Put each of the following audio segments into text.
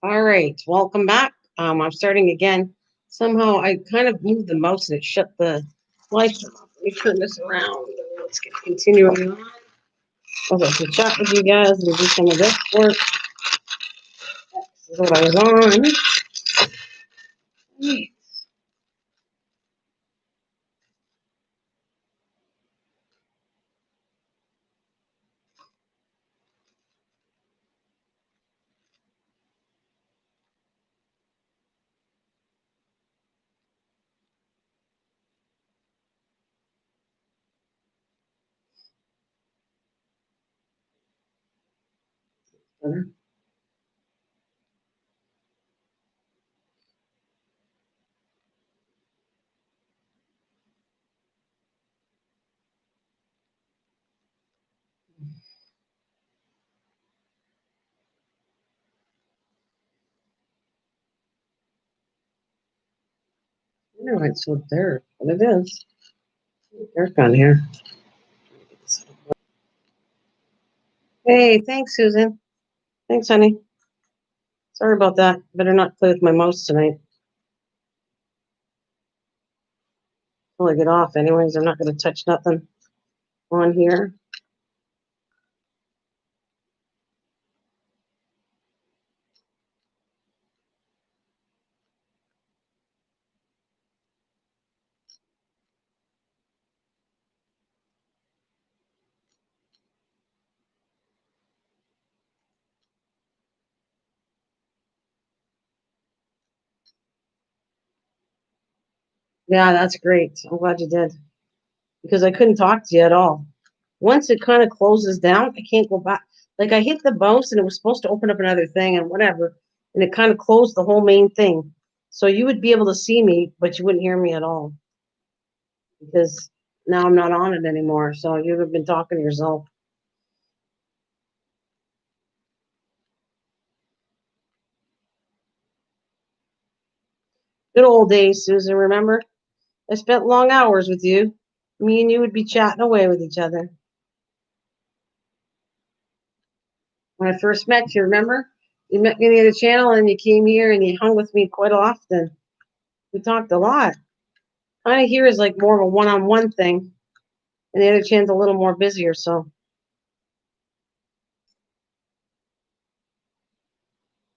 All right, welcome back. I'm starting again. Somehow I kind of moved the mouse and it shut the light off. Let me turn this around. Let's get continuing on. Okay, so chat with you guys and do some of this work. This is what I was on. All right, so there, what it is. Dark on here. Hey, thanks, Susan. Thanks, honey. Sorry about that. Better not play with my mouse tonight. Till I get off, anyways. I'm not going to touch nothing on here. Yeah, that's great. I'm glad you did because I couldn't talk to you at all. Once it kind of closes down, I can't go back. Like I hit the mouse and it was supposed to open up another thing and whatever, and it kind of closed the whole main thing. So you would be able to see me, but you wouldn't hear me at all because now I'm not on it anymore. So you have been talking to yourself. Good old days, Susan. Remember? I spent long hours with you. Me and you would be chatting away with each other. When I first met you, remember? You met me on the other channel and you came here and you hung with me quite often. We talked a lot. Kind of here is like more of a one-on-one thing, and the other channel's a little more busier. So,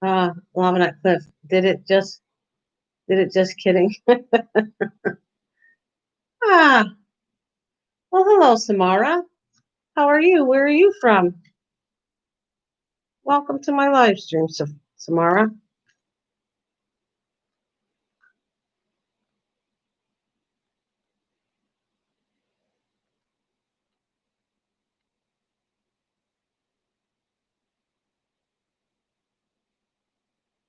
Lava Nut Cliff did it just kidding. Ah, well, hello, Samara. How are you? Where are you from? Welcome to my live stream, Samara.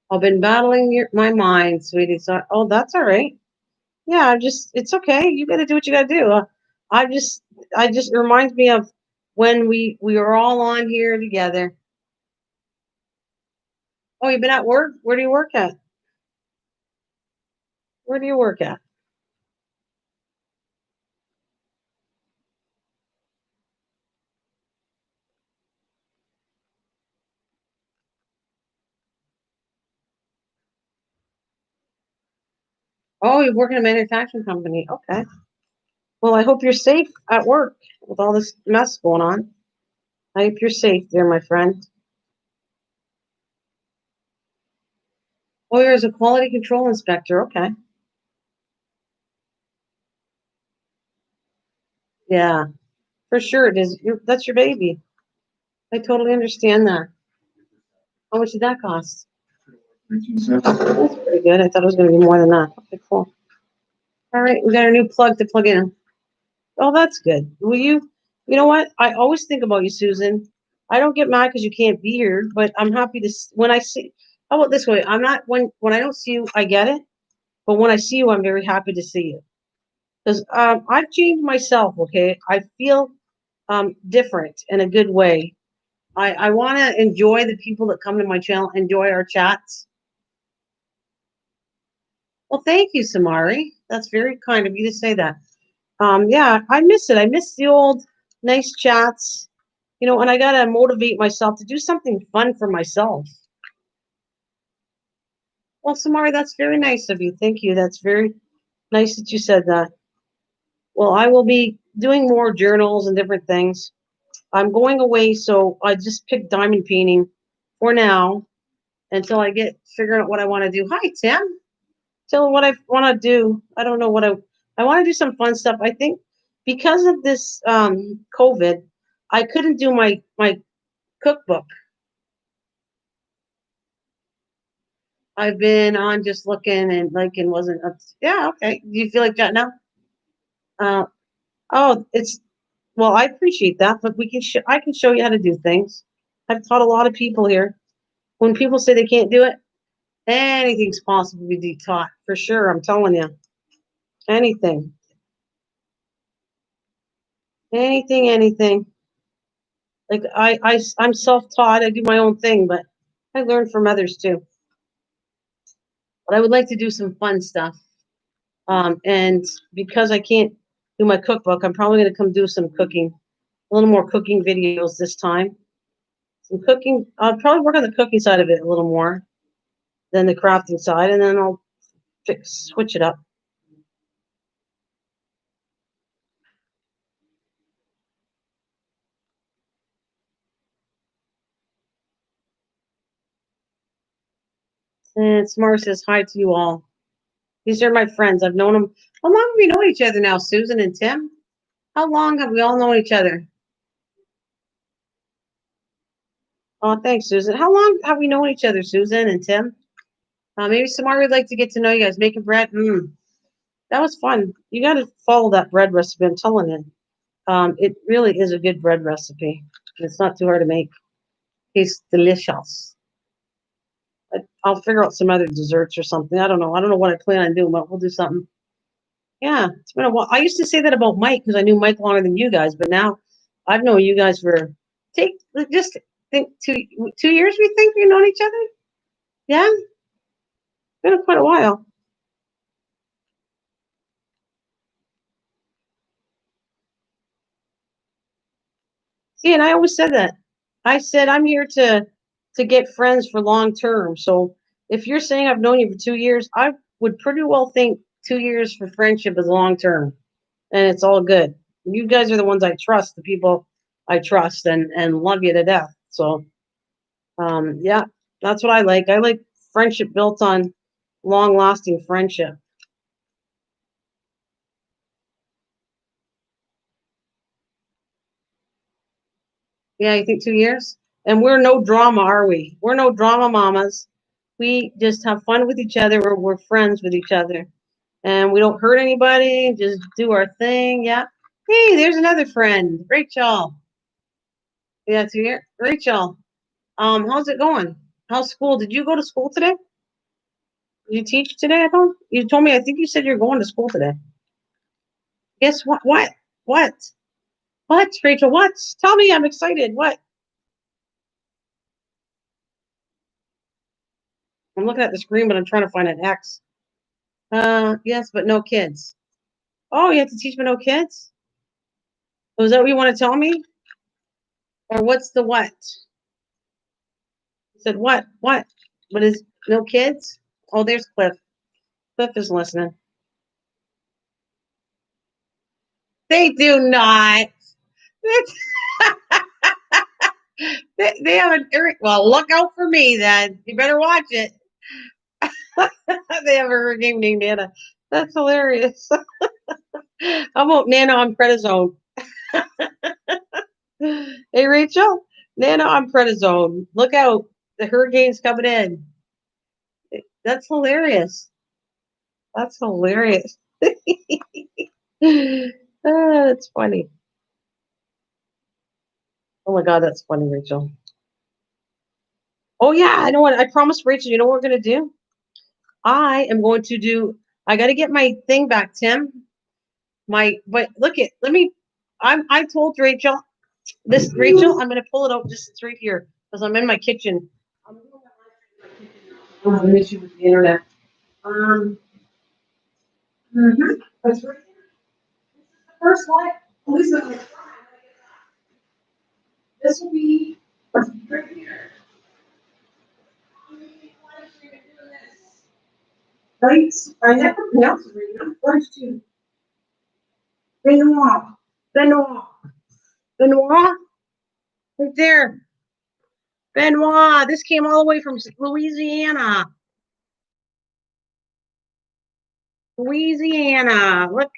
I've been battling my mind, sweetie. So, oh, that's all right. Yeah, it's okay. You got to do what you got to do. I just, it reminds me of when we were all on here together. Oh, you've been at work? Where do you work at? Where do you work at? Oh, you work in a manufacturing company. Okay. Well, I hope you're safe at work with all this mess going on. I hope you're safe, dear my friend. Oh, you're as a quality control inspector. Okay. Yeah, for sure it is. That's your baby. I totally understand that. How much did that cost? That's pretty good. I thought it was going to be more than that. Okay, cool. All right, we got a new plug to plug in. Oh, that's good. Will you? You know what? I always think about you, Susan. I don't get mad because you can't be here, but I'm happy to when I see. How about this way? I'm not when I don't see you, I get it. But when I see you, I'm very happy to see you because I've changed myself. Okay, I feel different in a good way. I want to enjoy the people that come to my channel, enjoy our chats. Well, thank you, Samari. That's very kind of you to say that. Yeah, I miss it. I miss the old nice chats, and I gotta motivate myself to do something fun for myself. Well, Samari, that's very nice of you. Thank you. That's very nice that you said that. Well, I will be doing more journals and different things. I'm going away, so I just picked diamond painting for now until I get figuring out what I want to do. Hi, Tim. Tell what I want to do. I don't know what I want to do some fun stuff. I think because of this COVID, I couldn't do my cookbook. I've been on just looking and liking wasn't up. Yeah, okay. Do you feel like that now? Uh, oh, it's well. I appreciate that, but we can. I can show you how to do things. I've taught a lot of people here. When people say they can't do it, anything's possible to be taught for sure. I'm telling you, anything, anything. Like I'm self-taught. I do my own thing, but I learn from others too. But I would like to do some fun stuff. And because I can't do my cookbook, I'm probably going to come do some cooking, a little more cooking videos this time. Some cooking. I'll probably work on the cooking side of it a little more than the crafting side, and then I'll switch it up. And Smart says hi to you all. These are my friends. I've known them. How long have we known each other now, Susan and Tim? How long have we all known each other? Oh, thanks, Susan. How long have we known each other, Susan and Tim? Maybe Samara would like to get to know you guys. Making bread. That was fun. You got to follow that bread recipe. I'm telling you. It really is a good bread recipe. It's not too hard to make. Tastes delicious. I'll figure out some other desserts or something. I don't know. I don't know what I plan on doing, but we'll do something. Yeah, it's been a while. I used to say that about Mike because I knew Mike longer than you guys, but now I've known you guys for take just think 2 years. We think we've known each other. Yeah, been quite a while. See, and I always said that. I said I'm here to get friends for long term. So if you're saying I've known you for 2 years, I would pretty well think 2 years for friendship is long term, and it's all good. You guys are the ones I trust, the people I trust and love you to death. So yeah, that's what I like. I like friendship built on long lasting friendship. Yeah, you think 2 years? And we're no drama, are we? We're no drama mamas. We just have fun with each other. We're friends with each other. And we don't hurt anybody, just do our thing. Yeah. Hey, there's another friend, Rachel. Yeah, 2 years. Rachel, how's it going? How's school? Did you go to school today? Did you teach today at home? You told me, I think you said you're going to school today. Guess what? What? What? What, Rachel? What? Tell me, I'm excited. What? I'm looking at the screen, but I'm trying to find an X. Yes, but no kids. Oh, you have to teach, but no kids? Oh, is that what you want to tell me? Or what's the what? I said, what? What? What is no kids? Oh, there's Cliff. Cliff is listening. They do not. They have an well, look out for me then. You better watch it. They have a hurricane named Nana. That's hilarious. How about Nana on prednisone? Hey, Rachel, Nana on prednisone. Look out. The hurricane's coming in. That's hilarious. That's hilarious. That's funny. Oh my God, that's funny, Rachel. Oh yeah, I know what I promised Rachel. You know what we're gonna do? I am going to do. I got to get my thing back, Tim. But look at. Let me. I told Rachel this. Rachel, I'm gonna pull it out. Just it's right here because I'm in my kitchen. I have an issue with the internet. Um. That's right. The first one. At least I'm gonna try. This will be right here. I'm gonna be doing this. Right? I never pronounce it right. I'm French too. Benoit. Benoit. Benoit. Right there. Benoit. This came all the way from Louisiana. Louisiana. Look,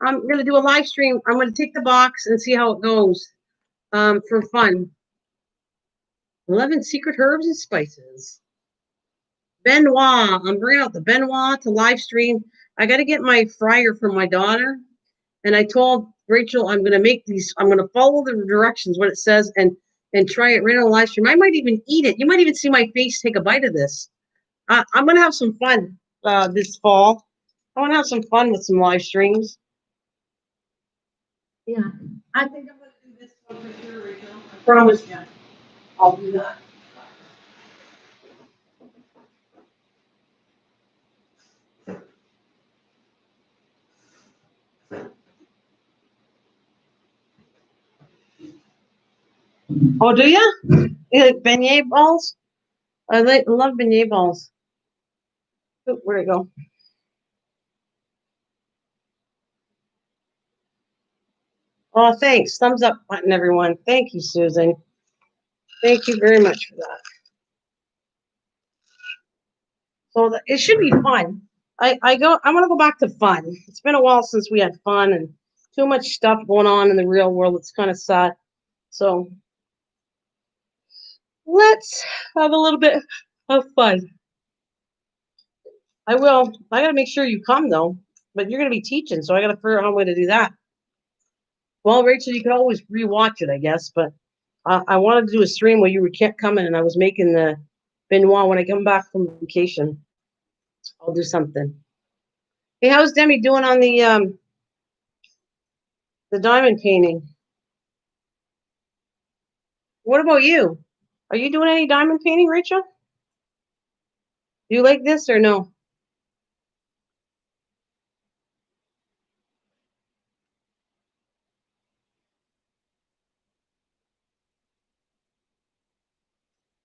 I'm going to do a live stream. I'm going to take the box and see how it goes for fun. 11 secret herbs and spices. Benoit. I'm bringing out the Benoit to live stream. I got to get my fryer from my daughter. And I told Rachel, I'm going to make these. I'm going to follow the directions, what it says, and try it right on the live stream. I might even eat it. You might even see my face take a bite of this. I'm going to have some fun this fall. I want to have some fun with some live streams. Yeah, I think I'm going to do this one for sure, Rachel. I promise you, I'll do that. Oh, do you? You like beignet balls? I love beignet balls. Oh, where'd it go? Oh, thanks. Thumbs up button, everyone. Thank you, Susan. Thank you very much for that. So it should be fun. I want to go back to fun. It's been a while since we had fun and too much stuff going on in the real world. It's kind of sad. So let's have a little bit of fun. I will. I got to make sure you come though. But you're going to be teaching, so I got to figure out how I'm going to do that. Well, Rachel, you can always rewatch it, I guess. But I wanted to do a stream where you kept coming, and I was making the Benoit when I come back from vacation. I'll do something. Hey, how's Demi doing on the diamond painting? What about you? Are you doing any diamond painting, Rachel? Do you like this or no?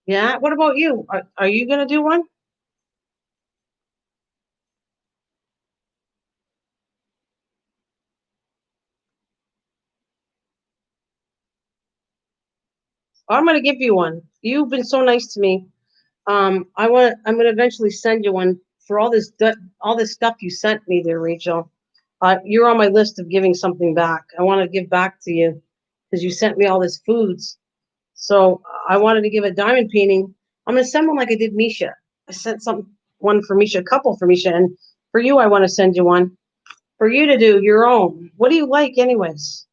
Yeah. What about you? Are you gonna do one? I'm gonna give you one. You've been so nice to me. I'm gonna eventually send you one for all this stuff you sent me there, Rachel. You're on my list of giving something back. I want to give back to you because you sent me all this foods. So I wanted to give a diamond painting. I'm gonna send one like I did Misha. I sent one for Misha, a couple for Misha, and for you, I want to send you one for you to do your own. What do you like, anyways?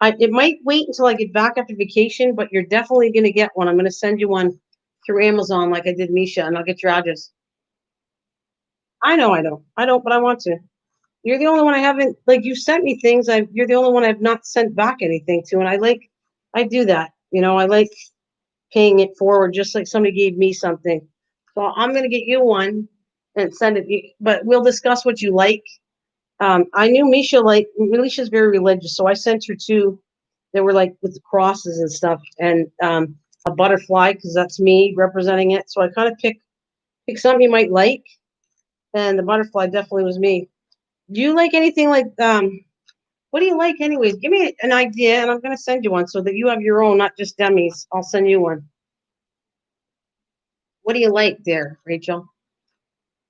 It might wait until I get back after vacation, but you're definitely gonna get one. I'm gonna send you one through Amazon like I did Misha, and I'll get your address. I know, but I want to. You're the only one I haven't, like, you sent me things. You're the only one I've not sent back anything to, and I do that. I like paying it forward, just like somebody gave me something. So I'm gonna get you one and send it. But we'll discuss what you like. I knew Misha's very religious, so I sent her two that were like with the crosses and stuff, and a butterfly because that's me representing it. So I kind of pick something you might like, and the butterfly definitely was me. Do you like anything like what do you like anyways? Give me an idea and I'm gonna send you one so that you have your own, not just Demi's. I'll send you one. What do you like there, Rachel?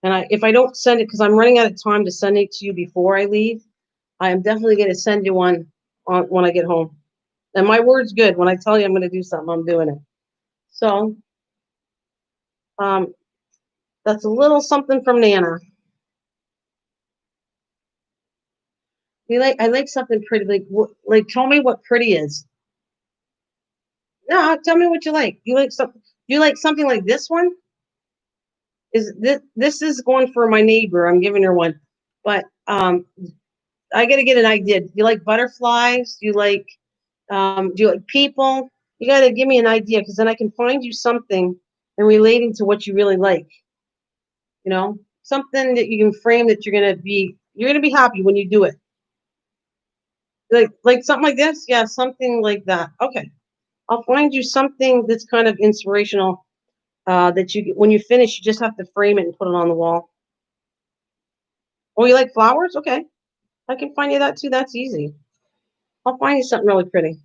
And if I don't send it because I'm running out of time to send it to you before I leave, I am definitely gonna send you one when I get home. And my word's good. When I tell you I'm gonna do something, I'm doing it. So um that's a little something from Nana. I like something pretty, like tell me what pretty is. No, tell me what you like. You like something like this one? Is this is going for my neighbor. I'm giving her one. But I gotta get an idea. Do you like butterflies? Do you like people? You gotta give me an idea because then I can find you something and relating to what you really like. Something that you can frame that you're gonna be happy when you do it. Like something like this? Yeah, something like that. Okay. I'll find you something that's kind of inspirational. That when you finish, you just have to frame it and put it on the wall. Oh, you like flowers? Okay. I can find you that too. That's easy. I'll find you something really pretty.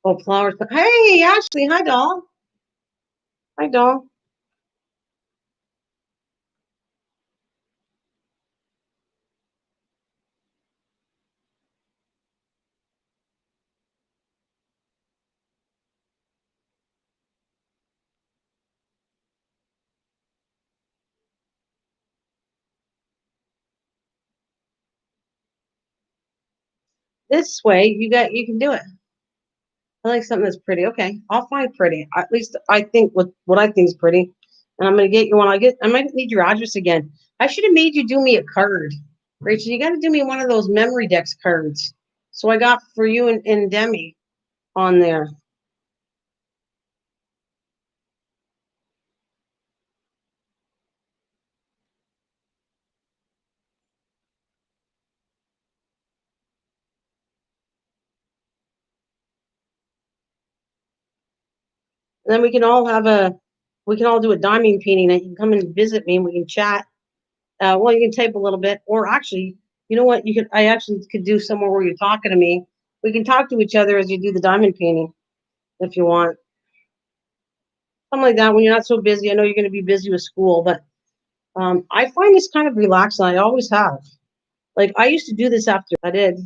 Oh, flowers. Hey, Ashley. Hi, doll. Hi, doll. This way, you can do it. I like something that's pretty. Okay, I'll find pretty. At least I think what I think is pretty, and I'm gonna get you one. I might need your address again. I should have made you do me a card, Rachel. You got to do me one of those memory decks cards. So I got for you and Demi on there. And then we can all do a diamond painting. And you can come and visit me, and we can chat. Well, you can type a little bit, or actually, you know what? I actually could do somewhere where you're talking to me. We can talk to each other as you do the diamond painting, if you want. Something like that when you're not so busy. I know you're going to be busy with school, but I find this kind of relaxing. I always have. Like I used to do this after I did,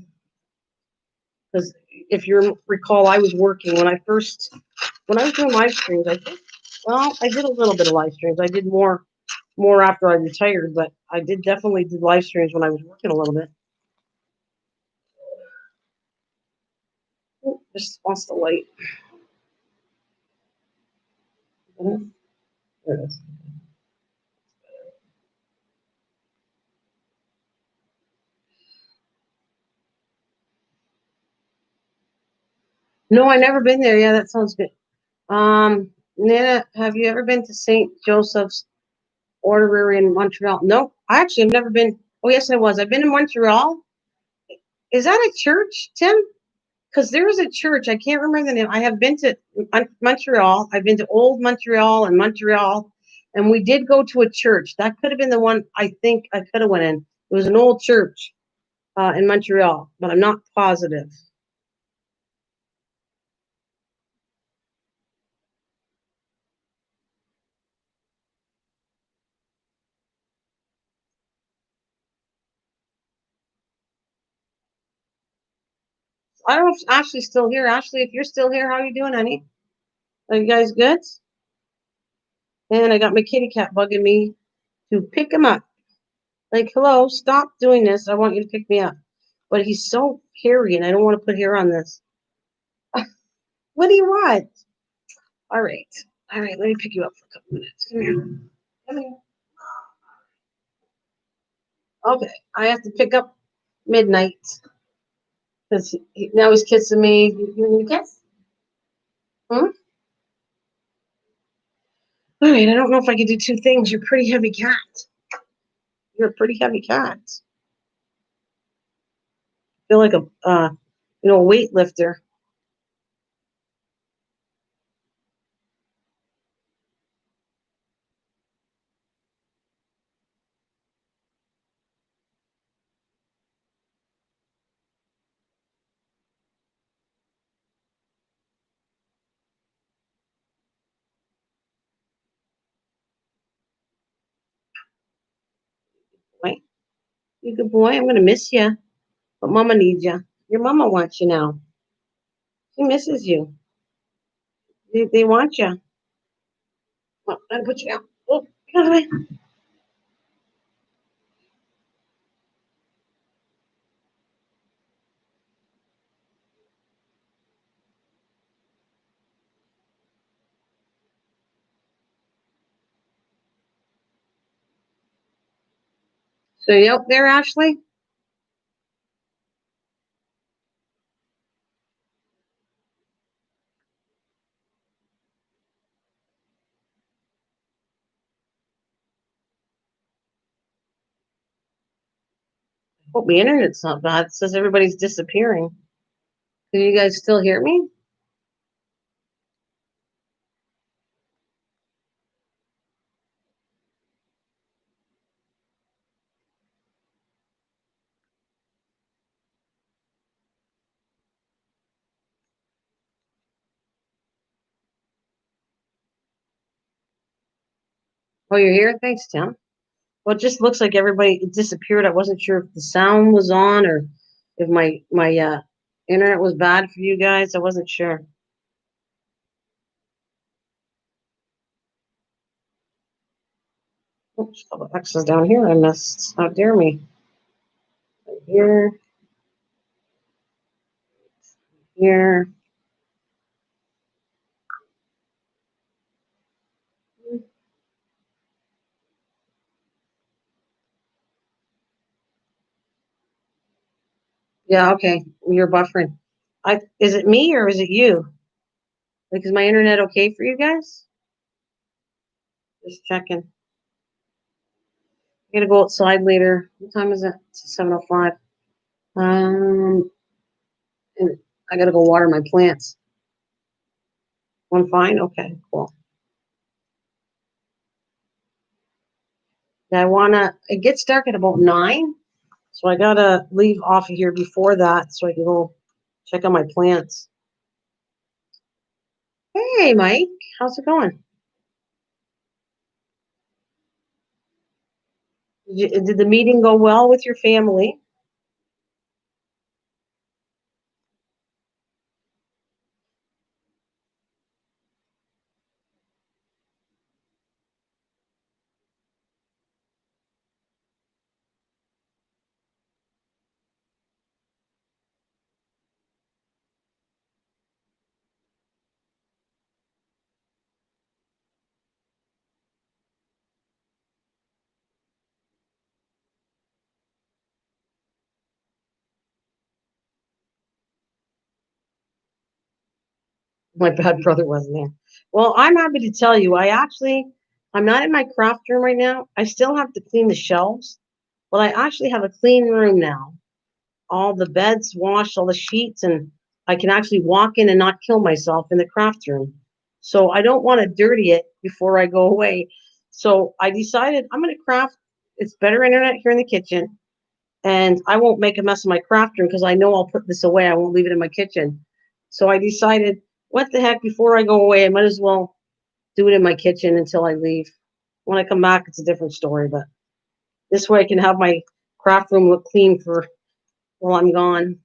because if you recall, I was working when I was doing live streams. I think, well, I did a little bit of live streams. I did more after I retired, but I did definitely do live streams when I was working a little bit. Oh, just wants the light. There it is. No, I never been there. Yeah, that sounds good. Nana, have you ever been to St. Joseph's Oratory in Montreal? No, I actually have never been. Oh, yes, I was. I've been in Montreal. Is that a church, Tim? Because there is a church. I can't remember the name. I have been to Montreal. I've been to Old Montreal and Montreal, and we did go to a church. That could have been the one I think I could have went in. It was an old church in Montreal, but I'm not positive. I don't know if Ashley's still here. Ashley, if you're still here, how are you doing, honey? Are you guys good? And I got my kitty cat bugging me to pick him up. Like, hello, stop doing this. I want you to pick me up. But he's so hairy, and I don't want to put hair on this. What do you want? All right. All right, let me pick you up for a couple minutes. Come here. Come here. Okay, I have to pick up midnight because now he's kissing me. You need a kiss? Hmm? All right, I don't know if I can do two things. You're a pretty heavy cat. You're a pretty heavy cat. Feel like a weightlifter. Right? You good boy. I'm gonna miss you, but Mama needs you. Your mama wants you now. She misses you. They want you. Oh, I put you out. Oh, get out of the way. So you out there, Ashley? Hope the internet's not bad. It says everybody's disappearing. Can you guys still hear me? Oh, you're here? Thanks, Tim. Well, it just looks like everybody disappeared. I wasn't sure if the sound was on or if my internet was bad for you guys. I wasn't sure. Oops, all the X's down here I missed. How dare me. Right here, here. Yeah, okay. You're buffering. Is it me or is it you? Like, is my internet okay for you guys? Just checking. I gotta go outside later. What time is it? It's 7:05. And I gotta go water my plants. One fine? Okay, cool. Yeah, it gets dark at about 9, so I gotta leave off of here before that so I can go check on my plants. Hey, Mike, how's it going? Did the meeting go well with your family? My bad brother wasn't there. Well, I'm happy to tell you, I'm not in my craft room right now. I still have to clean the shelves, but I actually have a clean room now. All the beds washed, all the sheets, and I can actually walk in and not kill myself in the craft room. So I don't want to dirty it before I go away. So I decided I'm going to craft. It's better internet here in the kitchen, and I won't make a mess of my craft room because I know I'll put this away. I won't leave it in my kitchen. So I decided, what the heck, before I go away, I might as well do it in my kitchen until I leave. When I come back, it's a different story, but this way I can have my craft room look clean for while I'm gone.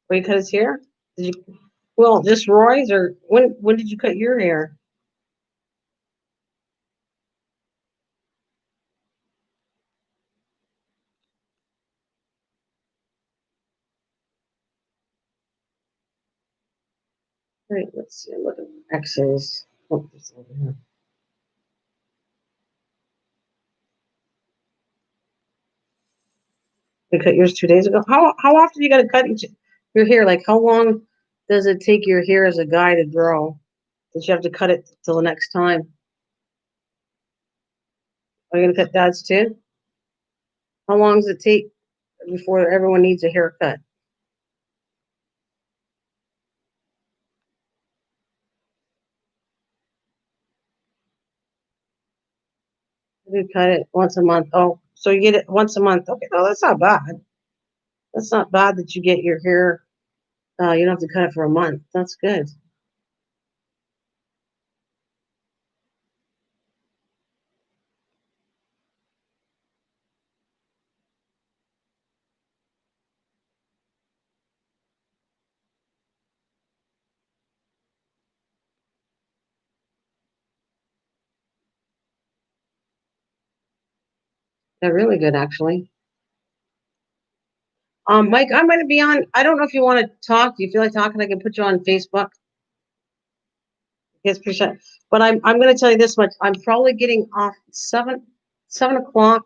Will you cut his hair? Did you? Well, just Roy's, or when did you cut your hair? Wait, let's see. Look at X's. Oh, this over here. You cut yours 2 days ago. How often do you got to cut your hair? Like, how long does it take your hair as a guy to grow? Did you have to cut it till the next time? Are you gonna cut Dad's too? How long does it take before everyone needs a haircut? You cut it once a month. Oh, so you get it once a month. Okay, no, that's not bad. That's not bad that you get your hair. You don't have to cut it for a month. That's good. They're really good, actually. Mike, I'm going to be on. I don't know if you want to talk. Do you feel like talking? I can put you on Facebook. Yes, percent. But I'm going to tell you this much. I'm probably getting off 7 o'clock.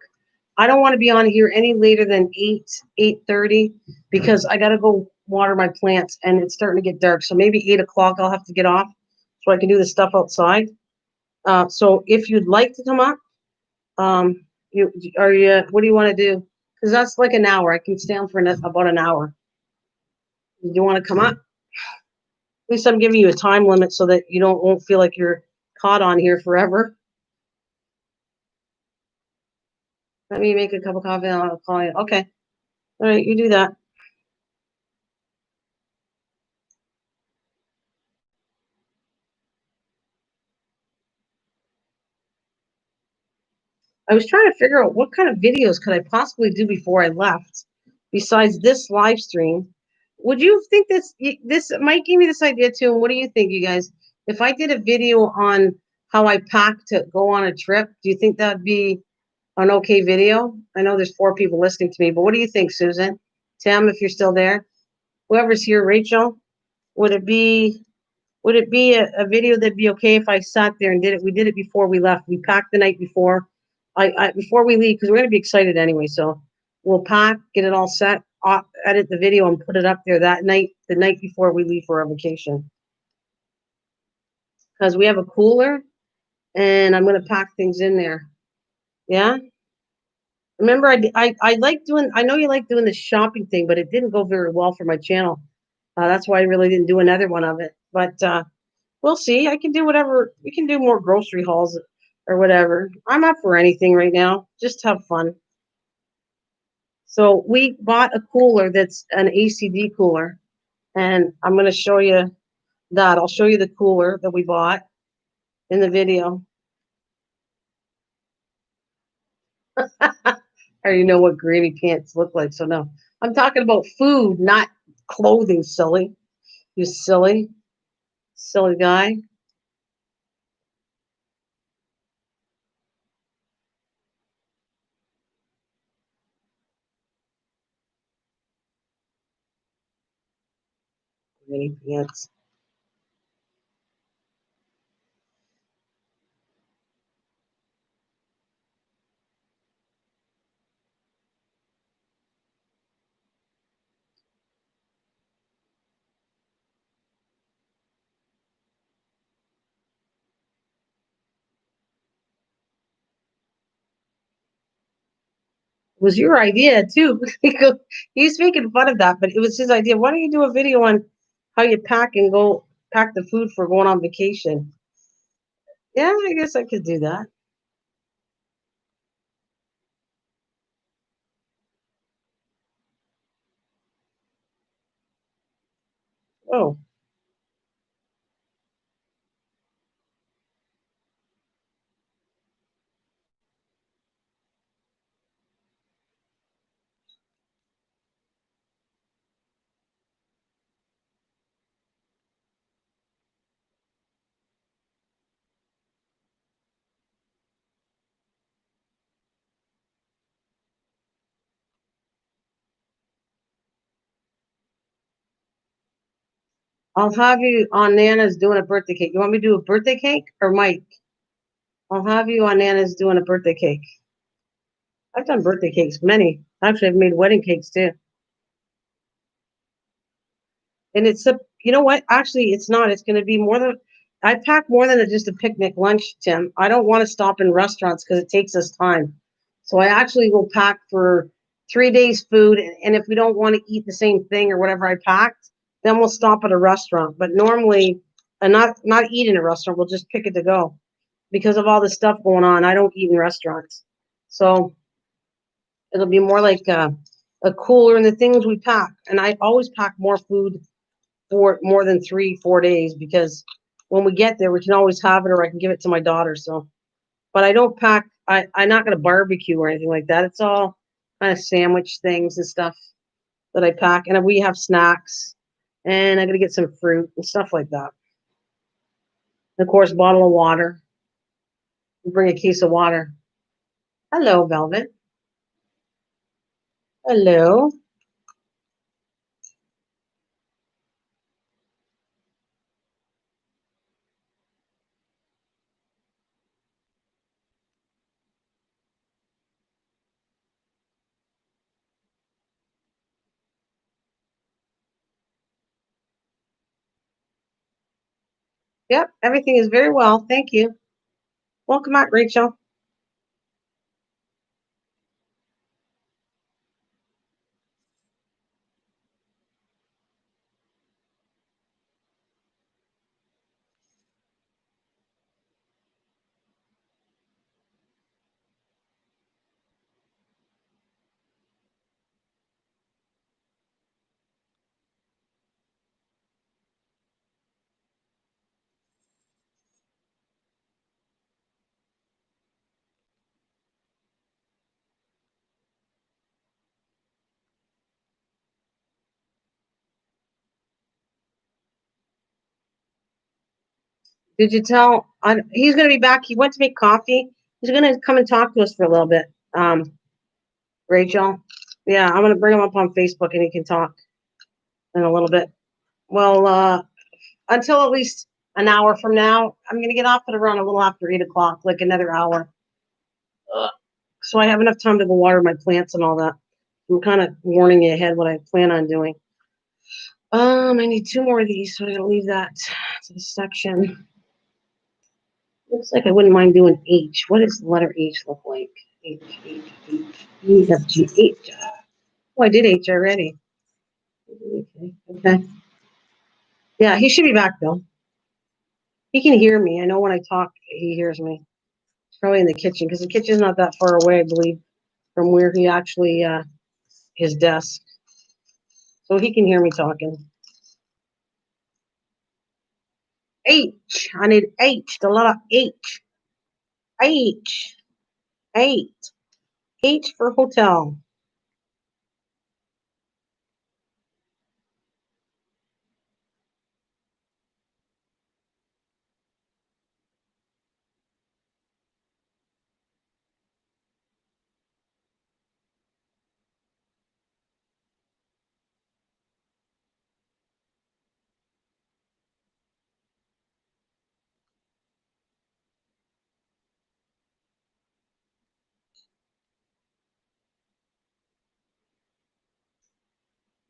I don't want to be on here any later than 8:30 because I got to go water my plants and it's starting to get dark. So maybe 8 o'clock I'll have to get off so I can do the stuff outside. So if you'd like to come up, you are you. What do you want to do? Because that's like an hour. I can stay on for about an hour. Do you want to come up? At least I'm giving you a time limit so that you won't feel like you're caught on here forever. Let me make a cup of coffee and I'll call you. Okay. All right, you do that. I was trying to figure out what kind of videos could I possibly do before I left, besides this live stream. Would you think this might give me this idea too? And what do you think, you guys? If I did a video on how I pack to go on a trip, do you think that'd be an okay video? I know there's 4 people listening to me, but what do you think, Susan? Tim, if you're still there, whoever's here, Rachel, would it be a video that'd be okay if I sat there and did it? We did it before we left. We packed the night before. Before we leave, because we're gonna be excited anyway. So we'll pack, get it all set, edit the video, and put it up there that night, the night before we leave for our vacation. Because we have a cooler, and I'm gonna pack things in there. Yeah. Remember, I like doing. I know you like doing the shopping thing, but it didn't go very well for my channel. That's why I really didn't do another one of it. But we'll see. I can do whatever. We can do more grocery hauls or whatever. I'm up for anything right now. Just have fun. So we bought a cooler that's an ACD cooler, and I'm going to show you that. I'll show you the cooler that we bought in the video. I already know what granny pants look like, so no. I'm talking about food, not clothing, silly. You silly guy. Granny pants. It was your idea too. He's making fun of that, but it was his idea. Why don't you do a video on how you pack and go pack the food for going on vacation? Yeah, I guess I could do that. Oh, I'll have you on Nana's doing a birthday cake. You want me to do a birthday cake or Mike? I'll have you on Nana's doing a birthday cake. I've done birthday cakes, many. Actually, I've made wedding cakes too. And it's you know what? Actually, it's not. It's going to be more than, I pack more than just a picnic lunch, Tim. I don't want to stop in restaurants because it takes us time. So I actually will pack for 3 days food. And if we don't want to eat the same thing or whatever I packed, then we'll stop at a restaurant. But normally, and not eat in a restaurant, we'll just pick it to go because of all the stuff going on. I don't eat in restaurants. So it'll be more like a cooler and the things we pack. And I always pack more food for more than 3-4 days because when we get there, we can always have it or I can give it to my daughter. So, but I don't pack, I'm not going to barbecue or anything like that. It's all kind of sandwich things and stuff that I pack. And we have snacks and I'm going to get some fruit and stuff like that. And of course, bottle of water. We bring a case of water. Hello, Velvet. Hello. Yep, everything is very well. Thank you. Welcome out, Rachel. Did you tell? He's going to be back. He went to make coffee. He's going to come and talk to us for a little bit. Rachel. Yeah, I'm going to bring him up on Facebook and he can talk in a little bit. Well, until at least an hour from now, I'm going to get off at around a little after 8 o'clock, like another hour. So I have enough time to go water my plants and all that. I'm kind of warning you ahead what I plan on doing. I need 2 more of these, so I'm going to leave that to the section. Looks like I wouldn't mind doing H. What does the letter H look like? H, H, H, E, F, G, H. Oh, I did H already. Okay. Yeah, he should be back, though. He can hear me. I know when I talk, he hears me. He's probably in the kitchen, because the kitchen's not that far away, I believe, from where he actually, his desk. So he can hear me talking. H. I need H. The letter H. H. 8. H for hotel.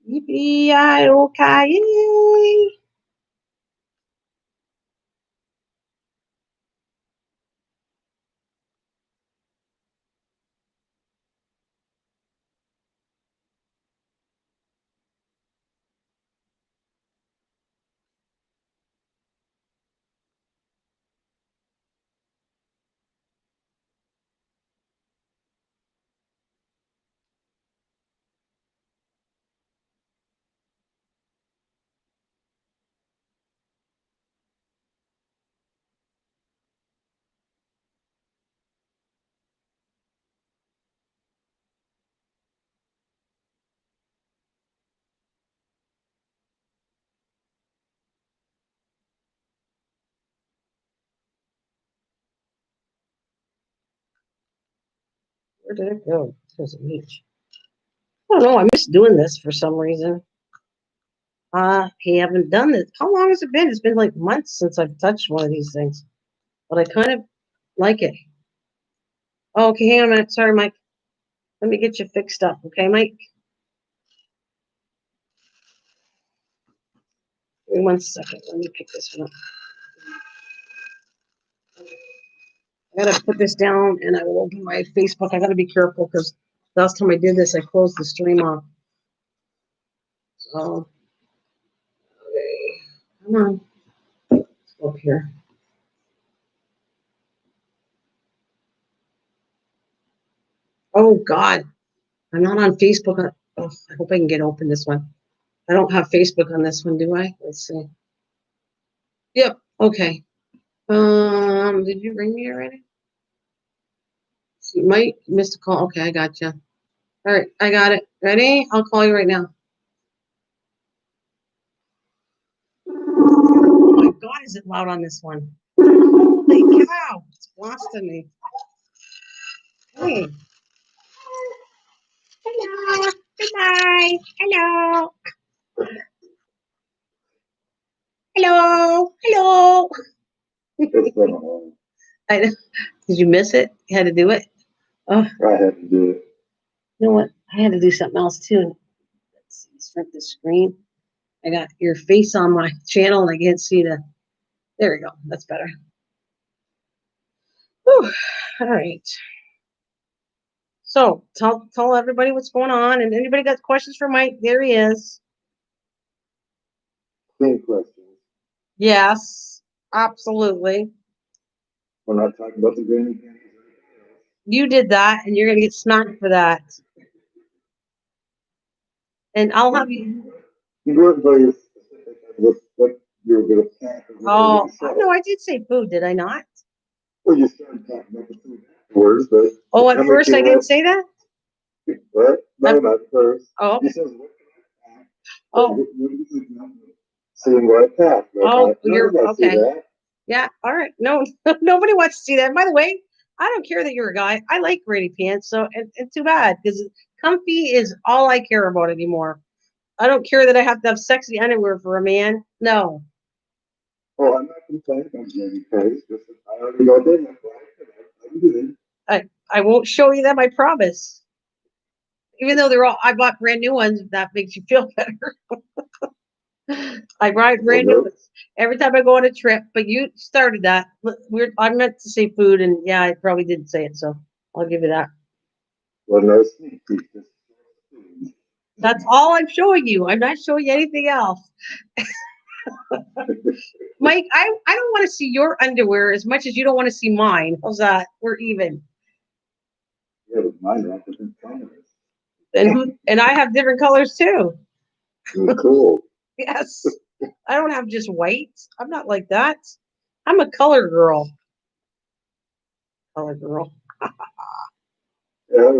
Yippee-yi-oh-ki-yay. Where did it go? There's an H. I don't know. I miss doing this for some reason. He haven't done this. How long has it been? It's been like months since I've touched one of these things. But I kind of like it. Oh, okay, hang on a minute. Sorry, Mike. Let me get you fixed up. Okay, Mike? Wait 1 second. Let me pick this one up. I gotta put this down and I will open my Facebook. I gotta be careful because last time I did this, I closed the stream off. So, okay. Come on. Let's go up here. Oh, God. I'm not on Facebook. Oh, I hope I can get open this one. I don't have Facebook on this one, do I? Let's see. Yep. Okay. Did you ring me already? You might missed a call. Okay, I got you. All right, I got it. Ready? I'll call you right now. Oh my God, is it loud on this one? Holy cow! It's blasting me. Hey. Hello. Goodbye. Hello. Hello. Hello. Did you miss it? You had to do it? Oh. I had to do it. You know what? I had to do something else too. Let's see, shrink the screen. I got your face on my channel and I can't see the. There we go. That's better. Whew. All right. So tell everybody what's going on, and anybody got questions for Mike? There he is. Same questions. Yes, absolutely. We're not talking about the granny panties. You did that, and you're gonna get smacked for that. And I'll have you. You weren't very specific on what you were going to pack. Oh, I know. I did say food, did I not? Well, you started talking about the food afterwards, but. Oh, at first I didn't say that? What? No, not first. Oh. He says, what can I pack? Oh. Seeing what I pack. Oh, you're okay. That. Yeah, all right. No, nobody wants to see that. By the way, I don't care that you're a guy. I like granny pants, so it's too bad because comfy is all I care about anymore. I don't care that I have to have sexy underwear for a man. No. Oh, I'm not complaining about granny pants. I already know they have I'm good. I won't show you them, I promise. Even though I bought brand new ones, if that makes you feel better. I buy brand new ones every time I go on a trip, but you started that. I meant to say food, and yeah, I probably didn't say it, so I'll give you that. Well, no sneak peek. That's all I'm showing you. I'm not showing you anything else. Mike, I don't want to see your underwear as much as you don't want to see mine. How's that? We're even. Yeah, but mine have different colors. And I have different colors too. Cool. Yes. I don't have just white. I'm not like that. I'm a color girl. Color girl. Yeah,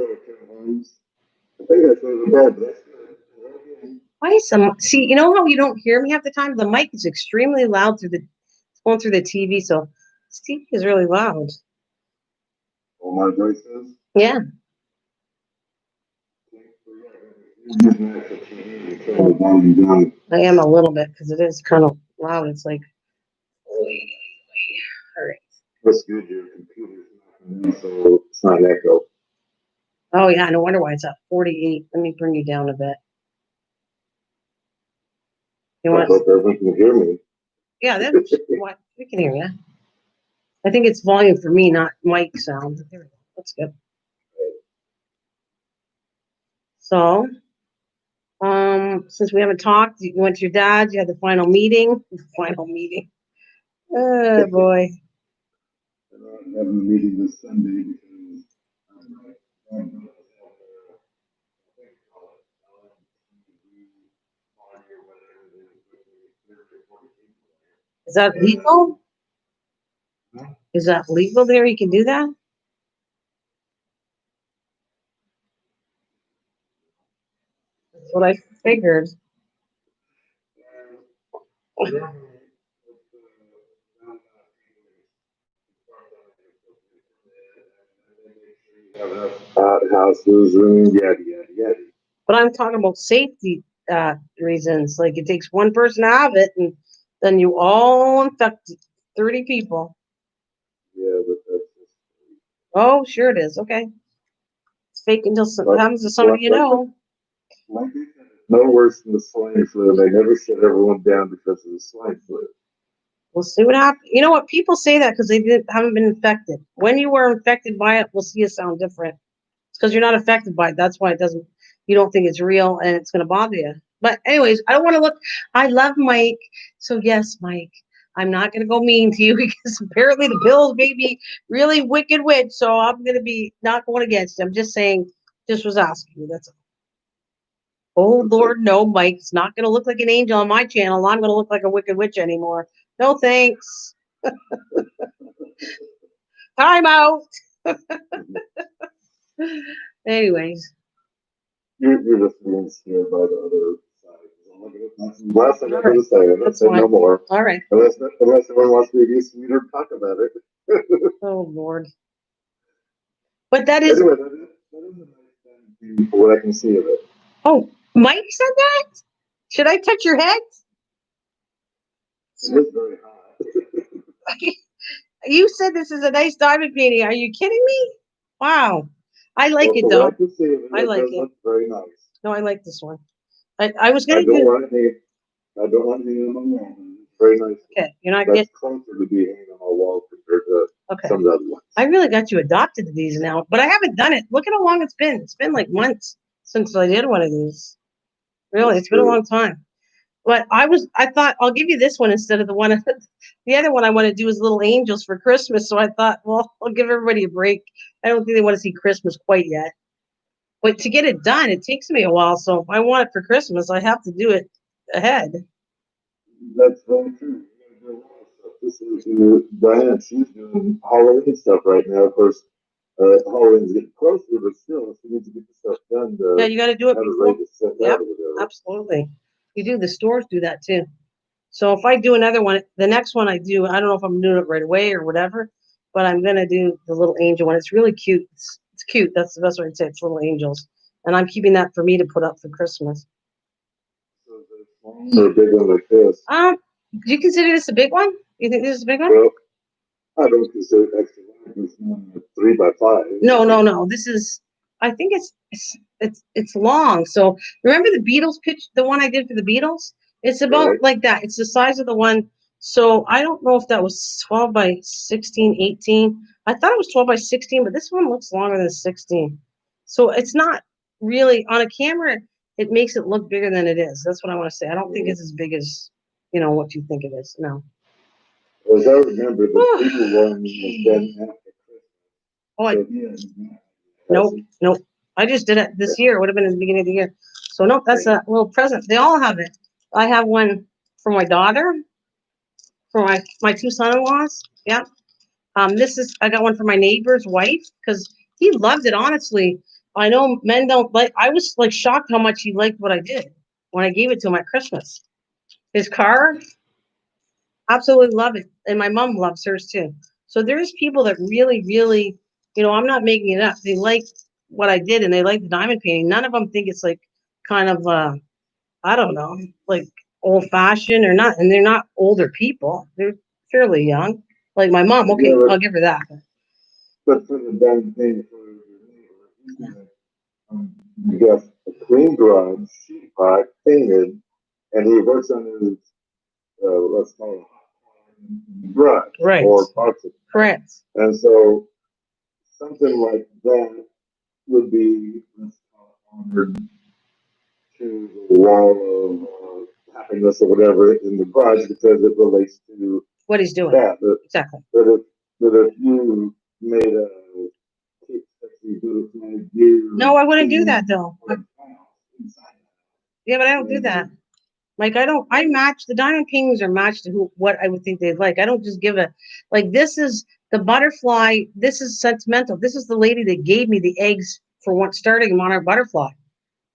I think I said the bed, but that's good. Why see, you know how you don't hear me half the time? The mic is extremely loud going through the TV, so this TV is really loud. Oh, my voice is? Yeah. I am a little bit because it is kind of loud. It's like, all right. That's good. Your computer's not, so it's not an echo. Oh yeah, no wonder why it's at 48. Let me bring you down a bit. I hope everyone can hear me. Yeah, we can hear you. I think it's volume for me, not mic sound. There we go. That's good. So, since we haven't talked, you went to your dad's. You had the final meeting. Oh boy. I'm having a meeting this Sunday because Is that legal? Is that legal there? You can do that? That's what I figured. houses and yada yada yada. But I'm talking about safety reasons. Like it takes one person to have it, and then you all infect 30 people. Yeah, but that's just. Oh, sure it is. Okay. It's fake until it happens to somebody you know. No worse than the swine flu. They never shut everyone down because of the swine flu. We'll see what happens. You know what? People say that because they haven't been infected. When you were infected by it, we'll see it sound different. It's because you're not affected by it. That's why you don't think it's real and it's going to bother you. But anyways, I don't want to look. I love Mike. So yes, Mike, I'm not going to go mean to you because apparently the Bills may be really wicked witch. So I'm going to be not going against him. I'm just saying, just was asking you. That's all. Oh, Lord, no, Mike's not going to look like an angel on my channel. I'm going to look like a wicked witch anymore. No, thanks. Time out. Anyways. You're just being scared by the other side. Last thing I'm going to say, I'm not saying no more. All right. Unless someone wants me to be sweet or talk about it. Oh, Lord. But that is. Anyway, that is a nice thing for what I can see of it. Oh, Mike said that? Should I touch your head? It is very hot. You said this is a nice diamond painting. Are you kidding me? Wow. I like it, though. I like it. Very nice. No, I like this one. I was going to do. I don't want anything in my wall. Very nice. Okay, you're not That's getting. closer to being hanging on my wall compared to Okay. some of the other ones. I really got you adopted to these now, but I haven't done it. Look at how long it's been. It's been like months since I did one of these. Really, it's been a long time. But I thought I'll give you this one instead of the one. The other one I want to do is Little Angels for Christmas. So I thought, well, I'll give everybody a break. I don't think they want to see Christmas quite yet. But to get it done, it takes me a while. So if I want it for Christmas, I have to do it ahead. That's very true. This is Diane. She's doing Halloween stuff right now. Of course, Halloween's getting closer, but still, she needs to get the stuff done. Yeah, you got to do it before. Yep, absolutely. You do. The stores do that too. So if I do another one, the next one I do, I don't know if I'm doing it right away or whatever, but I'm gonna do the Little Angel one. It's really cute. It's cute. That's the best way to say it. It's Little Angels, and I'm keeping that for me to put up for Christmas. So a big one like this. Do you consider this a big one? You think this is a big one? Well, I don't consider it extra large. It's 3 by 5. No. This is. I think it's long. So remember the Beatles pitch, the one I did for the Beatles? It's about like that. It's the size of the one. So I don't know if that was 12 by 16, 18. I thought it was 12 by 16, but this one looks longer than 16. So it's not really on a camera. It makes it look bigger than it is. That's what I want to say. I don't think it's as big as what you think it is. No. As I remember, the people one was done after Christmas. Nope. I just did it this year. It would have been in the beginning of the year. So nope, that's a little present. They all have it. I have one for my daughter, for my two son-in-laws. Yeah. I got one for my neighbor's wife because he loved it. Honestly, I know men don't like. I was like shocked how much he liked what I did when I gave it to him at Christmas. His car, absolutely love it, and my mom loves hers too. So there's people that really, really, I'm not making it up. They like what I did, and they like the diamond painting. None of them think it's like kind of, I don't know, like old fashioned or not. And they're not older people; they're fairly young. Like my mom. Okay, yeah, I'll give her that. But for the diamond painting for your neighbor, you got a clean garage, sheetrock, painted, and he works on his let's call it garage, right, or parts of it. Correct. And so something like that would be, let's call it, honored to the wall of happiness or whatever in the garage because it relates to what he's doing. Exactly. But if you made a no, I wouldn't do that though. Yeah, but I don't do that. Like I match the diamond paintings are matched to what I would think they'd like. I don't just give this is the butterfly. This is sentimental. This is the lady that gave me the eggs for starting Monarch Butterfly,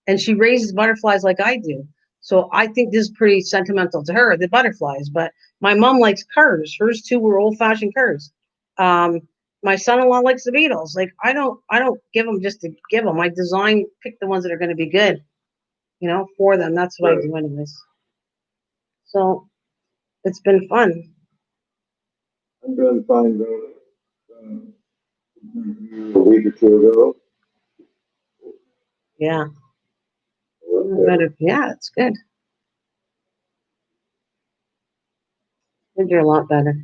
and she raises butterflies like I do. So I think this is pretty sentimental to her, the butterflies. But my mom likes cars. Hers too were old fashioned cars. My son-in-law likes the Beatles. Like I don't give them just to give them. I pick the ones that are going to be good, for them. That's what I do anyways. So it's been fun. I'm going to find a week or two ago. Yeah. Okay. Yeah, it's good. I think you're a lot better.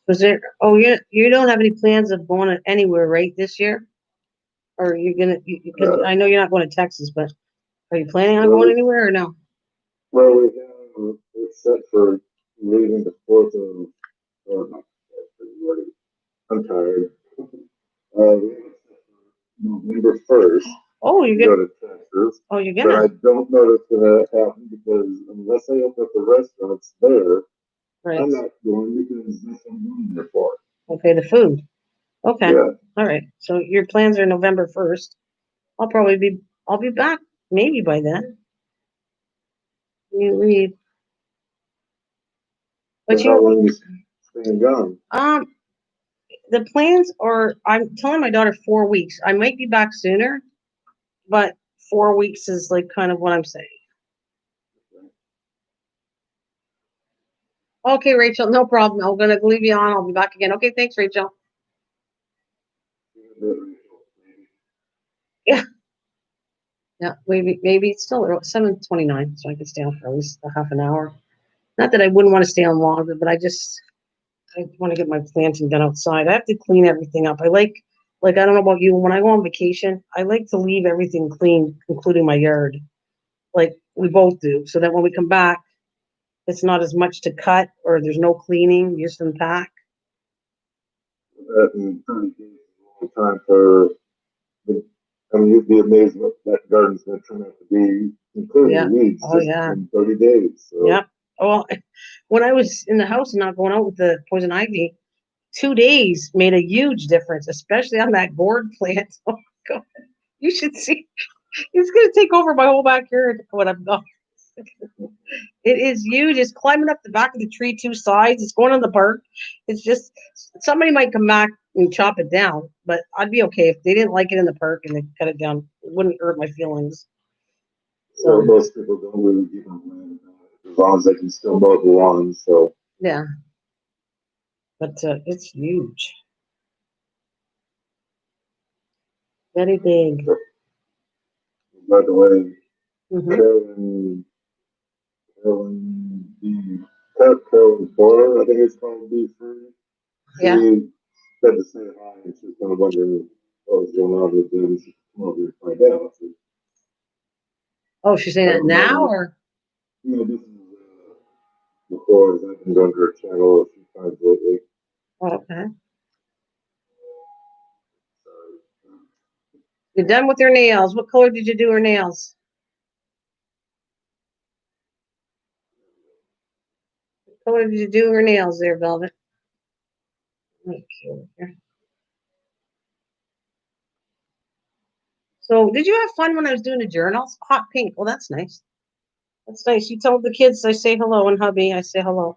Was there? Oh, you don't have any plans of going anywhere, right, this year? Or you're gonna? Because I know you're not going to Texas, but are you planning on going anywhere or no? Well, it's set for leaving the 4th of, or not, I'm tired. November 1st. Oh, you're going to go to Texas. Oh, you're gonna. But I don't know that's going to happen because unless they open up the restaurants there, right. I'm not going because that's what I'm going there for. Okay, the food. Okay. Yeah. All right. So your plans are November 1st. I'll be back maybe by then. You leave. But how long is staying gone? The plans are, I'm telling my daughter 4 weeks. I might be back sooner, but 4 weeks is like kind of what I'm saying. Okay, Rachel, no problem. I'm gonna leave you on. I'll be back again. Okay, thanks, Rachel. Yeah. Yeah, maybe it's still 7:29, so I could stay on for at least a half an hour. Not that I wouldn't want to stay on longer, but I want to get my planting done outside. I have to clean everything up. I don't know about you, when I go on vacation, I like to leave everything clean, including my yard, like we both do, so that when we come back, it's not as much to cut or there's no cleaning, just unpack. That in 30 days is a long time for the, I mean, you'd be amazed what that garden's going to turn out to be, including Yeah. the weeds, Oh just yeah. in 30 days. So. Yeah. Well, when I was in the house and not going out with the poison ivy, 2 days made a huge difference, especially on that gourd plant. Oh my God. You should see. It's going to take over my whole backyard when I'm gone. It is huge. It's climbing up the back of the tree, two sides. It's going on the bark. It's just, somebody might come back and chop it down, but I'd be okay if they didn't like it in the park and they cut it down. It wouldn't hurt my feelings. Well, So, most people don't really give them land as long as they can still mow the lawn. So, yeah, but it's huge. Very big. by the way, Hmm. Carolyn B. Carolyn Boyer, I think it's called B3. Yeah. She said to say hi, and she was kind of wondering what was going on with them. She come over and find out. So, Oh, she's saying I that don't now, know. or This is before, as I've been going to her channel a few times lately. oh, okay. You're done with your nails. What color did you do her nails? What color did you do her nails there, Velvet? Okay. So, did you have fun when I was doing the journals? Hot pink. Well, that's nice. That's nice. You told the kids I say hello, and hubby I say hello.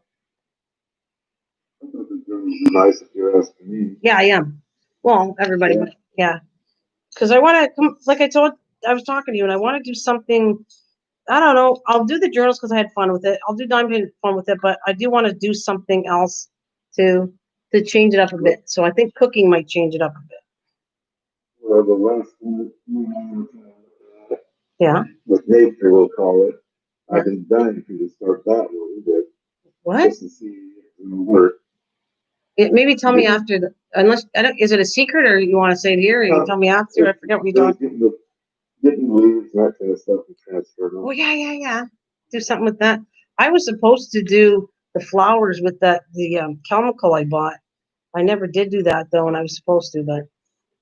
I thought the girl was nice if you're asking me. Yeah, I am. Well, everybody, Yeah. but yeah, because I want to come. Like I was talking to you, and I want to do something. I don't know. I'll do the journals because I had fun with it. I'll do diamond had fun with it, but I do want to do something else to to change it up a bit. So I think cooking might change it up a bit. Well, the last one you and I were trying to look at, Yeah. with nature, we'll call it. Yeah. I've been dying for you to start that one, but What? just to see if it's going to work. Maybe tell me after the, unless I don't. Is it a secret or you want to say it here? Or you can tell me after. I forget what you're Just doing. getting leaves and that kind of stuff and transfer them. Oh yeah. Do something with that. I was supposed to do the flowers with the chemical I bought. I never did do that though, and I was supposed to, but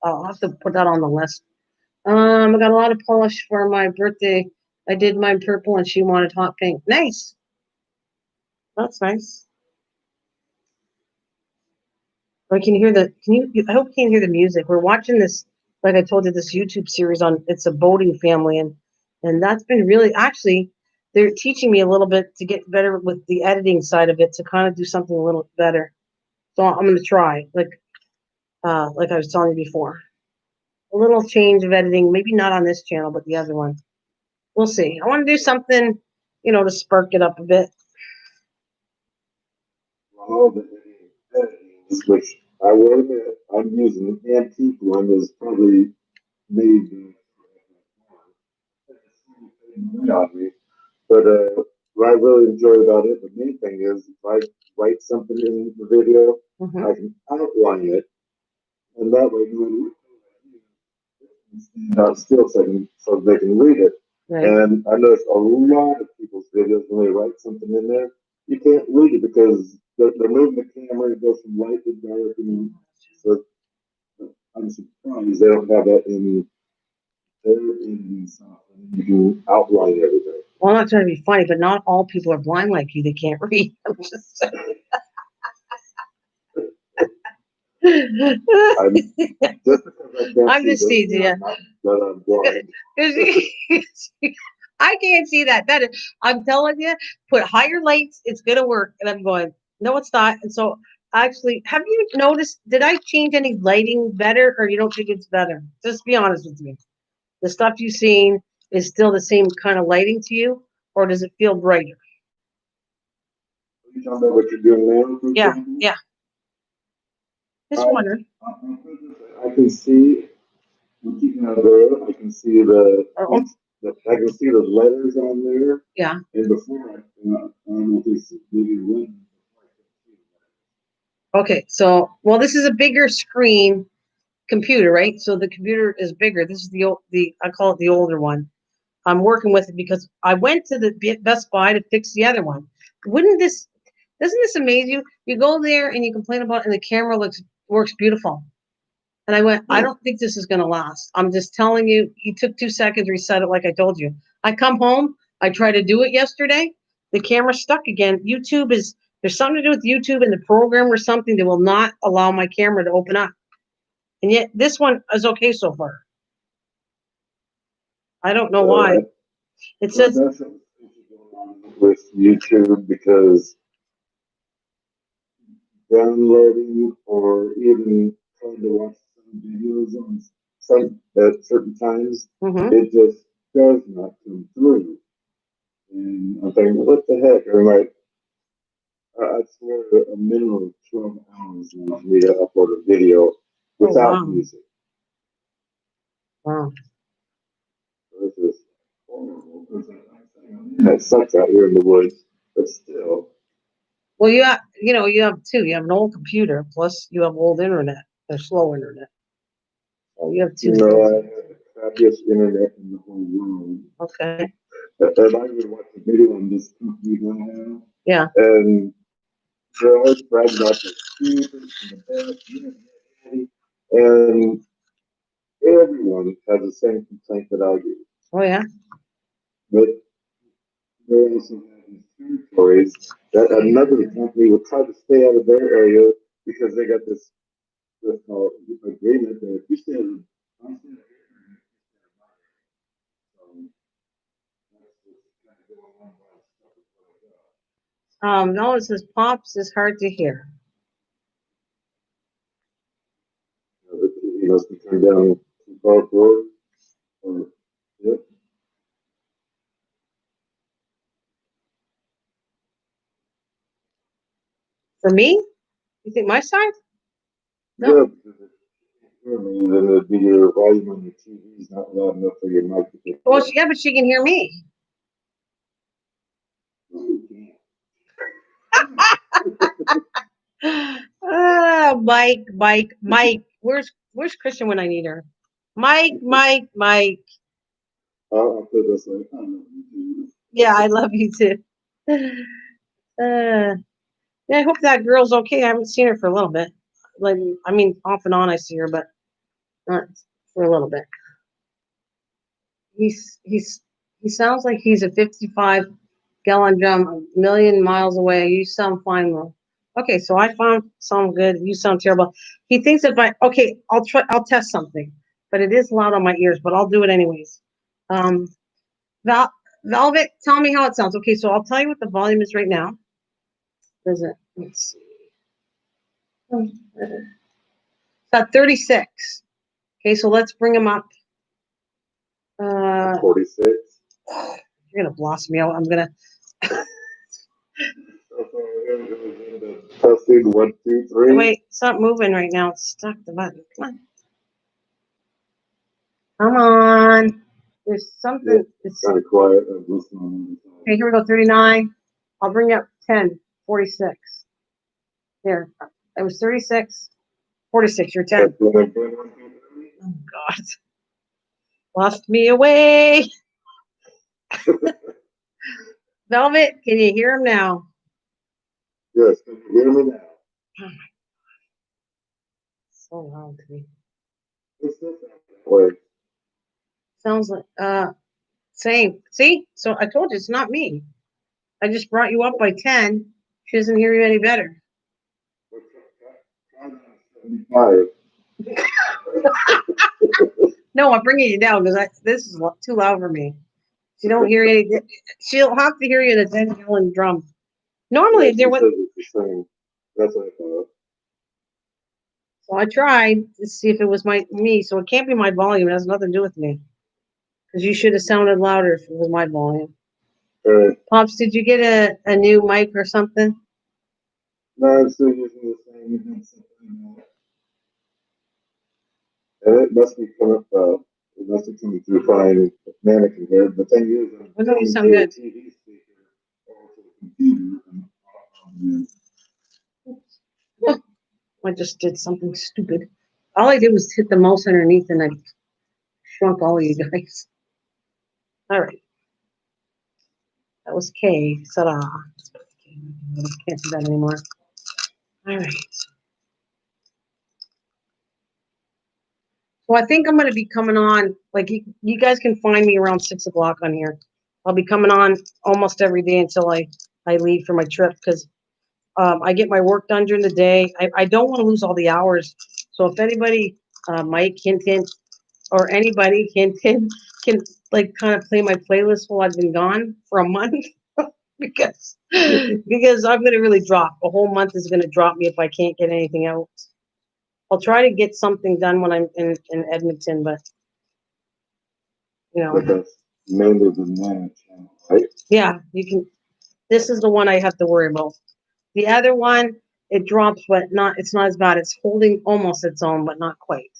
I'll have to put that on the list. I got a lot of polish for my birthday. I did mine purple, and she wanted hot pink. Nice. That's nice. I can hear the. Can you? I hope you can hear the music. We're watching this, like I told you, this YouTube series on. It's a boating family, and that's been really actually. They're teaching me a little bit to get better with the editing side of it to kind of do something a little better. So I'm going to try, like I was telling you before, a little change of editing. Maybe not on this channel, but the other one. We'll see. I want to do something, to spark it up a bit. All the editing, which I will admit, I'm using an antique one that's probably made on me. But what I really enjoy about it, the main thing is if I write something in the video, I can outline it, and that way you stand still so they can read it. Right. And I notice a lot of people's videos when they write something in there, you can't read it because they're moving the camera, it goes from light to dark, and so I'm surprised they don't have that in their editing software. You can outline everything. Well, I'm not trying to be funny, but not all people are blind like you. They can't read. I'm just saying. I'm just teasing you. That I'm blind. I can't see that. I'm telling you, put higher lights. It's gonna work. And I'm going, no, it's not. And so, actually, have you noticed? Did I change any lighting better, or you don't think it's better? Just be honest with me. The stuff you've seen is still the same kind of lighting to you, or does it feel brighter? Are you talking about what you're doing now? Yeah. Just wondering. I can see looking out there. I can see the I can see the letters on there. Yeah. And before I don't know if this is maybe one. Okay. So, well, this is a bigger screen computer, right? So the computer is bigger. This is the I call it the older one. I'm working with it because I went to the Best Buy to fix the other one. Doesn't this amaze you? You go there and you complain about it and the camera works beautiful. And I went, I don't think this is going to last. I'm just telling you, you took 2 seconds, reset it like I told you. I come home, I tried to do it yesterday. The camera's stuck again. There's something to do with YouTube and the program or something that will not allow my camera to open up. And yet this one is okay so far. I don't know why. It says That's something going on with YouTube because downloading or even trying to watch some videos on some at certain times, it just does not come through. And I'm thinking, what the heck? And like, I swear a minimum of 12 hours now for me to upload a video without music. Wow. This is horrible. It sucks out here in the woods, but still. Well, you have two. You have an old computer, plus you have old internet, or slow internet. So you have two. I have the crappiest internet in the whole world. Okay. And I would watch a video on this computer now. Yeah. And they're always bragging about the speed and the best, and everyone has the same complaint that I do. Oh yeah. But they also have these territories that another company will try to stay out of their area because they got this agreement that if you stay in I'm staying No, it says Pops is hard to hear. the TV must be turned down too far forward. Or, yep. For me? You think my side? No. Yeah, because then it'd be your volume on your TV is not loud enough for your mic to pick Well, up. yeah, but she can hear me. No, you can't. Mike. Where's Christian when I need her? Mike. I'll put this like, I don't know. Yeah, I love you too. Yeah, I hope that girl's okay. I haven't seen her for a little bit. Like, I mean, off and on I see her, but not for a little bit. He sounds like he's a 55-gallon drum a million miles away. You sound fine, though. Okay, so I sound good. You sound terrible. He thinks I'll test something, but it is loud on my ears, but I'll do it anyways. Velvet, tell me how it sounds. Okay, so I'll tell you what the volume is right now. Let's see. It's at 36. Okay, so let's bring him up. 46. You're gonna blast me out. I'm gonna. Testing 1, 2, 3. Wait, it's not moving right now. It's stuck the button. Come on. There's something. Yeah, It's kind of quiet. I'm listening. okay. Here we go. 39. I'll bring you up 10. 46. Here. It was 36. 46. You're 10. Oh God. Lost me away. Velvet, can you hear him now? Yes, can you hear me now? Oh my God. So loud to me. It's not that way. Sounds like same. See? So I told you it's not me. I just brought you up by 10. She doesn't hear you any better. 75. No, I'm bringing you down because this is too loud for me. She don't hear any. She'll have to hear you in a 10-gallon drum. Normally, there was. That's what I thought. So I tried to see if it was me. So it can't be my volume. It has nothing to do with me. Because you should have sounded louder if it was my volume. Pops, did you get a new mic or something? No, I'm still using the same. And it must be coming up. It must have come through fine. Nana can hear. The thing is, I know you sound good. TV speaker over the computer. And, I just did something stupid. All I did was hit the mouse underneath and I shrunk all of you guys. All right. That was K. Ta-da. Can't do that anymore. All right. So I think I'm going to be coming on. Like you guys can find me around 6 o'clock on here. I'll be coming on almost every day until I leave for my trip because I get my work done during the day. I don't want to lose all the hours. So if anybody, Mike, Hinton, or anybody, Hinton, can like kind of play my playlist while I've been gone for a month because I'm going to really drop. A whole month is going to drop me if I can't get anything else. I'll try to get something done when I'm in Edmonton, but you know. but that's mainly the Nana channel, right? Yeah, you can. This is the one I have to worry about. The other one, it drops, but not. It's not as bad. It's holding almost its own, but not quite.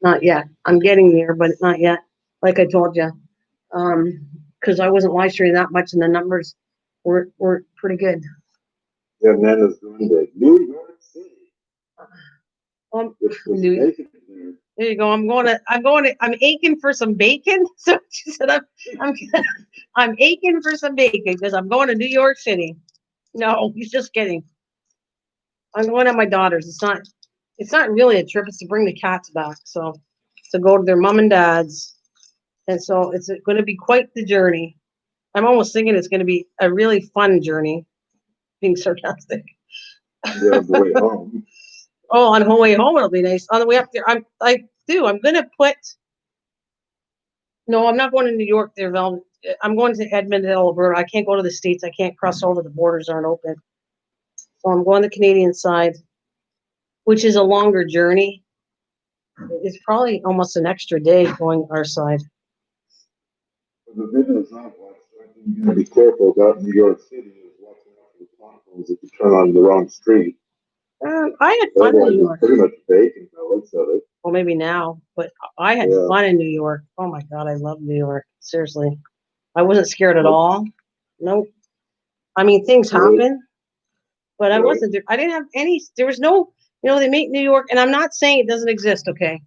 Not yet. I'm getting there, but not yet. Like I told you, because I wasn't live streaming that much, and the numbers were pretty good. Yeah, Nana's going to New York City. There you go. I'm aching for some bacon. So she said, I'm aching for some bacon because I'm going to New York City. No, he's just kidding. I'm going to my daughter's. It's not really a trip. It's to bring the cats back. So to go to their mom and dad's. And so it's going to be quite the journey. I'm almost thinking it's going to be a really fun journey, being sarcastic. Yeah, on the way home. Oh, on the way home it'll be nice. On the way up there, I'm gonna put. No, I'm not going to New York there, Val. I'm going to Edmonton, Alberta. I can't go to the States. I can't cross over. The borders aren't open. So I'm going the Canadian side, which is a longer journey. It's probably almost an extra day going our side. The videos I've watched, I think you gotta be careful about New York City is watching out for the potholes if you turn on the wrong street. I had fun in New York. Pretty much vacant by the looks of it. Well, maybe now, but I had fun in New York. Oh my God, I love New York. Seriously. I wasn't scared at all. Nope. I mean, things happen, but I wasn't there. I didn't have any, there was no, they make New York, and I'm not saying it doesn't exist, okay?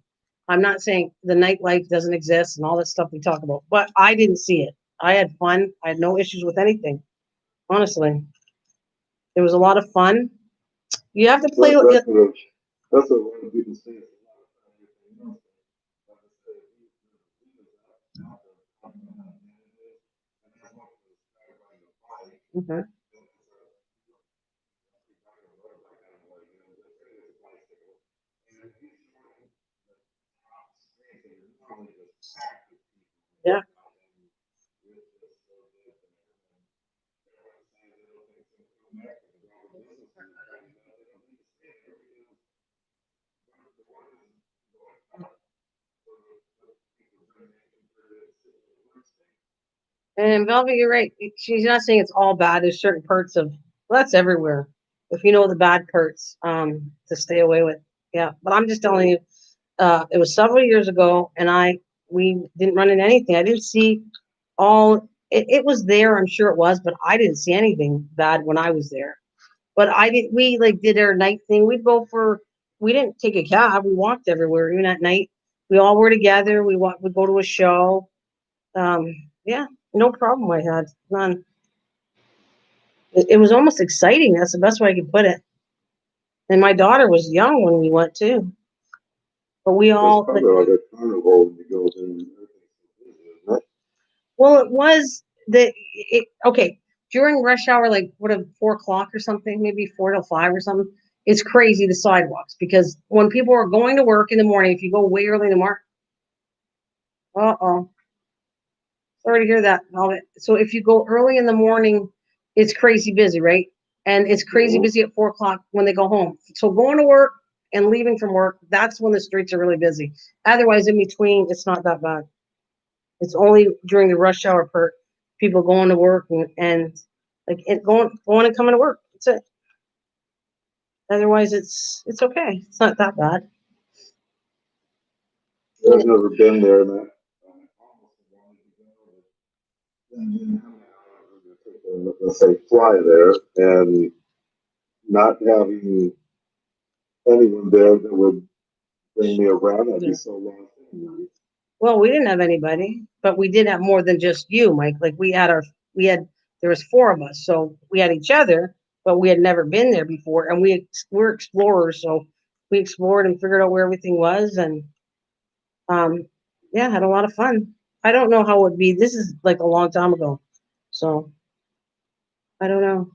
I'm not saying the nightlife doesn't exist and all that stuff we talk about, but I didn't see it. I had fun. I had no issues with anything. Honestly. It was a lot of fun. You have to play. That's what a lot of people say. Mm-hmm. Yeah. And Velvet, you're right. She's not saying it's all bad. There's certain parts of, well, that's everywhere. If you know the bad parts, to stay away with. Yeah. But I'm just telling you, it was several years ago, and we didn't run into anything. I didn't see it was there. I'm sure it was, but I didn't see anything bad when I was there. But we like did our night thing. We didn't take a cab. We walked everywhere, even at night. We all were together. We'd go to a show. Yeah, no problem. I had none. It was almost exciting. That's the best way I could put it. And my daughter was young when we went too. But we all. Like a carnival when you go there. Well, it was okay during rush hour, like 4 o'clock or something, maybe 4 to 5 or something. It's crazy the sidewalks because when people are going to work in the morning, if you go way early in the morning, sorry to hear that. So if you go early in the morning, it's crazy busy, right? And it's crazy busy at 4 o'clock when they go home. So going to work and leaving from work, that's when the streets are really busy. Otherwise, in between, it's not that bad. It's only during the rush hour for people going to work and going and coming to work. That's it. Otherwise, it's okay. It's not that bad. I've never been there, and I almost wanted to go, but then let's say fly there, and not having anyone there that would bring me around, I'd be so lost. Well, we didn't have anybody, but we did have more than just you, Mike. Like there was four of us, so we had each other, but we had never been there before, and we're explorers, so we explored and figured out where everything was, and yeah, had a lot of fun. I don't know how it would be. This is like a long time ago, so I don't know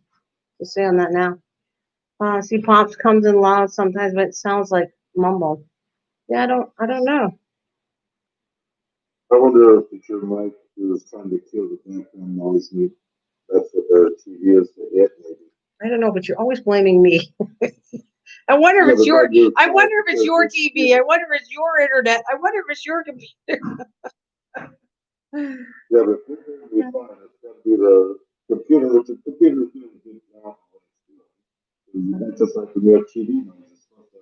to say on that now. See, Pops comes in loud sometimes, but it sounds like mumble. Yeah, I don't know. I wonder if your mic is trying to kill the background noise. Maybe that's what the TV is for it, maybe. I don't know, but you're always blaming me. I wonder if it's I wonder if it's your TV. I wonder if it's your internet. I wonder if it's your computer. Yeah, but if you're going to be fine, it's got to be the computer. If the computer is doing a good job, that's just like the real TV noise. It's supposed to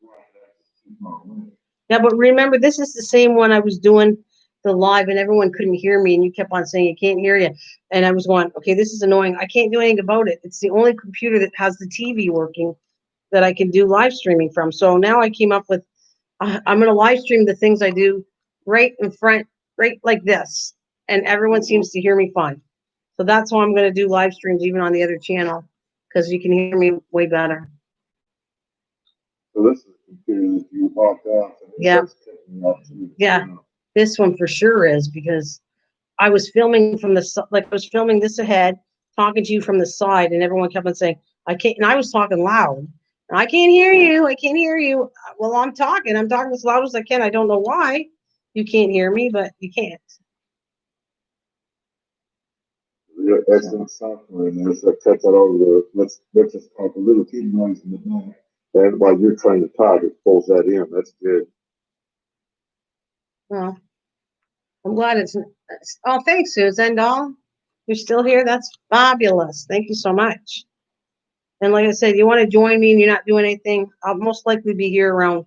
broadcast too far away. Yeah, but remember, this is the same one I was doing the live, and everyone couldn't hear me, and you kept on saying you can't hear you, and I was going, okay, this is annoying. I can't do anything about it. It's the only computer that has the TV working that I can do live streaming from. So now I came up with, I'm going to live stream the things I do right in front, right like this, and everyone seems to hear me fine. So that's why I'm going to do live streams even on the other channel, because you can hear me way better. So this is a computer that you walked off. Yeah. Yeah. This one for sure is, because I was filming from I was filming this ahead, talking to you from the side, and everyone kept on saying, I can't, and I was talking loud. I can't hear you. I can't hear you. Well, I'm talking as loud as I can. I don't know why you can't hear me, but you can't. Yeah, excellent software, and there's that cuts out all the let's just talk a little TV noise in the back, and while you're trying to talk, it pulls that in. That's good. Well, I'm glad oh, thanks, Susan Doll. You're still here? That's fabulous. Thank you so much. And like I said, you want to join me and you're not doing anything, I'll most likely be here around,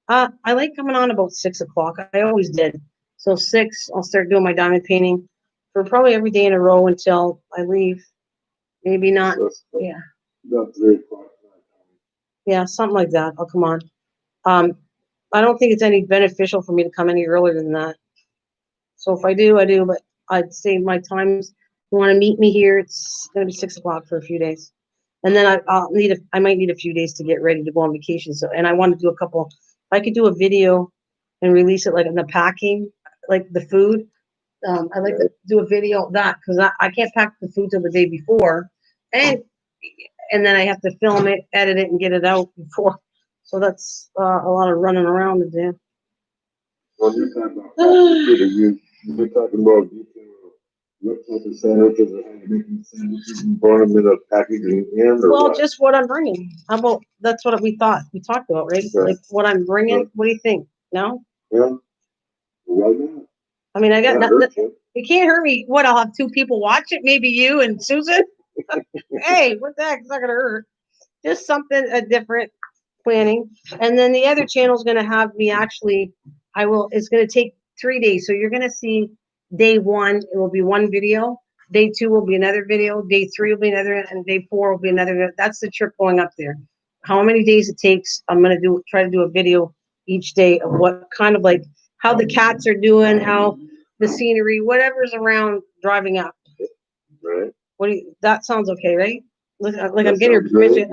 I like coming on about 6 o'clock. I always did. So 6, I'll start doing my diamond painting for probably every day in a row until I leave. Maybe not. Yeah. About 3 o'clock. Yeah, something like that. I'll come on. I don't think it's any beneficial for me to come any earlier than that. So if I do, I do, but I'd say my times, you want to meet me here, it's going to be 6 o'clock for a few days. And then I might need a few days to get ready to go on vacation. So, and I want to do I could do a video and release it like in the packing, like the food. I'd like to do a video of that because I can't pack the food till the day before. And then I have to film it, edit it, and get it out before. So that's a lot of running around to do. Well, you're talking about you're talking about what type of sandwiches or how you're making sandwiches and throwing them in a packaging in, or well, what? just what I'm bringing. How about that's what we talked about, right? Right. Like what I'm bringing. Right. What do you think? No? Yeah. Why not? I mean, I got nothing. You can't hurt me. What? I'll have 2 people watch it. Maybe you and Susan. Hey, what the heck? It's not gonna hurt. Just something a different planning. And then the other channel is gonna have me actually. It's gonna take 3 days. So you're gonna see day 1. It will be one video. Day 2 will be another video. Day 3 will be another, and day 4 will be another. That's the trip going up there. How many days it takes? I'm gonna try to do a video each day of what kind of like how the cats are doing, how the scenery, whatever's around driving up. Right. That sounds okay, right? Like I'm getting your permission.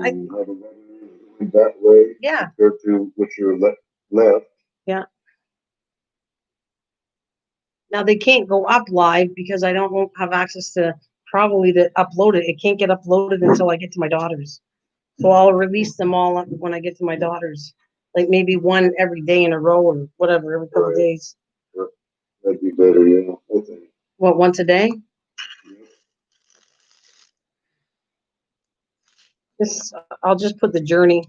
That way, Yeah. compared to what you're left. Yeah. Now they can't go up live because I don't have access to probably to upload it. It can't get uploaded until I get to my daughters. So I'll release them all when I get to my daughters. Like maybe one every day in a row or whatever, every couple of days. That'd be better, yeah. Okay. What, once a day? I'll just put the journey.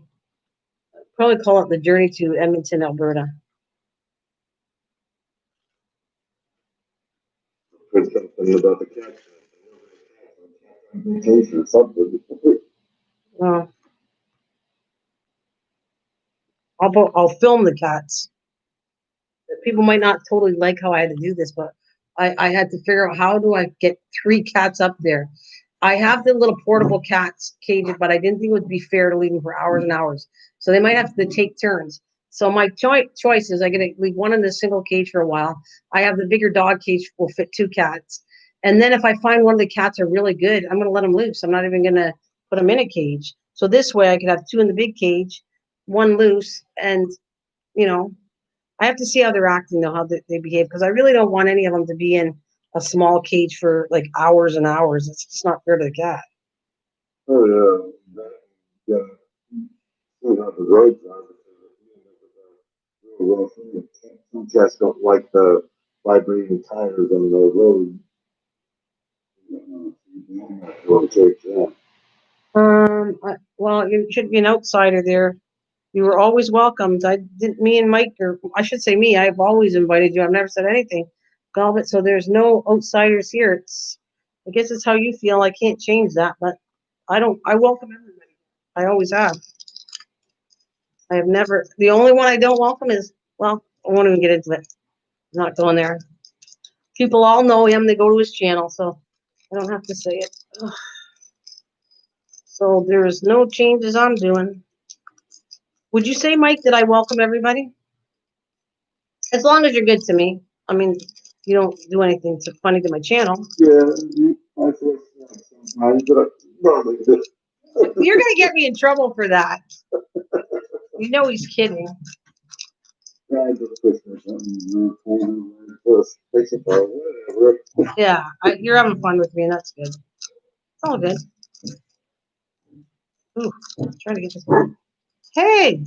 Probably call it the journey to Edmonton, Alberta. Put something about the cat. Or something. I'll film the cats. people might not totally like how I had to do this, but I had to figure out how do I get 3 cats up there. I have the little portable cats cages, but I didn't think it would be fair to leave them for hours and hours. So they might have to take turns. So my choice is I get to leave one in the single cage for a while. I have the bigger dog cage will fit 2 cats. And then if I find one of the cats are really good, I'm going to let them loose. I'm not even going to put them in a cage. So this way I could have 2 in the big cage, 1 loose, and I have to see how they're acting though, how they behave, because I really don't want any of them to be in a small cage for like hours and hours. It's just not fair to the cat. Oh yeah, not the road well, some cats don't like the vibrating tires on the road. Well, Well, you should be an outsider there. You were always welcomed. Me and Mike, or I should say me, I've always invited you. I've never said anything. Galvin, so there's no outsiders here. I guess it's how you feel. I can't change that, but I welcome everybody. I always have. I have never, the only one I don't welcome is, well, I won't even get into it. I'm not going there. People all know him. They go to his channel, so I don't have to say it. Ugh. So there's no changes I'm doing. Would you say, Mike, that I welcome everybody? As long as you're good to me. I mean, you don't do anything funny to my channel. Yeah, I feel sometimes, but normally You're going to get me in trouble for that. You know he's kidding. Yeah, you're having fun with me, and that's good. It's all good. Ooh, trying to get this one. Hey!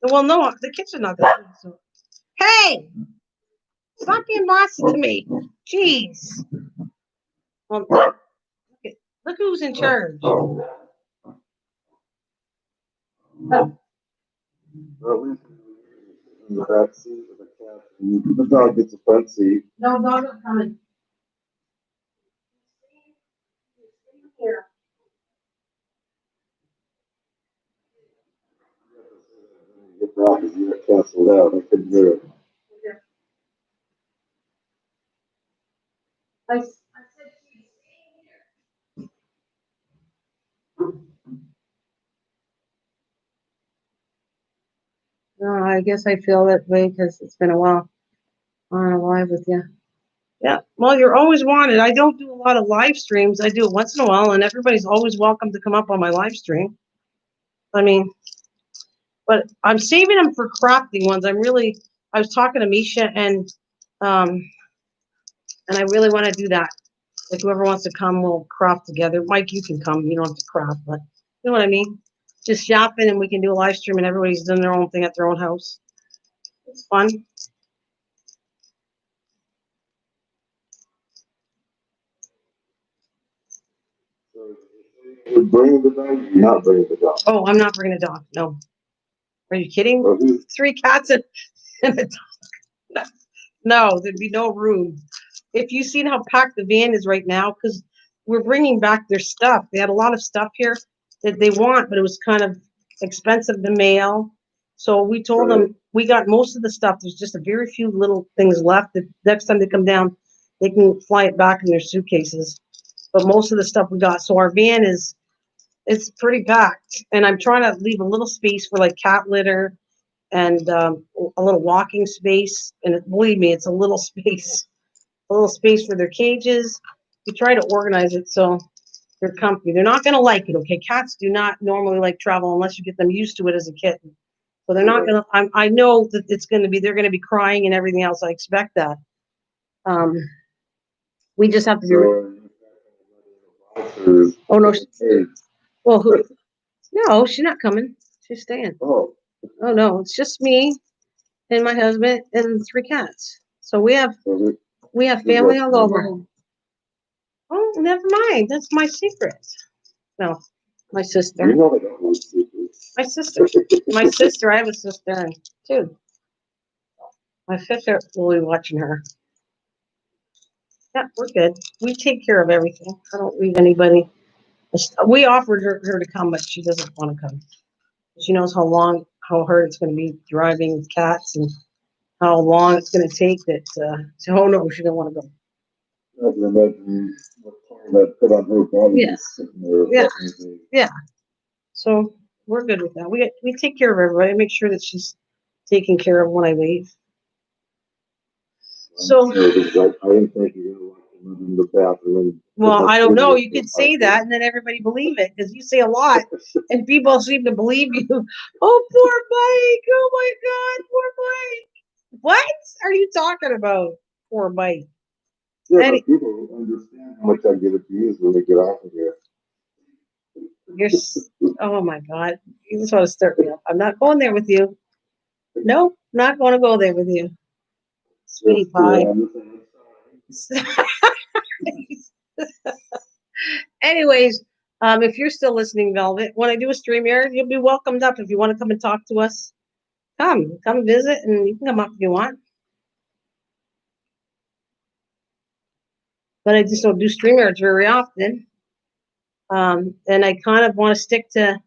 Well, no, the kids are not that good. So. Hey! Stop being bossy to me. Jeez. Well, look who's in charge. In the back seat of the cat. The dog gets the front seat. No, dog not coming. Here. Get back because you got canceled out. I couldn't hear it. I said she's staying here. No, I guess I feel that way because it's been a while on live with you. Yeah, well, you're always wanted. I don't do a lot of live streams. I do it once in a while, and everybody's always welcome to come up on my live stream. I mean, but I'm saving them for crafting ones. I was talking to Misha, and I really want to do that. Like whoever wants to come, we'll craft together. Mike, you can come. You don't have to craft, but you know what I mean. Just shopping, and we can do a live stream, and everybody's doing their own thing at their own house. It's fun. You're bringing the dog? You're not bringing the dog. Oh, I'm not bringing a dog. No. Are you kidding? 3 cats and a dog. No, there'd be no room. If you seen how packed the van is right now, because we're bringing back their stuff. They had a lot of stuff here that they want, but it was kind of expensive to mail. So we told them we got most of the stuff. There's just a very few little things left. The next time they come down, they can fly it back in their suitcases. But most of the stuff we got. So our van it's pretty packed. And I'm trying to leave a little space for like cat litter and a little walking space. And believe me, it's a little space for their cages. We try to organize it so they're comfy. They're not going to like it, okay? Cats do not normally like travel unless you get them used to it as a kitten. So they're not going to, I know that they're going to be crying and everything else. I expect that. We just have to be. Oh, no. Well, no, she's not coming. She's staying. Oh, no, it's just me and my husband and 3 cats. So we have family all over. Oh, never mind. That's my secret. No, my sister. My sister. My sister. I have a sister too. My sister will be watching her. Yeah, we're good. We take care of everything. I don't leave anybody We offered her to come, but she doesn't want to come. She knows how hard it's going to be driving cats and how long it's going to take. Oh no, she didn't want to go. I can imagine what toll that put on her body. Yeah. Yeah. Yeah. So we're good with that. We take care of everybody. Make sure that she's taken care of when I leave. So. I didn't think you were going to in the bathroom. Well, I don't know. You could say that and then everybody believe it because you say a lot and people seem to believe you. Oh, poor Mike. Oh my God, poor Mike. What are you talking about? Poor Mike. Yeah, but people understand how much I give it to you when they get off of here. Oh my God. You just want to start me up. I'm not going there with you. Nope, not going to go there with you. Sweetie pie. Anyways, if you're still listening, Velvet, when I do a stream here, you'll be welcomed up. If you want to come and talk to us, come visit, and you can come up if you want. But I just don't do StreamYards very often. And I kind of want to stick to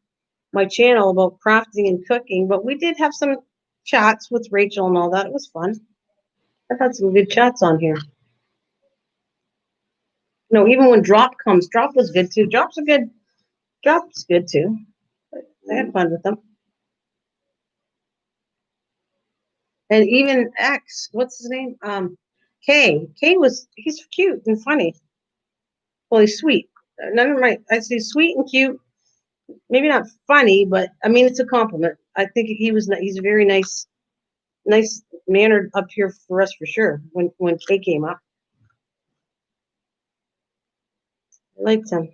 my channel about crafting and cooking. But we did have some chats with Rachel and all that. It was fun. I've had some good chats on here. No, even when Drop comes, Drop was good too. Drop's good too. I had fun with them. And even X, what's his name? K. He's cute and funny. Well, he's sweet. None of my, I say sweet and cute. Maybe not funny, but I mean it's a compliment. I think he's a very nice mannered up here for us for sure. When K came up, I liked him.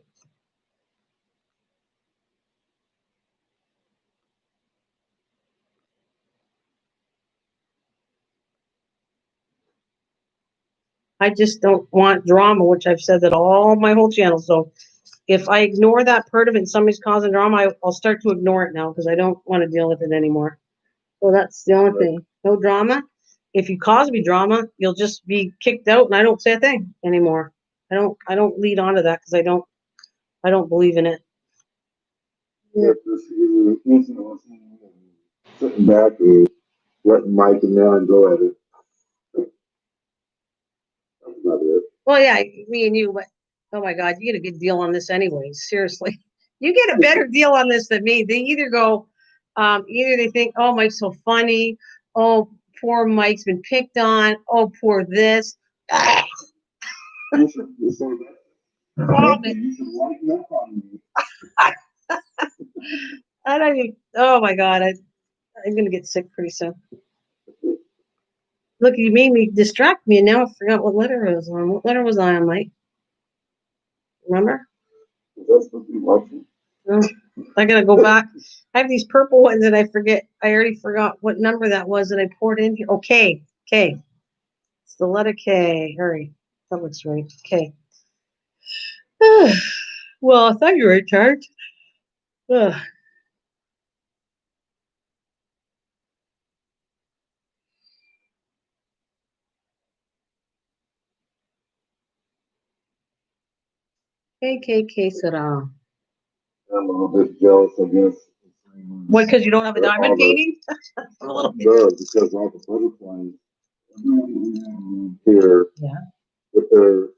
I just don't want drama, which I've said that all my whole channel. So if I ignore that part of it and somebody's causing drama, I'll start to ignore it now because I don't want to deal with it anymore. So that's the only thing. No drama. If you cause me drama, you'll just be kicked out, and I don't say a thing anymore. I don't lead on to that because I don't believe in it. Yeah, sitting back and letting Mike and Nana go at it. That's not it. Well, yeah, me and you, but oh my God, you get a good deal on this anyways. Seriously, you get a better deal on this than me. They either go, either they think, oh, Mike's so funny. Oh, poor Mike's been picked on. Oh, poor this. You should say that. You should lighten up on me. I don't even, oh my God, I'm gonna get sick pretty soon. Look, you made me distract me, and now I forgot what letter I was on. What letter was I on, Mike? Remember? That's what you watching. Oh, I gotta go back. I have these purple ones, and I forget. I already forgot what number that was that I poured in here. Okay, K. It's the letter K. Hurry, that looks right. K. Well, I thought you were tired. K. Sarah. I'm a little bit jealous, I guess. What, because you don't have a diamond painting? A little bit. No, because all the butterflies here, Yeah. with their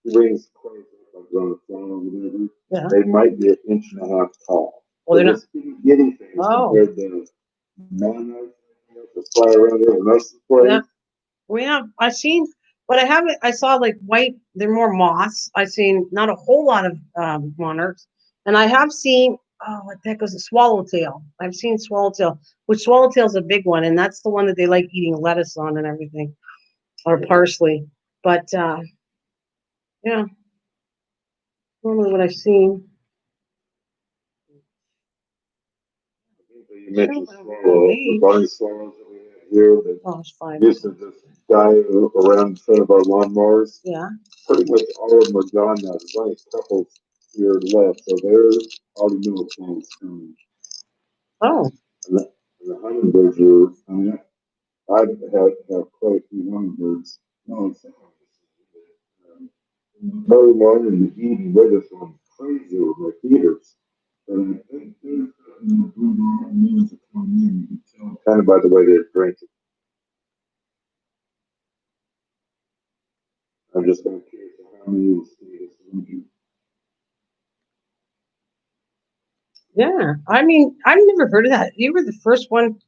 wings closed up like on the flower or whatever, Yeah. they might be an inch and a half tall. Well, they're not. Getting things compared to Nana, to fly around everyone else's place. Yeah. Well, I've seen, but I haven't. I saw like white. They're more moss. I've seen not a whole lot of monarchs, and I have seen. Oh, what the heck was a swallowtail? I've seen swallowtail, which swallowtail's a big one, and that's the one that they like eating lettuce on and everything, or parsley. But yeah, normally what I've seen. You mentioned swallow, the barn swallows that we have here that used to just die around in front of our lawnmowers. Yeah. Pretty much all of them are gone now. There's only a couple here left, so they're already new plants coming. Oh. And the hummingbirds are, I mean, I've have quite a few hummingbirds. No, it's early morning and the evening, they're just going crazy with my feeders. And I think there's millions of coming in. You can tell kind of by the way they're drinking. I'm just kind of curious how many will stay this region. Yeah, I mean, I've never heard of that. You were the first one.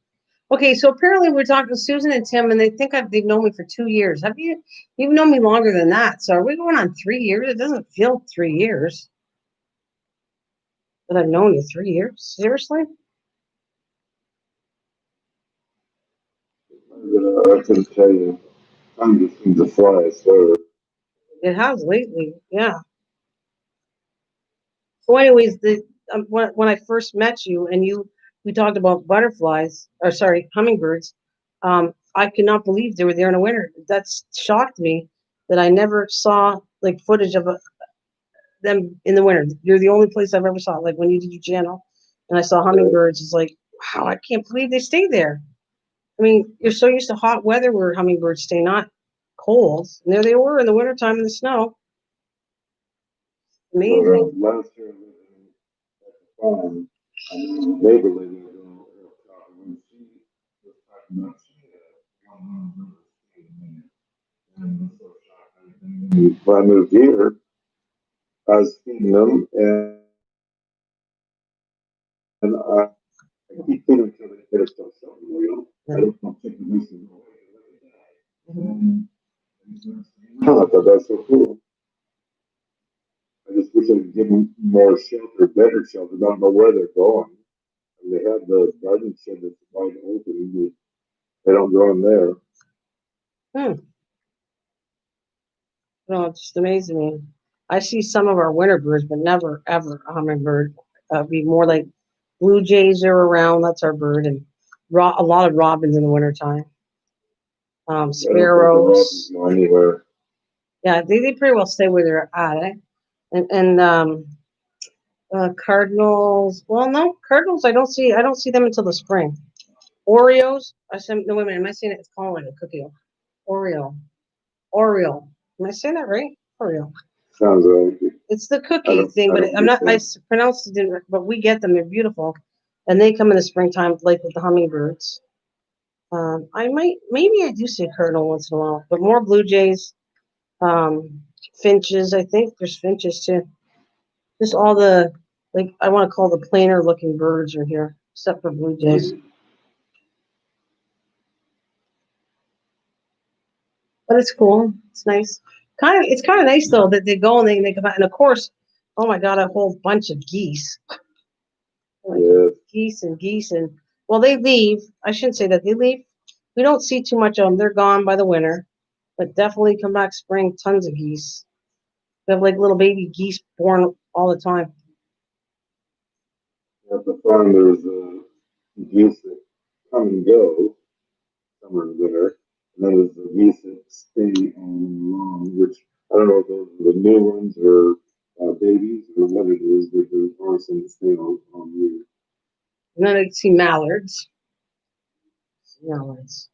Okay, so apparently we're talking to Susan and Tim, and they think they've known me for 2 years. Have you? You've known me longer than that. So are we going on 3 years? It doesn't feel 3 years that I've known you. 3 years? Seriously? I can tell you, time just seems to fly, I swear. It has lately. Yeah. So, anyways, when I first met you and we talked about butterflies, or sorry, hummingbirds, I could not believe they were there in the winter. That's shocked me that I never saw like footage of them in the winter. You're the only place I've ever saw it. Like when you did your channel, and I saw hummingbirds. It's like, wow, I can't believe they stay there. I mean, you're so used to hot weather where hummingbirds stay, not cold. And there they were in the wintertime in the snow. Amazing. Last year, at the farm, neighbor lady was when she was talking about she had one of them and was so shocked. And when I moved here, I was feeding them, and I keep feeding them until they start showing. I don't want to take the reason away. And I thought that was so cool. I just wish I could give them more shelter, better shelter. I don't know where they're going. And they have the garden shed that's wide open. They don't go in there. Hmm. No, it's just amazing me. I see some of our winter birds, but never ever a hummingbird. Be more like blue jays are around. That's our bird, and a lot of robins in the wintertime. Sparrows. Go anywhere. Yeah, they pretty well stay where they're at. Eh? And cardinals. Well, no, cardinals. I don't see them until the spring. Oreos. I said no. Wait a minute. Am I saying it? It's called like a cookie. Oreo. Oreo. Am I saying that right? Oreo. Sounds right. It's the cookie thing, but I'm not. Pronounced it, but we get them. They're beautiful, and they come in the springtime, like with the hummingbirds. I might, maybe I do see a cardinal once in a while, but more blue jays, um, finches. I think there's finches too. Just all the like I want to call the plainer looking birds are here, except for blue jays. But it's cool. It's nice. It's kind of nice though that they go and they come out, and of course, oh my god, a whole bunch of geese. Like geese and well, they leave. I shouldn't say that they leave. We don't see too much of them. They're gone by the winter, but definitely come back spring. Tons of geese. We have like little baby geese born all the time. At the farm, there's geese that come and go summer and winter, and then there's the geese that stay all along. Which I don't know if those are the new ones or babies or what it is, but there's always some that stay all year. And then I see mallards. Mallards.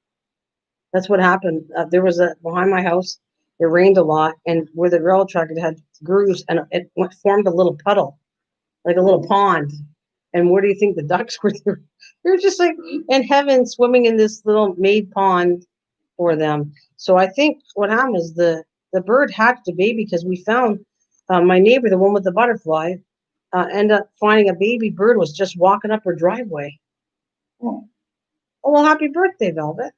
That's what happened. There was a behind my house. It rained a lot, and where the rail track it had grooves, and formed a little puddle, like a little pond. And where do you think the ducks were? They're just like in heaven, swimming in this little made pond for them. So I think what happened is the bird hatched a baby because we found my neighbor, the one with the butterfly, ended up finding a baby bird was just walking up her driveway. Oh, well, happy birthday, Velvet.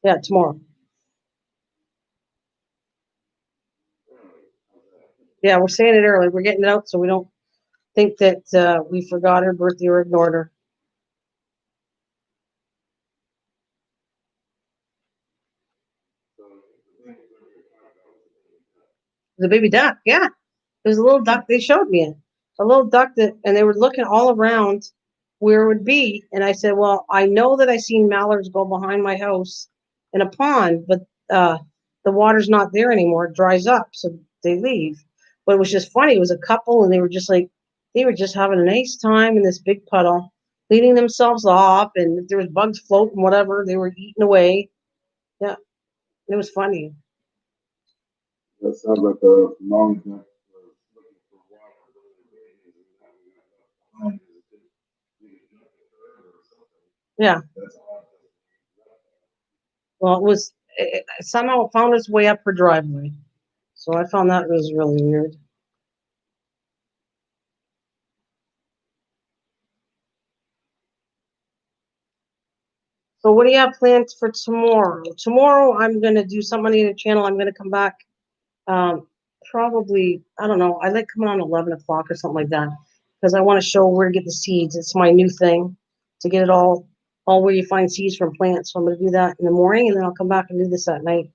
Yeah, tomorrow. Yeah, we're saying it early. We're getting it out so we don't think that we forgot her birthday or ignored her. The baby duck, yeah. There's a little duck. They showed me it. A little duck and they were looking all around where it would be. And I said, well, I know that I seen mallards go behind my house in a pond, but the water's not there anymore. It dries up, so they leave. But it was just funny. It was a couple, and they were just having a nice time in this big puddle, cleaning themselves off, and if there was bugs floating, whatever, they were eating away. Yeah, it was funny. That sounds like a long neck looking for water. Yeah. Well, it was somehow it found its way up her driveway, so I found that was really weird. So what do you have planned for tomorrow? Tomorrow I'm gonna do something on the channel. I'm gonna come back. Probably, I don't know. I like coming on 11 o'clock or something like that because I want to show where to get the seeds. It's my new thing to get it all where you find seeds from plants. So I'm going to do that in the morning, and then I'll come back and do this at night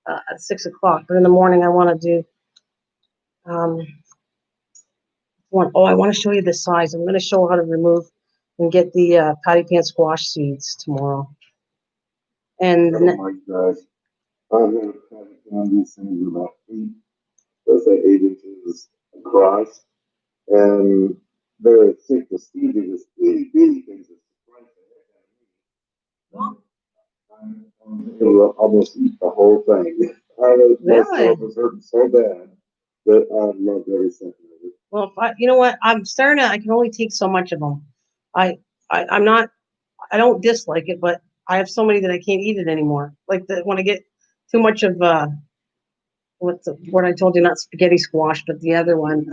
at 6 o'clock. But in the morning, I want to do I want to show you the size. I'm going to show how to remove and get the patty pan squash seeds tomorrow. And oh my gosh, I've had patty pan these things about 8 inches across, and they're thick. The seeds are just bitty things. It will almost eat the whole thing. Myself was hurting so bad that I loved every second of it. Well, you know what? I'm starting to. I can only take so much of them. I'm not. I don't dislike it, but I have so many that I can't eat it anymore. Like when I get too much of what I told you, not spaghetti squash, but the other one.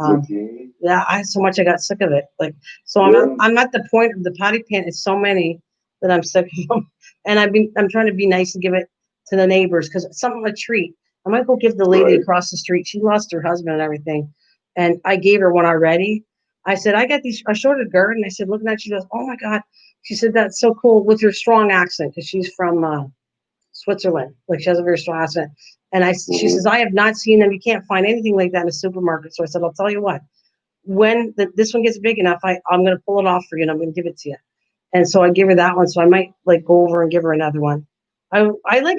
Yeah, I had so much I got sick of it. Like, so I'm at the point of the patty pan. It's so many that I'm sick of them, and I'm trying to be nice and give it to the neighbors because it's something a treat. I might go give the lady across the street. She lost her husband and everything, and I gave her one already. I said, I got these. I showed her the garden. I said, looking at it, she goes, oh my God. She said, that's so cool with her strong accent because she's from Switzerland. Like she has a very strong accent. And she says, I have not seen them. You can't find anything like that in a supermarket. So I said, I'll tell you what, when this one gets big enough, I'm going to pull it off for you and I'm going to give it to you. And so I give her that one. So I might like go over and give her another one. I like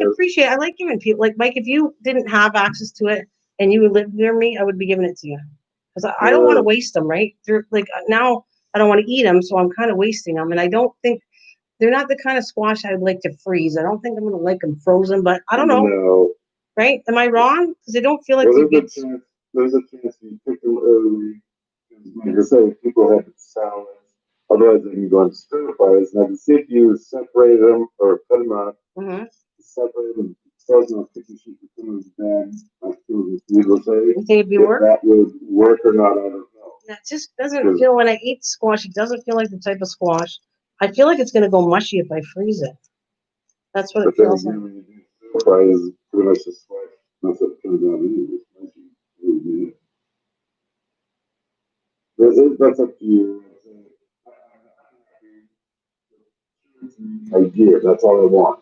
giving people like Mike, if you didn't have access to it and you lived near me, I would be giving it to you because I don't want to waste them. Right. They're like now I don't want to eat them. So I'm kind of wasting them. And I don't think they're not the kind of squash I'd like to freeze. I don't think I'm going to like them frozen, but I don't know. No. Right? Am I wrong? Because they don't feel like there's a chance you pick them early. Like I said, people have salads. Otherwise, they can go and stir fries. And I can see if you separate them or cut them out, separate them, start them on 50 sheets of thin bag, like you will say. You think it'd be work? That would work or not, I don't know. It just doesn't feel, when I eat squash, it doesn't feel like the type of squash. I feel like it's going to go mushy if I freeze it. That's what it feels like. When you do stir fries, pretty much the squash, that's what comes out anyway. That's up to you. Idea. That's all I want.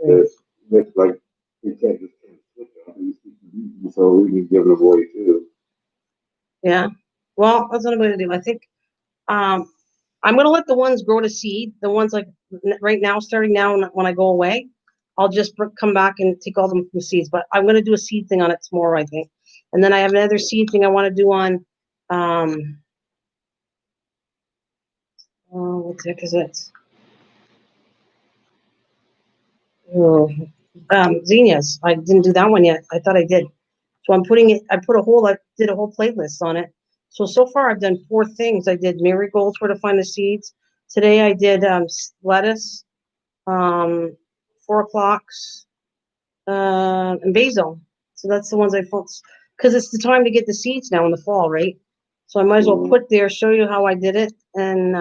It's like you can't just switch them, so we can give them away too. Yeah. Well, that's what I'm going to do. I think I'm going to let the ones grow to seed. The ones like right now, starting now, when I go away, I'll just come back and take all them from seeds. But I'm going to do a seed thing on it tomorrow, I think. And then I have another seed thing I want to do on. What the heck is it? Oh, zinnias. I didn't do that one yet. I thought I did. So I'm putting it. I did a whole playlist on it. So far I've done 4 things. I did marigolds, where to find the seeds. Today I did lettuce, 4 o'clocks, and basil. So that's the ones I focus because it's the time to get the seeds now in the fall, right? So I might as well put there, show you how I did it, and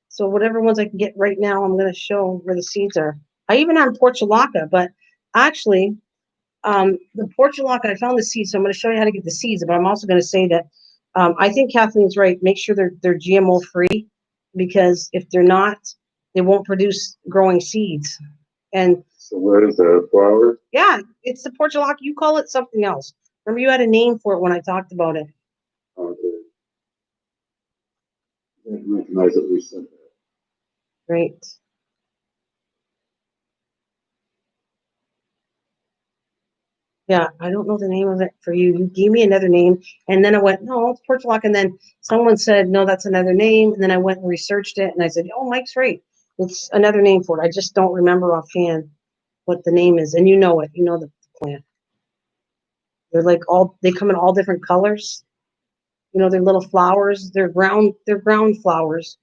so whatever ones I can get right now, I'm going to show where the seeds are. I even have portulaca, but actually, the portulaca, I found the seeds, so I'm going to show you how to get the seeds. But I'm also going to say that I think Kathleen's right. Make sure they're GMO free, because if they're not, they won't produce growing seeds. And so where is the flower? Yeah, it's the portulaca. You call it something else. Remember, you had a name for it when I talked about it. Okay. I didn't recognize that we said that. Great. Yeah, I don't know the name of it for you. You gave me another name, and then I went, no, it's portulaca. And then someone said, no, that's another name. And then I went and researched it, and I said, oh, Mike's right. It's another name for it. I just don't remember offhand what the name is. And you know it. You know the plant. They're like they come in all different colors. You know, they're little flowers. They're ground flowers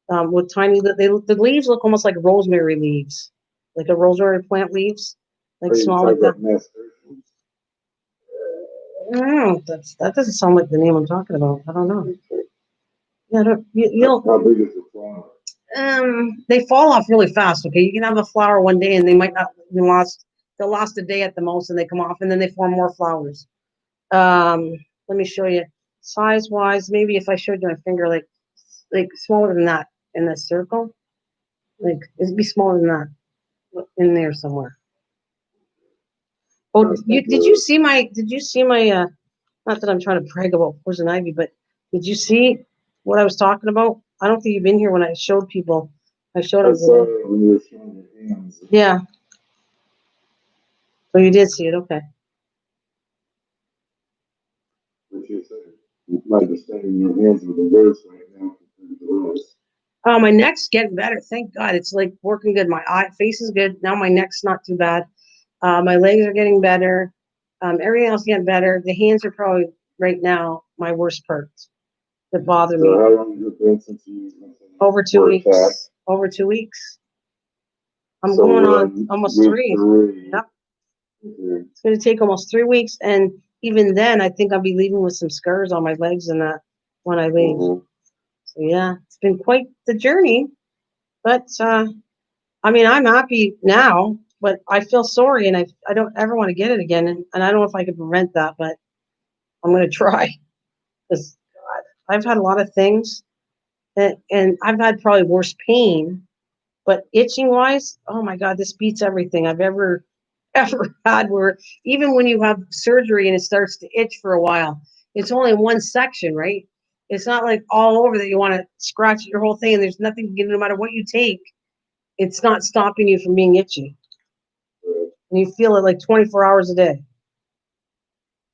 with tiny. The leaves look almost like rosemary leaves, like a rosemary plant leaves, like small like that. No, that doesn't sound like the name I'm talking about. I don't know. Yeah, you don't. How big is the flower? They fall off really fast. Okay, you can have a flower one day and they might not be lost. They'll last a day at the most, and they come off, and then they form more flowers. Let me show you. Size wise, maybe if I showed you my finger, like smaller than that in the circle, like it'd be smaller than that in there somewhere. Oh, did you see my? Not that I'm trying to brag about poison ivy, but did you see what I was talking about? I don't think you've been here when I showed people. I showed them. When you were showing your hands. Yeah. So you did see it, okay. What you saying? My understanding, your hands are the worst right now compared to us. Oh, my neck's getting better. Thank God. It's like working good. My face is good. Now my neck's not too bad. My legs are getting better. Everything else getting better. The hands are probably right now my worst parts that bother me. How long has it been since you? Over 2 weeks. Over 2 weeks. I'm going on almost 3. Yep. Okay. It's going to take almost 3 weeks, and even then, I think I'll be leaving with some scars on my legs and that when I leave. So yeah, it's been quite the journey, but I mean, I'm happy now, but I feel sorry, and I don't ever want to get it again, and I don't know if I can prevent that, but I'm going to try because I've had a lot of things, and I've had probably worse pain, but itching wise, oh my God, this beats everything I've ever had. Where even when you have surgery and it starts to itch for a while, it's only in one section, right? It's not like all over that you want to scratch your whole thing and there's nothing to get, no matter what you take, it's not stopping you from being itchy. And you feel it like 24 hours a day.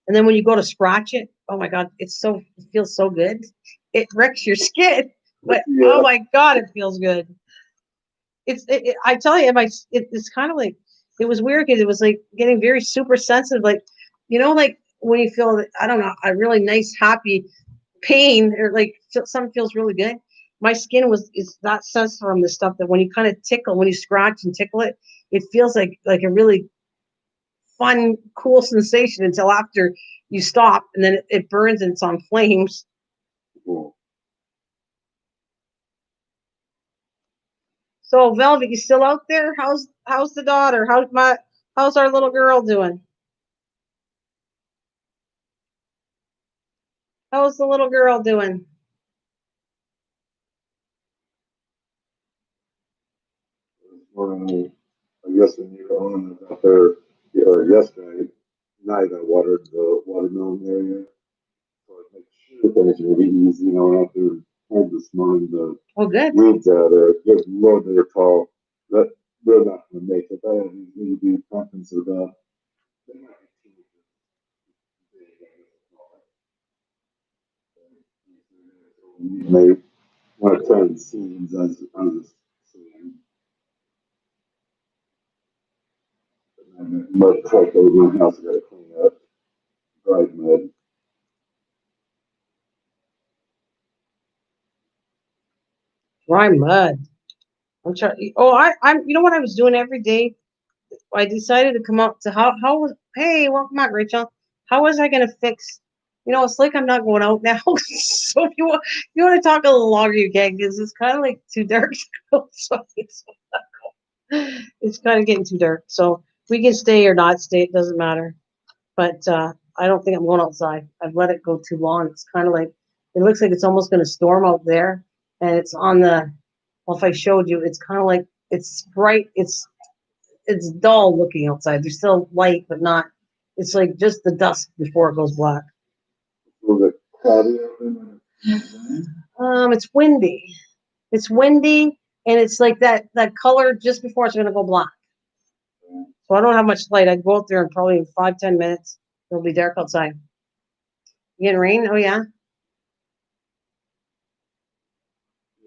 And then when you go to scratch it, oh my God, it feels so good. It wrecks your skin, but oh my God, it feels good. I tell you, it's kind of like, it was weird because it was like getting very super sensitive, like, like when you feel, I don't know, a really nice, happy pain, or like something feels really good. My skin is that sensitive from this stuff that when you kind of tickle, when you scratch and tickle it, it feels like a really fun, cool sensation until after you stop, and then it burns and it's on flames. So Velvet, you still out there? How's the daughter? How's our little girl doing? How's the little girl doing? I guess when you were on out there yesterday night, I watered the watermelon area. So I make sure things are really easy, after hold this morning the weeds out there. Good Lord, they're tall. That they're not going to make it. That need to be pumpkins about. They might be too big. They want to turn seeds as saying. Mud truck over my house, I got to clean up. Dried mud. Dry mud. I'm trying. Oh, I'm. You know what I was doing every day? I decided to come up to how was. Hey, welcome back, Rachel. How was I going to fix? It's like I'm not going out now. So if you want to talk a little longer, you can, because it's kind of like too dark. So it's kind of getting too dark. So we can stay or not stay. It doesn't matter. But I don't think I'm going outside. I've let it go too long. It's kind of like, it looks like it's almost going to storm out there, and it's on the. Well, if I showed you, it's kind of like it's bright. It's dull looking outside. There's still light, but not. It's like just the dusk before it goes black. Was it cloudy out there? It's windy. It's windy, and it's like that color just before it's going to go black. So I don't have much light. I'd go out there in probably 5-10 minutes. It'll be dark outside. You getting rain? Oh yeah.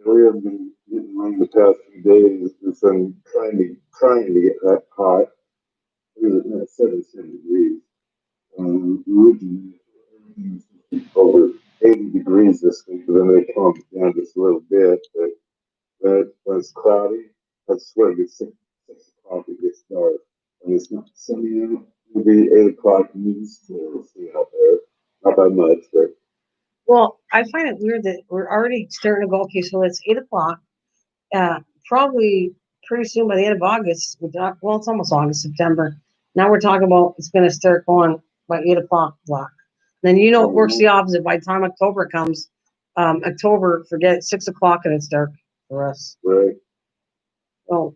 We haven't been getting rain the past few days. It's been trying to get that hot. It was at 77 degrees. originally everything was supposed to be over 80 degrees this week, but then they calmed it down just a little bit. But when it's cloudy, I swear it gets 6 o'clock, it gets dark. When it's not sunny out, it'll be 8 o'clock, and you can still see out there. Not by much, but Well, I find it weird that we're already starting to go. Okay, so it's 8 o'clock. Probably pretty soon by the end of August. Well, it's almost August, September. Now we're talking about it's going to start going by 8 o'clock block. Then it works the opposite. By the time October comes, October, forget it, 6 o'clock and it's dark for us. right. So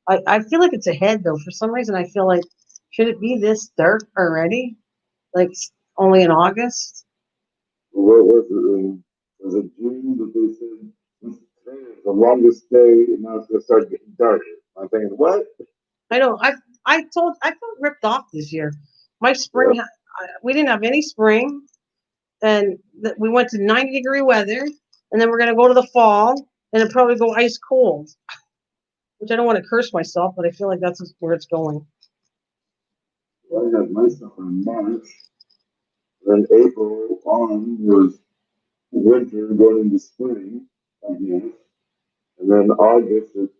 I feel like it's ahead though. For some reason, I feel like should it be this dark already? Like only in August? What was it? Was it June that they said today is the longest day, and now it's going to start getting darker? I'm thinking, what? I know. I felt ripped off this year. My spring, we didn't have any spring, and we went to 90-degree weather, and then we're gonna go to the fall, and it'll probably go ice cold. Which I don't want to curse myself, but I feel like that's where it's going. Well, I had myself in March, then April on was winter going into spring, I guess. And then August is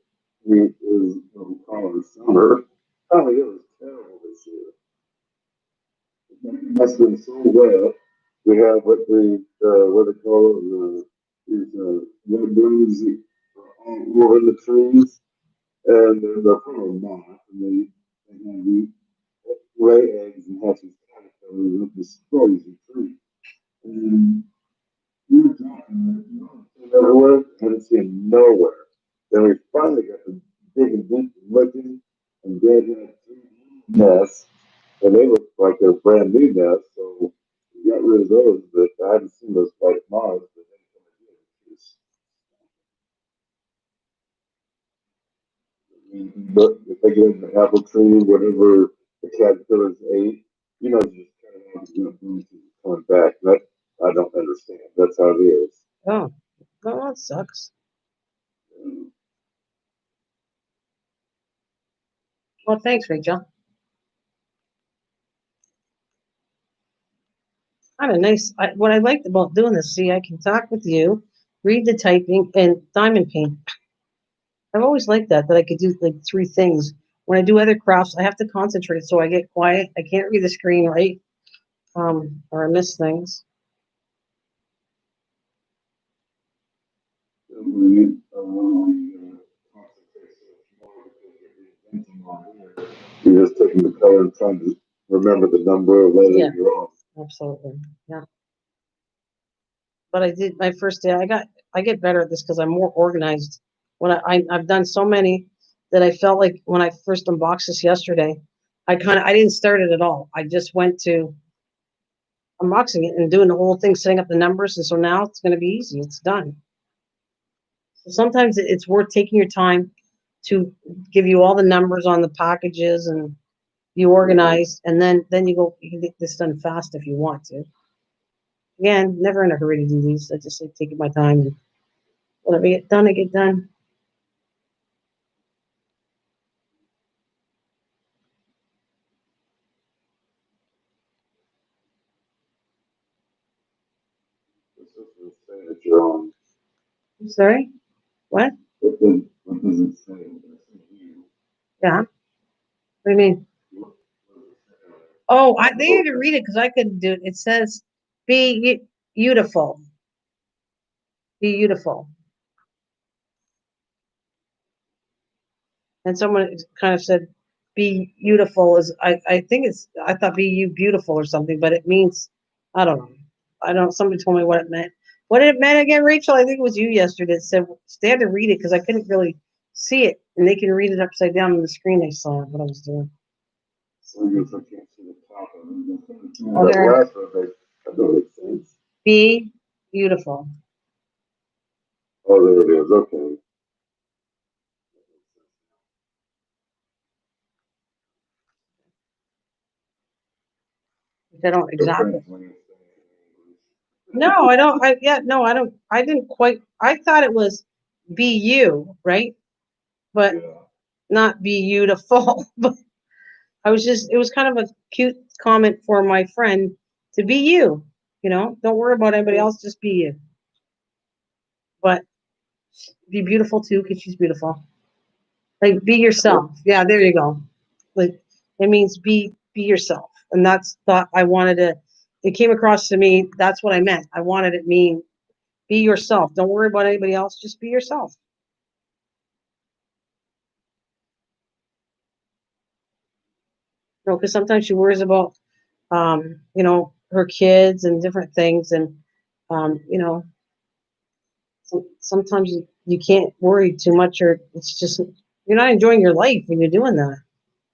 what we call it summer. Oh, it was terrible this year. It must have been so wet. We have what they call these red blooms all over the trees, and they're full of moth, and they have these lay eggs and hatch these caterpillars that destroys the tree. And we were talking, everywhere, hadn't seen nowhere. Then we finally got to digging deep and looking, and Dad had 3 nests, and they looked like they're brand new nests, so we got rid of those, but I haven't seen those white moths, but then come again. But if they get in the apple tree, whatever the caterpillars ate, just kind of like coming back. That I don't understand. That's how it is. Oh, well, that sucks. Well, thanks, Rachel. Kind of nice. What I liked about doing this, see, I can talk with you, read the typing, and diamond paint. I've always liked that I could do like 3 things. When I do other crafts, I have to concentrate, so I get quiet. I can't read the screen right, or I miss things. You're just taking the color and trying to remember the number of letters Yeah. you're on. Absolutely, yeah. But I did my first day. I get better at this because I'm more organized. When I've done so many that I felt like when I first unboxed this yesterday, I didn't start it at all. I just went to unboxing it and doing the whole thing, setting up the numbers, and so now it's going to be easy. It's done. So sometimes it's worth taking your time to give you all the numbers on the packages and you organize, and then you can get this done fast if you want to. Again, never in a hurry to do these. I just like taking my time, and whatever I get done, I get done. It's just saying that you're on. I'm sorry? What? What does it say? Yeah. What do you mean? Oh, they had to read it because I couldn't do it. It says, "Be beautiful." Be beautiful. And someone kind of said, "Be beautiful" is I think I thought "be you beautiful" or something, but it means I don't know. I don't. Somebody told me what it meant. What did it meant again, Rachel? I think it was you yesterday that said they had to read it because I couldn't really see it, and they can read it upside down on the screen. They saw what I was doing. So I guess I can't see the top of it. Oh, That there. last one, I know it says. Be beautiful. Oh, there it is. Okay. Which I don't exactly. No, I don't. No, I don't. I didn't quite. I thought it was be you, right? But Yeah. not be beautiful. it was kind of a cute comment for my friend to be you. Don't worry about anybody else, just be you. But be beautiful too, because she's beautiful. Like, be yourself. Yeah, there you go. Like, it means be yourself. And that's thought I wanted to, it came across to me, that's what I meant. I wanted it mean, be yourself. Don't worry about anybody else, just be yourself. Because sometimes she worries about, her kids and different things. And, sometimes you can't worry too much, or it's just, you're not enjoying your life when you're doing that.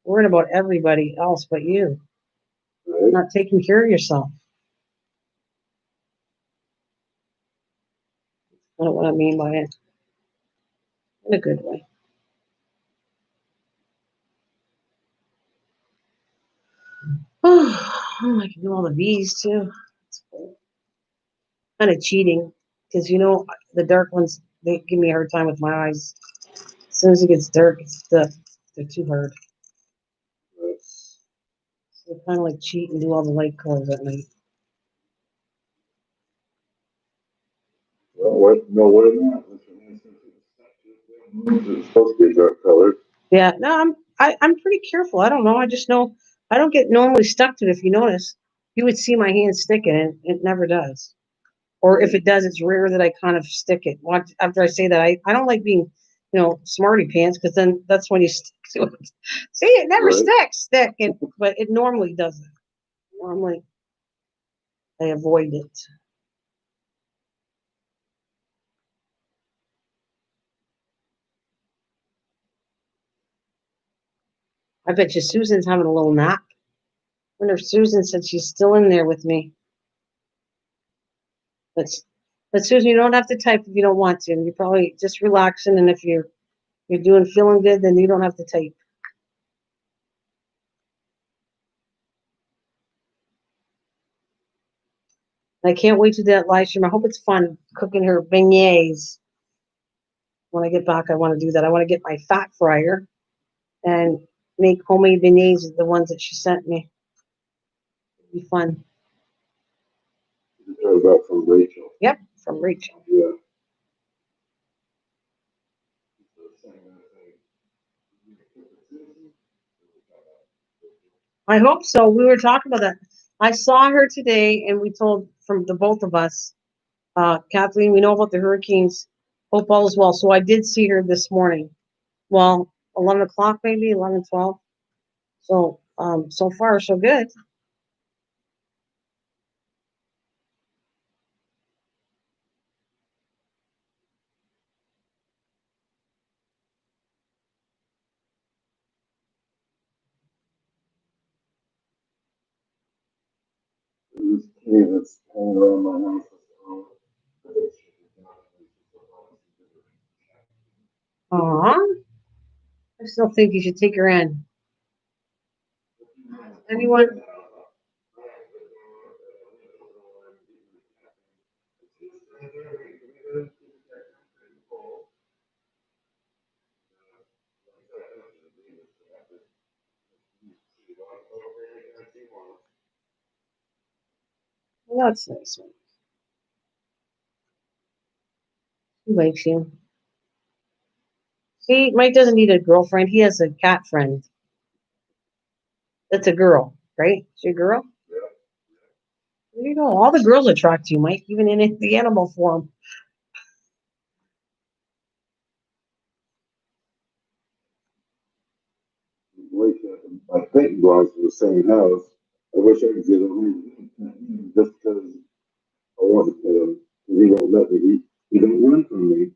Worrying about everybody else but you. Right? Not taking care of yourself. I don't know what I mean by it. In a good way. Oh, I can do all the V's too. It's kind of cheating because the dark ones, they give me a hard time with my eyes. As soon as it gets dark, they're too hard. Right. So I kind of like cheat and do all the light colors at night. Well, what? No, what not? It's supposed to be dark color. Yeah, no, I'm pretty careful. I don't know. I just know I don't get normally stuck to it. If you notice, you would see my hand sticking, and it never does. Or if it does, it's rare that I kind of stick it. After I say that, I don't like being, smarty pants, because then that's when you stick to it. See, it never Right. stick, but it normally doesn't. Normally, I avoid it. I bet you Susan's having a little nap. I wonder if Susan said she's still in there with me. But, but Susan, you don't have to type if you don't want to. You're probably just relaxing, and if you're feeling good, then you don't have to type. I can't wait to do that live stream. I hope it's fun cooking her beignets. When I get back, I want to do that. I want to get my fat fryer and make homemade beignets, the ones that she sent me. It'll be fun. You heard about from Rachel. Yep, from Rachel. Yeah. I hope so. We were talking about that. I saw her today, and we told from the both of us, Kathleen, we know about the hurricanes. Hope all is well. So I did see her this morning. Well, 11 o'clock, maybe 11, 12. So, so far, so good. This key that's hanging around my house. Aw, I still think you should take her in. Anyone? Well, that's nice. He likes you. See, Mike doesn't need a girlfriend. He has a cat friend. That's a girl, right? She a girl? There you go. All the girls attract you, Mike, even in the animal form. I think belongs to the same house. I wish I could get him just because I want to pet him. He won't let me. He don't run from me.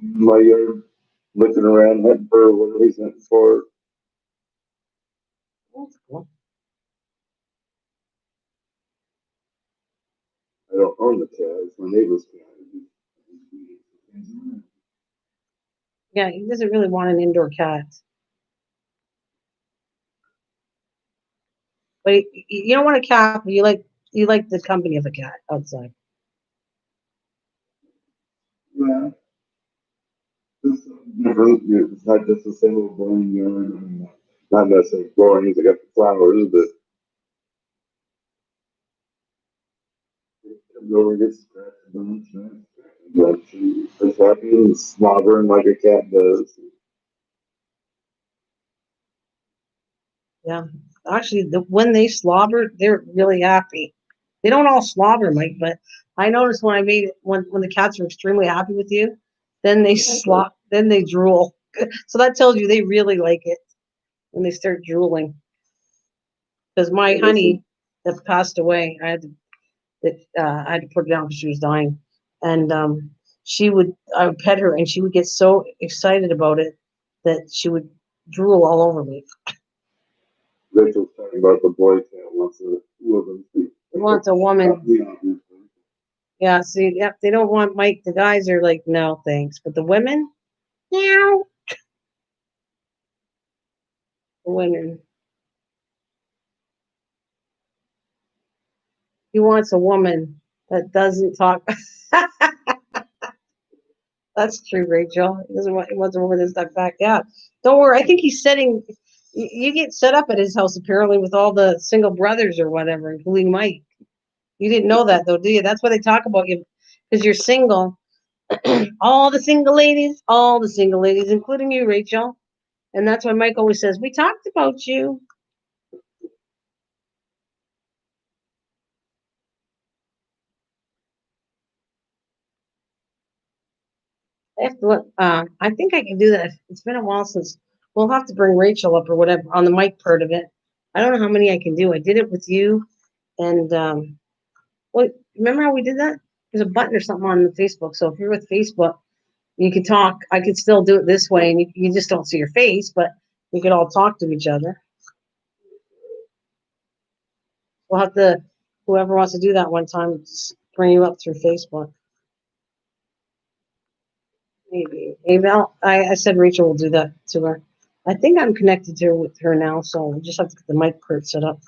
My yard, looking around, hunting for whatever he's hunting for. That's cool. I don't own the cat. It's my neighbor's cat. Yeah, he doesn't really want an indoor cat. But you don't want a cat, but you like the company of a cat outside. Yeah. Just different it's not just a single boring yard. I mean, not necessarily boring. He's got the flowers, but comes over and gets scratched and done, but she's happy and slobbering like a cat does. Yeah. Actually, when they slobber, they're really happy. They don't all slobber, Mike, but I noticed when I made it, when the cats are extremely happy with you, then they then they drool. So that tells you they really like it when they start drooling. Because my honey that passed away, I had to put her down because she was dying, and I would pet her, and she would get so excited about it that she would drool all over me. Rachel's talking about the boy cat wants a woman. Wants a woman. Yeah, see, yep, they don't want Mike. The guys are like, no, thanks. But the women, meow. The women. He wants a woman that doesn't talk. That's true, Rachel. He wants a woman that's not back. Yeah. Don't worry. I think he's setting. You get set up at his house apparently with all the single brothers or whatever, including Mike. You didn't know that though, do you? That's why they talk about you because you're single. All the single ladies, including you, Rachel. And that's why Mike always says, "We talked about you." I have to look. I think I can do that. It's been a while since we'll have to bring Rachel up or whatever on the mic part of it. I don't know how many I can do. I did it with you, and well, remember how we did that? There's a button or something on the Facebook. So if you're with Facebook, you can talk. I could still do it this way, and you just don't see your face, but we could all talk to each other. We'll have to. Whoever wants to do that one time, just bring you up through Facebook. Maybe I said Rachel will do that to her. I think I'm connected to her with her now, so we'll just have to get the mic part set up.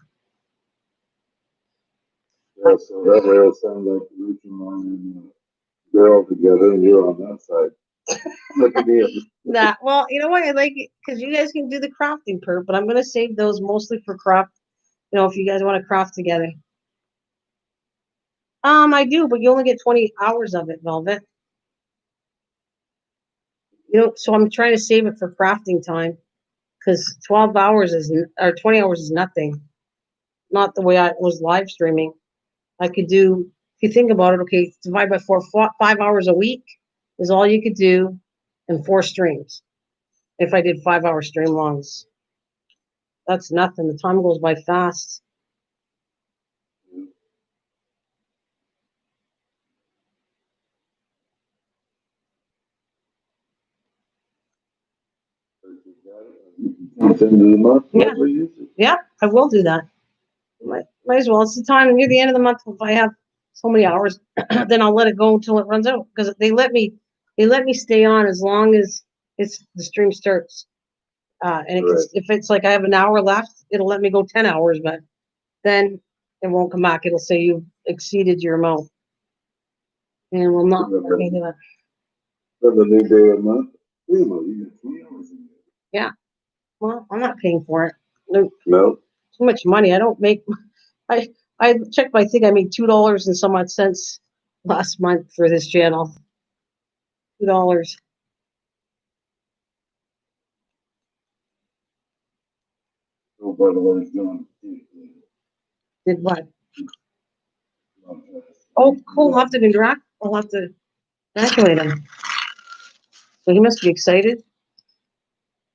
Yeah, so that way it'll sound like Rachel and they're all together and you're on that side. Look at me. Nah, well, you know what? I like it because you guys can do the crafting part, but I'm gonna save those mostly for craft. You know, if you guys want to craft together. I do, but you only get 20 hours of it, Velvet. You know, so I'm trying to save it for crafting time because 12 hours or 20 hours is nothing. Not the way I was live streaming. I could do, if you think about it, okay, divide by 5 hours a week is all you could do in 4 streams. If I did 5-hour stream longs, that's nothing. The time goes by fast. Yeah, yeah, I will do that. Might as well. It's the time near the end of the month. If I have so many hours, then I'll let it go until it runs out because they let me stay on as long as the stream starts. And if it's like I have an hour left, it'll let me go 10 hours, but then it won't come back. It'll say you've exceeded your amount, and will not let me do that. For the new day of month, you get 3 hours. Yeah. Well, I'm not paying for it. No. Too much money. I don't make. I checked my thing. I made $2 and some odd cents last month for this channel. $2. Oh, by the way, John. Did what? Oh, cool. I'll have to interact. I'll have to activate him. So he must be excited.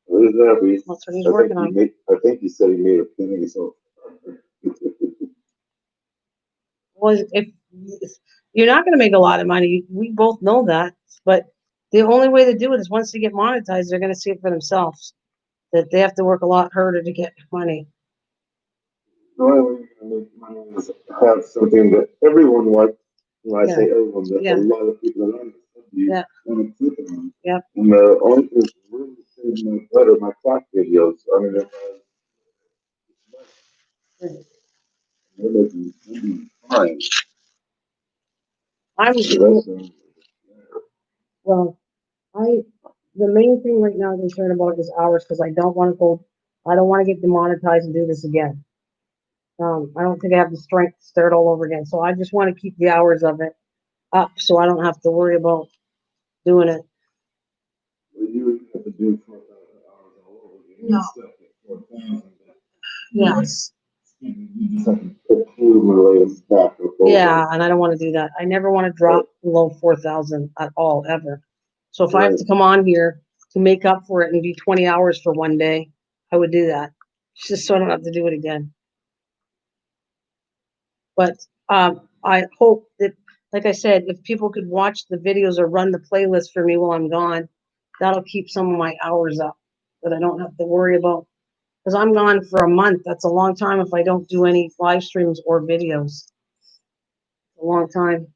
What is that? That's what he's working on. I think he said he made a penny, so. Well, if you're not going to make a lot of money, we both know that. But the only way to do it is once they get monetized, they're going to see it for themselves. That they have to work a lot harder to get money. The only way you're going to make money is have something that everyone wants. When I say everyone, that a lot of people that understand you want to click on. Yeah. And the only thing really saved my butt are my clock videos. I mean, they're making fine. Well, the main thing right now I'm concerned about is hours because I don't want to get demonetized and do this again. I don't think I have the strength to start all over again. So I just want to keep the hours of it up so I don't have to worry about doing it. Well, you would have to do 4,000 hours all over again. No. Stuff at 4,000. Yes. You just have to accumulate them back up over. Yeah, and I don't want to do that. I never want to drop below 4,000 at all, ever. So if I have to come on here to make up for it and do 20 hours for one day, I would do that. Just so I don't have to do it again. But I hope that, like I said, if people could watch the videos or run the playlist for me while I'm gone, that'll keep some of my hours up that I don't have to worry about. Because I'm gone for a month. That's a long time if I don't do any live streams or videos. A long time.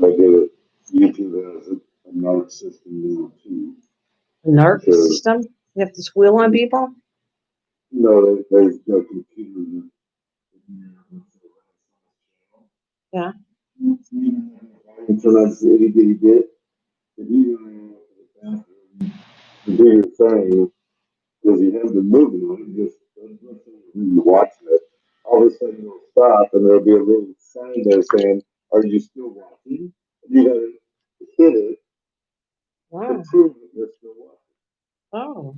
I get it. YouTube has a narc system now too. A narc system? You have to squeal on people? No, there's no computer. Yeah. Until that's the itty bitty bit. If you go to the bathroom to do your thing, because you have the movie on, you just you're watching it. All of a sudden you'll stop and there'll be a little sign there saying, "Are you still watching?" And you gotta hit it to prove that you're still watching. Oh.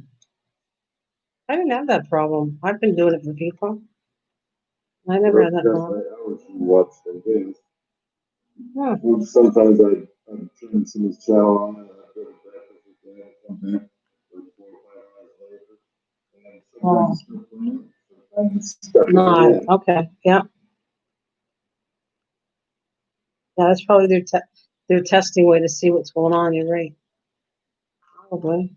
I didn't have that problem. I've been doing it for people. I never had that problem. I was watching things. Huh. Well, sometimes I'd turn someone's channel on and I'd go to breakfast with them, come back like 4 or 5 hours later. And sometimes it's still playing, sometimes it's stuck in the end. Okay. Yeah. Yeah, that's probably their testing way to see what's going on. You're right. Probably.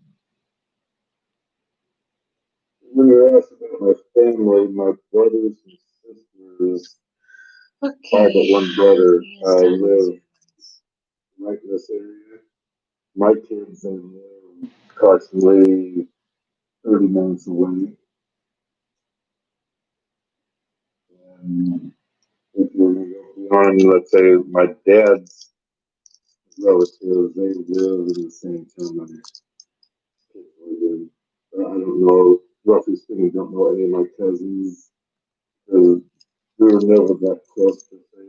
When you're asked about my family, my brothers and sisters, all but one brother, live right in this area. My kids live approximately 30 minutes away. And if you're going to go beyond, let's say, my dad's relatives, they live in the same town I live in. I don't know, roughly speaking, don't know any of my cousins. We were never that close to say.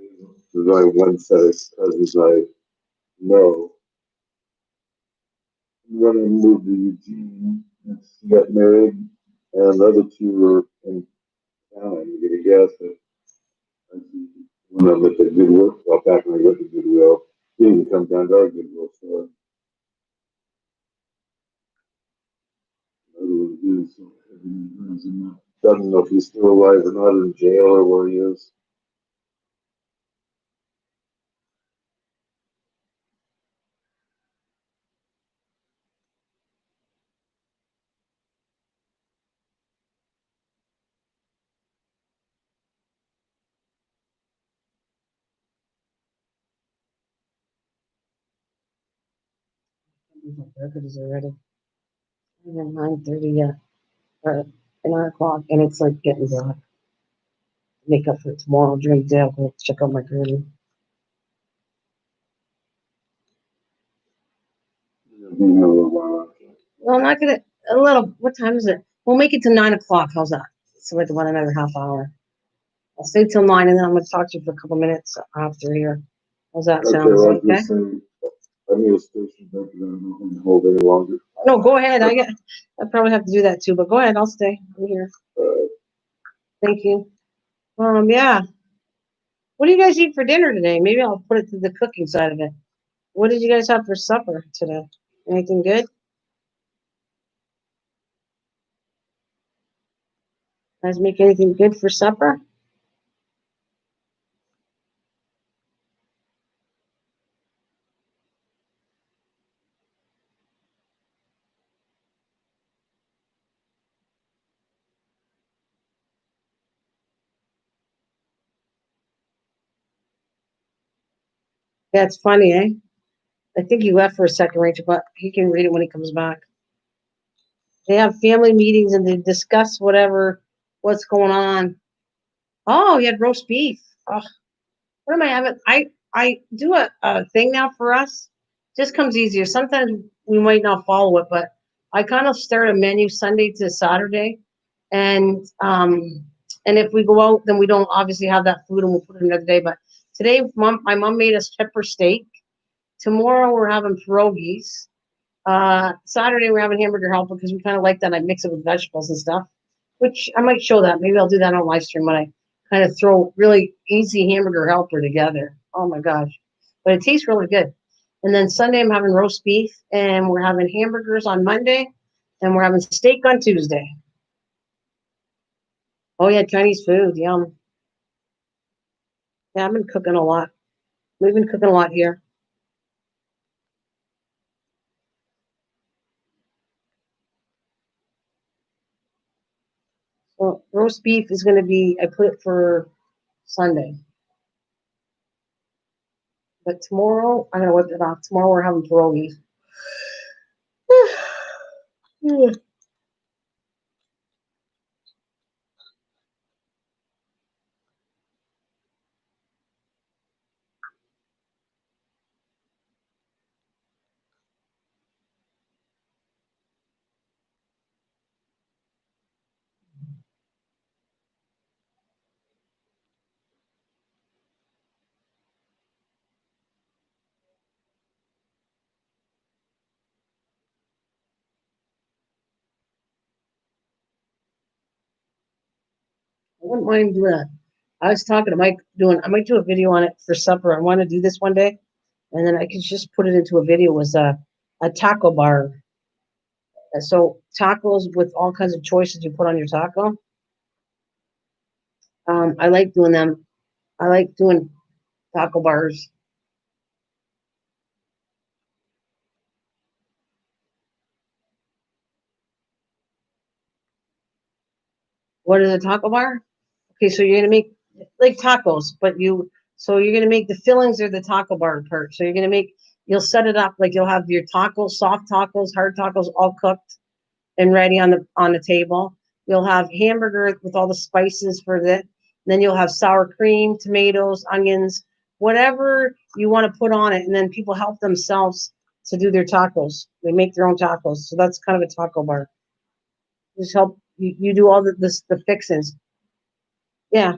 There's only one set of cousins I know. When I moved to Eugene, she got married, and the other two were in town. I'm going to guess that when I went to Goodwill, well, back when I went to Goodwill, he didn't come down to our Goodwill store. Doesn't know if he's still alive or not, in jail or where he is. Breakfast already. 9:30. Yeah. Or 9 o'clock, and it's like getting dark. Make up for it tomorrow during the day. I'll go check out my garden. Well, I'm not gonna. A little. What time is it? We'll make it to 9 o'clock. How's that? So like about another half hour. I'll stay till 9, and then I'm gonna talk to you for a couple minutes after here. How's that sound? Okay. I need a station back and I don't know if I can hold any longer. No, go ahead. I probably have to do that too, but go ahead. I'll stay. I'm here. Thank you. Yeah. What do you guys eat for dinner today? Maybe I'll put it to the cooking side of it. What did you guys have for supper today? Anything good? Guys make anything good for supper? That's funny, eh? I think he left for a second, Rachel, but he can read it when he comes back. They have family meetings and they discuss what's going on. Oh, you had roast beef. Oh, what am I having? I do a thing now for us. Just comes easier. Sometimes we might not follow it, but I kind of start a menu Sunday to Saturday, and if we go out, then we don't obviously have that food, and we'll put it another day. But today, my mom made us pepper steak. Tomorrow we're having pierogies. Saturday we're having hamburger helper because we kind of like that. I mix it with vegetables and stuff, which I might show that. Maybe I'll do that on live stream when I kind of throw really easy hamburger helper together. Oh my gosh. But it tastes really good. And then Sunday I'm having roast beef, and we're having hamburgers on Monday, and we're having steak on Tuesday. Oh yeah, Chinese food. Yum. Yeah, I've been cooking a lot. We've been cooking a lot here. Well, roast beef is going to be, I put it for Sunday. But tomorrow, I'm going to whip it off. Tomorrow we're having pierogies. I wouldn't mind doing that. I was talking to Mike I might do a video on it for supper. I want to do this one day, and then I could just put it into a video as a taco bar. So tacos with all kinds of choices you put on your taco. I like doing them. I like doing taco bars. What is a taco bar? Okay, so you're gonna make like tacos, but you're gonna make the fillings are the taco bar part. So you'll set it up like you'll have your tacos, soft tacos, hard tacos, all cooked and ready on the table. You'll have hamburger with all the spices for that. Then you'll have sour cream, tomatoes, onions, whatever you want to put on it. And then people help themselves to do their tacos. They make their own tacos. So that's kind of a taco bar. Just help you do all the fixings. Yeah.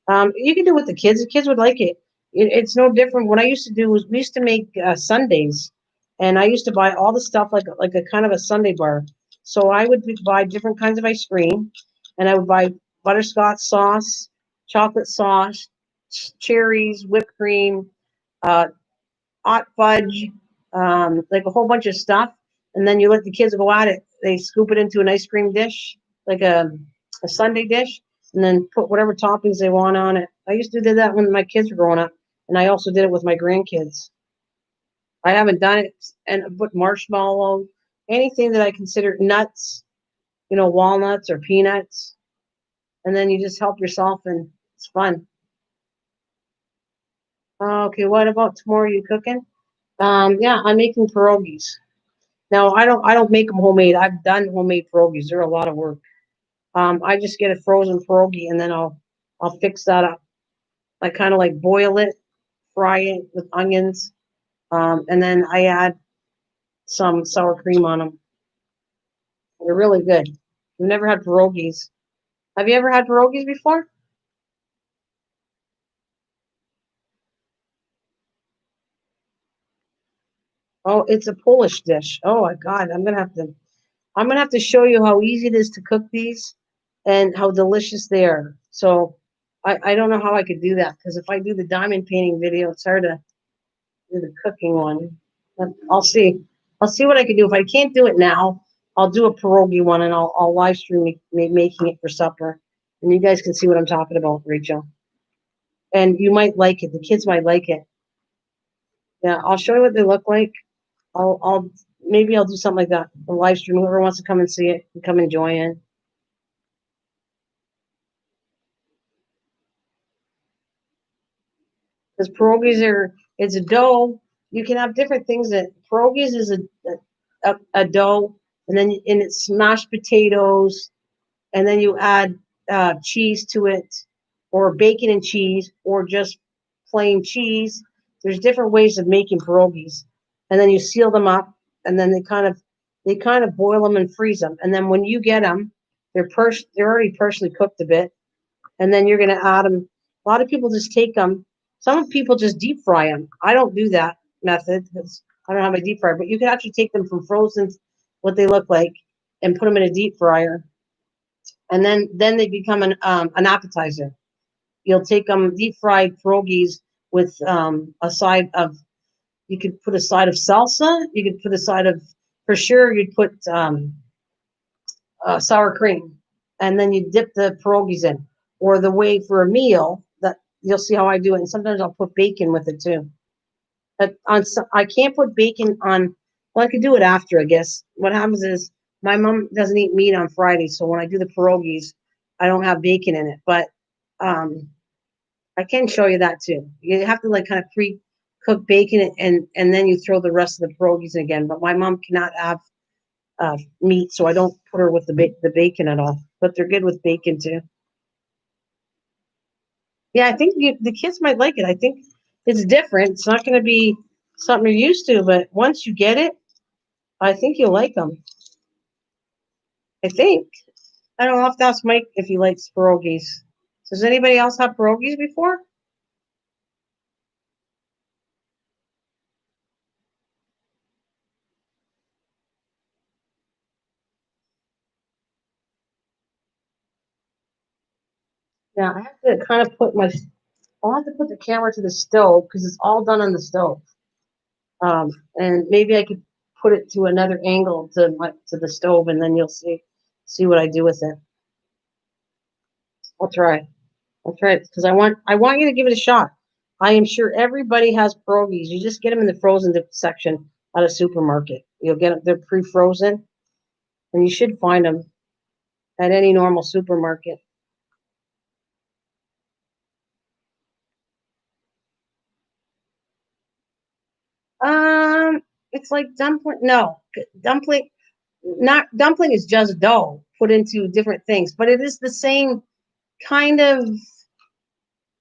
You can do it with the kids. The kids would like it. It's no different. What I used to do was we used to make Sundays, and I used to buy all the stuff like a kind of a Sunday bar. So I would buy different kinds of ice cream, and I would buy butterscotch sauce, chocolate sauce, cherries, whipped cream, uh, hot fudge, like a whole bunch of stuff. And then you let the kids go at it. They scoop it into an ice cream dish, like a Sunday dish, and then put whatever toppings they want on it. I used to do that when my kids were growing up, and I also did it with my grandkids. I haven't done it and put marshmallow, anything that I consider nuts, walnuts or peanuts, and then you just help yourself, and it's fun. Okay, what about tomorrow? You cooking? Yeah, I'm making pierogies. Now I don't make them homemade. I've done homemade pierogies. They're a lot of work. I just get a frozen pierogi, and then I'll fix that up. I kind of like boil it, fry it with onions, and then I add some sour cream on them. They're really good. You've never had pierogies. Have you ever had pierogies before? Oh, it's a Polish dish. Oh my God, I'm gonna have to show you how easy it is to cook these and how delicious they are. So I don't know how I could do that because if I do the diamond painting video, it's hard to do the cooking one. But I'll see. I'll see what I can do. If I can't do it now, I'll do a pierogi one and I'll live stream making it for supper, and you guys can see what I'm talking about, Rachel. And you might like it. The kids might like it. Yeah, I'll show you what they look like. I'll maybe I'll do something like that. A live stream. Whoever wants to come and see it can come and join in. Because pierogies it's a dough. You can have different things. That pierogies is a dough, and it's mashed potatoes, and then you add cheese to it, or bacon and cheese, or just plain cheese. There's different ways of making pierogies, and then you seal them up, and then they kind of boil them and freeze them, and then when you get them, they're already partially cooked a bit, and then you're gonna add them. A lot of people just take them. Some people just deep fry them. I don't do that method because I don't have a deep fryer, but you can actually take them from frozen, what they look like, and put them in a deep fryer, and then they become an appetizer. You'll take them deep fried pierogies with a side of. You could put a side of salsa. You could put a side of, for sure, you'd put sour cream, and then you dip the pierogies in. Or the way for a meal that you'll see how I do it, and sometimes I'll put bacon with it too. But I can't put bacon on. Well, I could do it after, I guess. What happens is my mom doesn't eat meat on Friday, so when I do the pierogies, I don't have bacon in it. But I can show you that too. You have to like kind of pre-cook bacon and then you throw the rest of the pierogies in again. But my mom cannot have meat, so I don't put her with the bacon at all. But they're good with bacon too. Yeah, I think the kids might like it. I think it's different. It's not going to be something you're used to, but once you get it, I think you'll like them. I think. I don't know. I'll have to ask Mike if he likes pierogies. Does anybody else have pierogies before? Yeah, I have to kind of I'll have to put the camera to the stove because it's all done on the stove. And maybe I could put it to another angle to the stove, and then you'll see what I do with it. I'll try. I'll try it because I want you to give it a shot. I am sure everybody has pierogies. You just get them in the frozen section at a supermarket. You'll get them; they're pre-frozen, and you should find them at any normal supermarket. It's like dumpling. No, dumpling. Not dumpling is just dough put into different things, but it is the same kind of.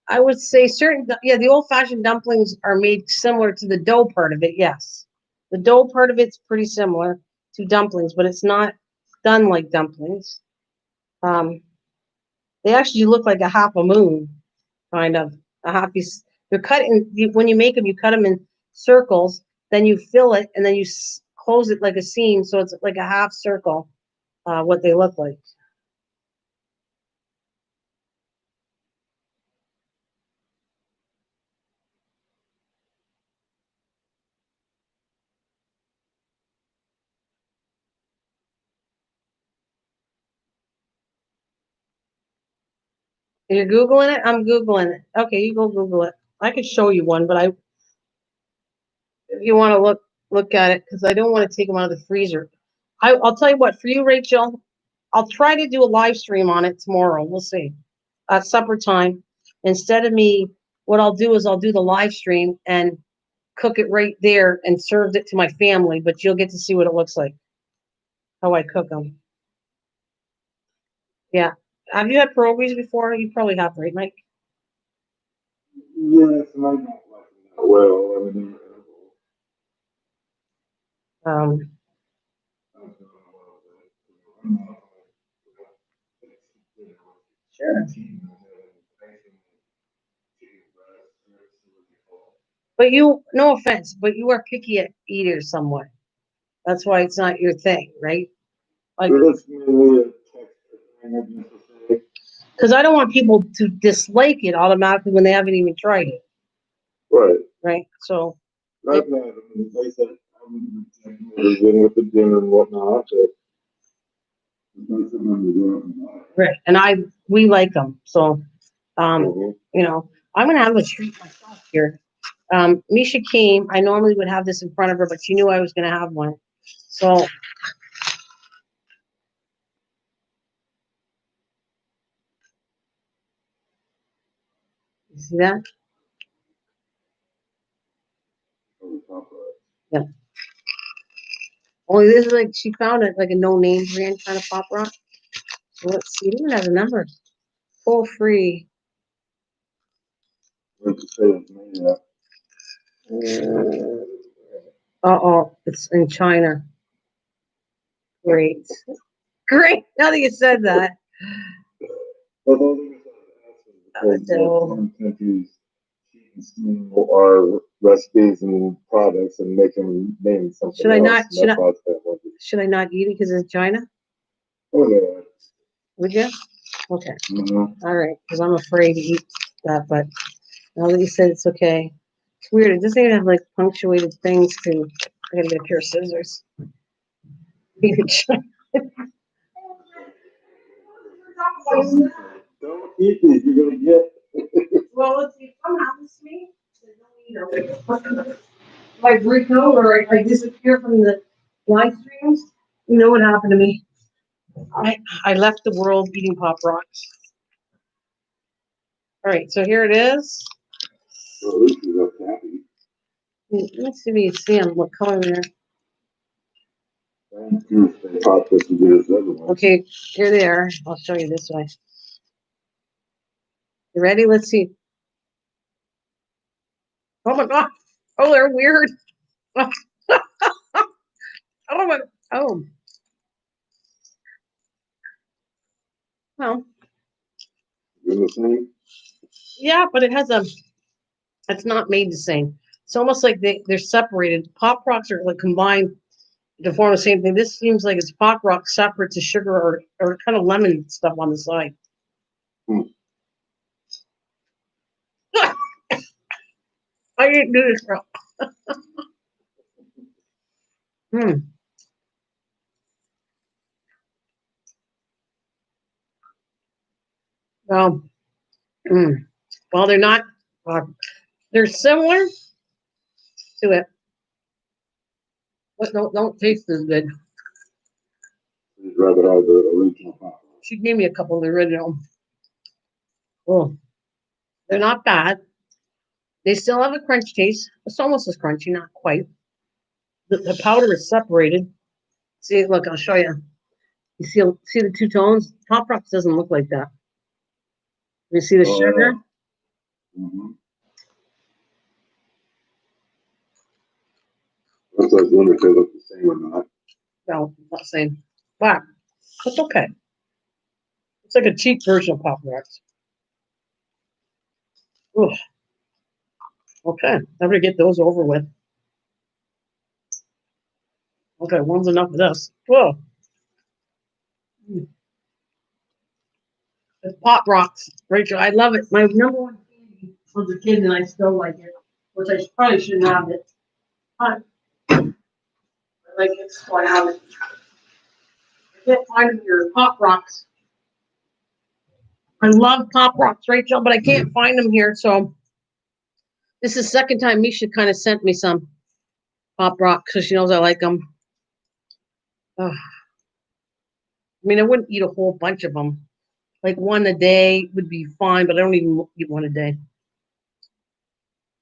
I would say yeah, the old fashioned dumplings are made similar to the dough part of it. Yes, the dough part of it's pretty similar to dumplings, but it's not done like dumplings. Um, they actually look like a half a moon, kind of a half piece. They're cut when you make them, you cut them in circles, then you fill it, and then you close it like a seam, so it's like a half circle. What they look like. You're googling it. I'm googling it. Okay, you go Google it. I could show you one, but if you want to look at it, because I don't want to take them out of the freezer. I'll tell you what, for you, Rachel, I'll try to do a live stream on it tomorrow. We'll see. At supper time. Instead of me, what I'll do is I'll do the live stream and cook it right there and serve it to my family, but you'll get to see what it looks like, how I cook them. Yeah. Have you had pierogies before? You probably have, right, Mike? Yes, and I don't like them that well. I mean, Um, sure. But no offense, but you are picky eaters somewhat. That's why it's not your thing, right? Like, it is mainly a texture thing, I used to say. because I don't want people to dislike it automatically when they haven't even tried it, Right. right? So, I've had them, and like I said, I'm in with the gym and whatnot, but it's not something I'm doing. right, and we like them. So, Mhm. I'm gonna have a treat myself here. Misha came. I normally would have this in front of her, but she knew I was gonna have one. So, you see that? Yeah. Only this is like she found it like a no name brand kind of pop rock. So let's see. It even has a number. Full free. Like to say it's Mania. Uh-oh, it's in China. Great. Great. Now that you said that. But the only reason I was asking is because some countries cheat and steal our recipes and products and make them name something Should I else. not? And that's why I said, well, Should I not eat it because it's China? oh, yeah. Would you? Okay. Mm-hmm. All right. Because I'm afraid to eat that, but now that you said it's okay. It's weird. It doesn't even have like punctuated things to. I gotta get a pair of scissors. Don't eat these, you're gonna get. Well, let's see. What happens to me? Don't eat them. Like Rico, or I disappear from the live streams. You know what happened to me? I left the world eating Pop Rocks. All right, so here it is. Well, this is a happy. Let me see if you can see them. What color they're. Okay, here they are. I'll show you this way. You ready? Let's see. Oh my God. Oh, they're weird. Oh my. Oh. Well. Yeah, but it has a. It's not made the same. It's almost like they're separated. Pop Rocks are like combined to form the same thing. This seems like it's Pop Rock separate to sugar or kind of lemon stuff on the side. I didn't do this, girl. Well, well, they're not. They're similar to it, but don't taste as good. You'd rather have the original Pop. She gave me a couple of the original. Oh, they're not bad. They still have a crunch taste. It's almost as crunchy, not quite. The powder is separated. See, look, I'll show you. You see the two tones? Pop Rocks doesn't look like that. You see the sugar? Mm-hmm. That's like wonder if they look the same or not. No, not the same. But it's okay. It's like a cheap version of Pop Rocks. Ooh. Okay, I'm gonna get those over with. Okay, one's enough of this. Whoa. It's Pop Rocks, Rachel. I love it. My number one candy was a kid, and I still like it, which I probably shouldn't have it. But I like it, so I have it. I can't find your Pop Rocks. I love Pop Rocks, Rachel, but I can't find them here. So this is the second time Misha kind of sent me some Pop Rocks because she knows I like them. I mean, I wouldn't eat a whole bunch of them. Like one a day would be fine, but I don't even eat one a day.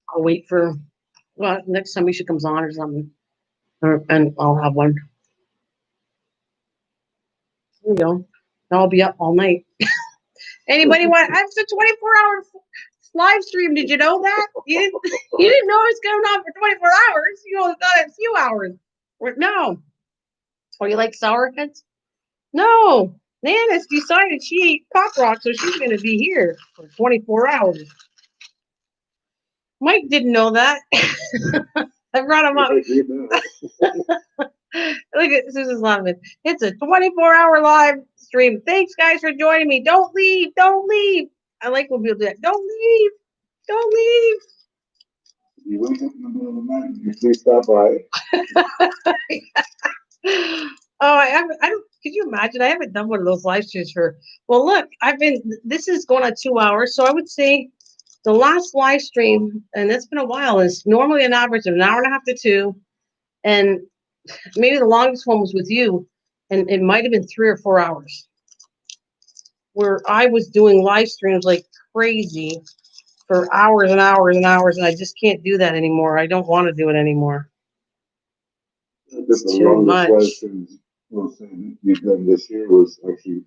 I'll wait for, well, next time Misha comes on or something, and I'll have one. There you go. I'll be up all night. Anybody want? I have a 24-hour live stream. Did you know that? You didn't know it was going on for 24 hours. You only got a few hours. No. Oh, you like Sour Cuts? No. Nana's decided she ate Pop Rock, so she's going to be here for 24 hours. Mike didn't know that. I brought him up. Look at Susan's laughing. It's a 24-hour live stream. Thanks, guys, for joining me. Don't leave. Don't leave. I like when people do that. Don't leave. Don't leave. You wake up in the middle of the night, you please stop by. Oh, I haven't. I don't. Could you imagine? I haven't done one of those live streams for. Well, look, I've been. This is going on 2 hours, so I would say the last live stream, and it's been a while, is normally an average of an hour and a half to 2, and maybe the longest one was with you, and it might have been 3 or 4 hours, where I was doing live streams like crazy for hours and hours and hours, and I just can't do that anymore. I don't want to do it anymore. It's too much. You've done this year was actually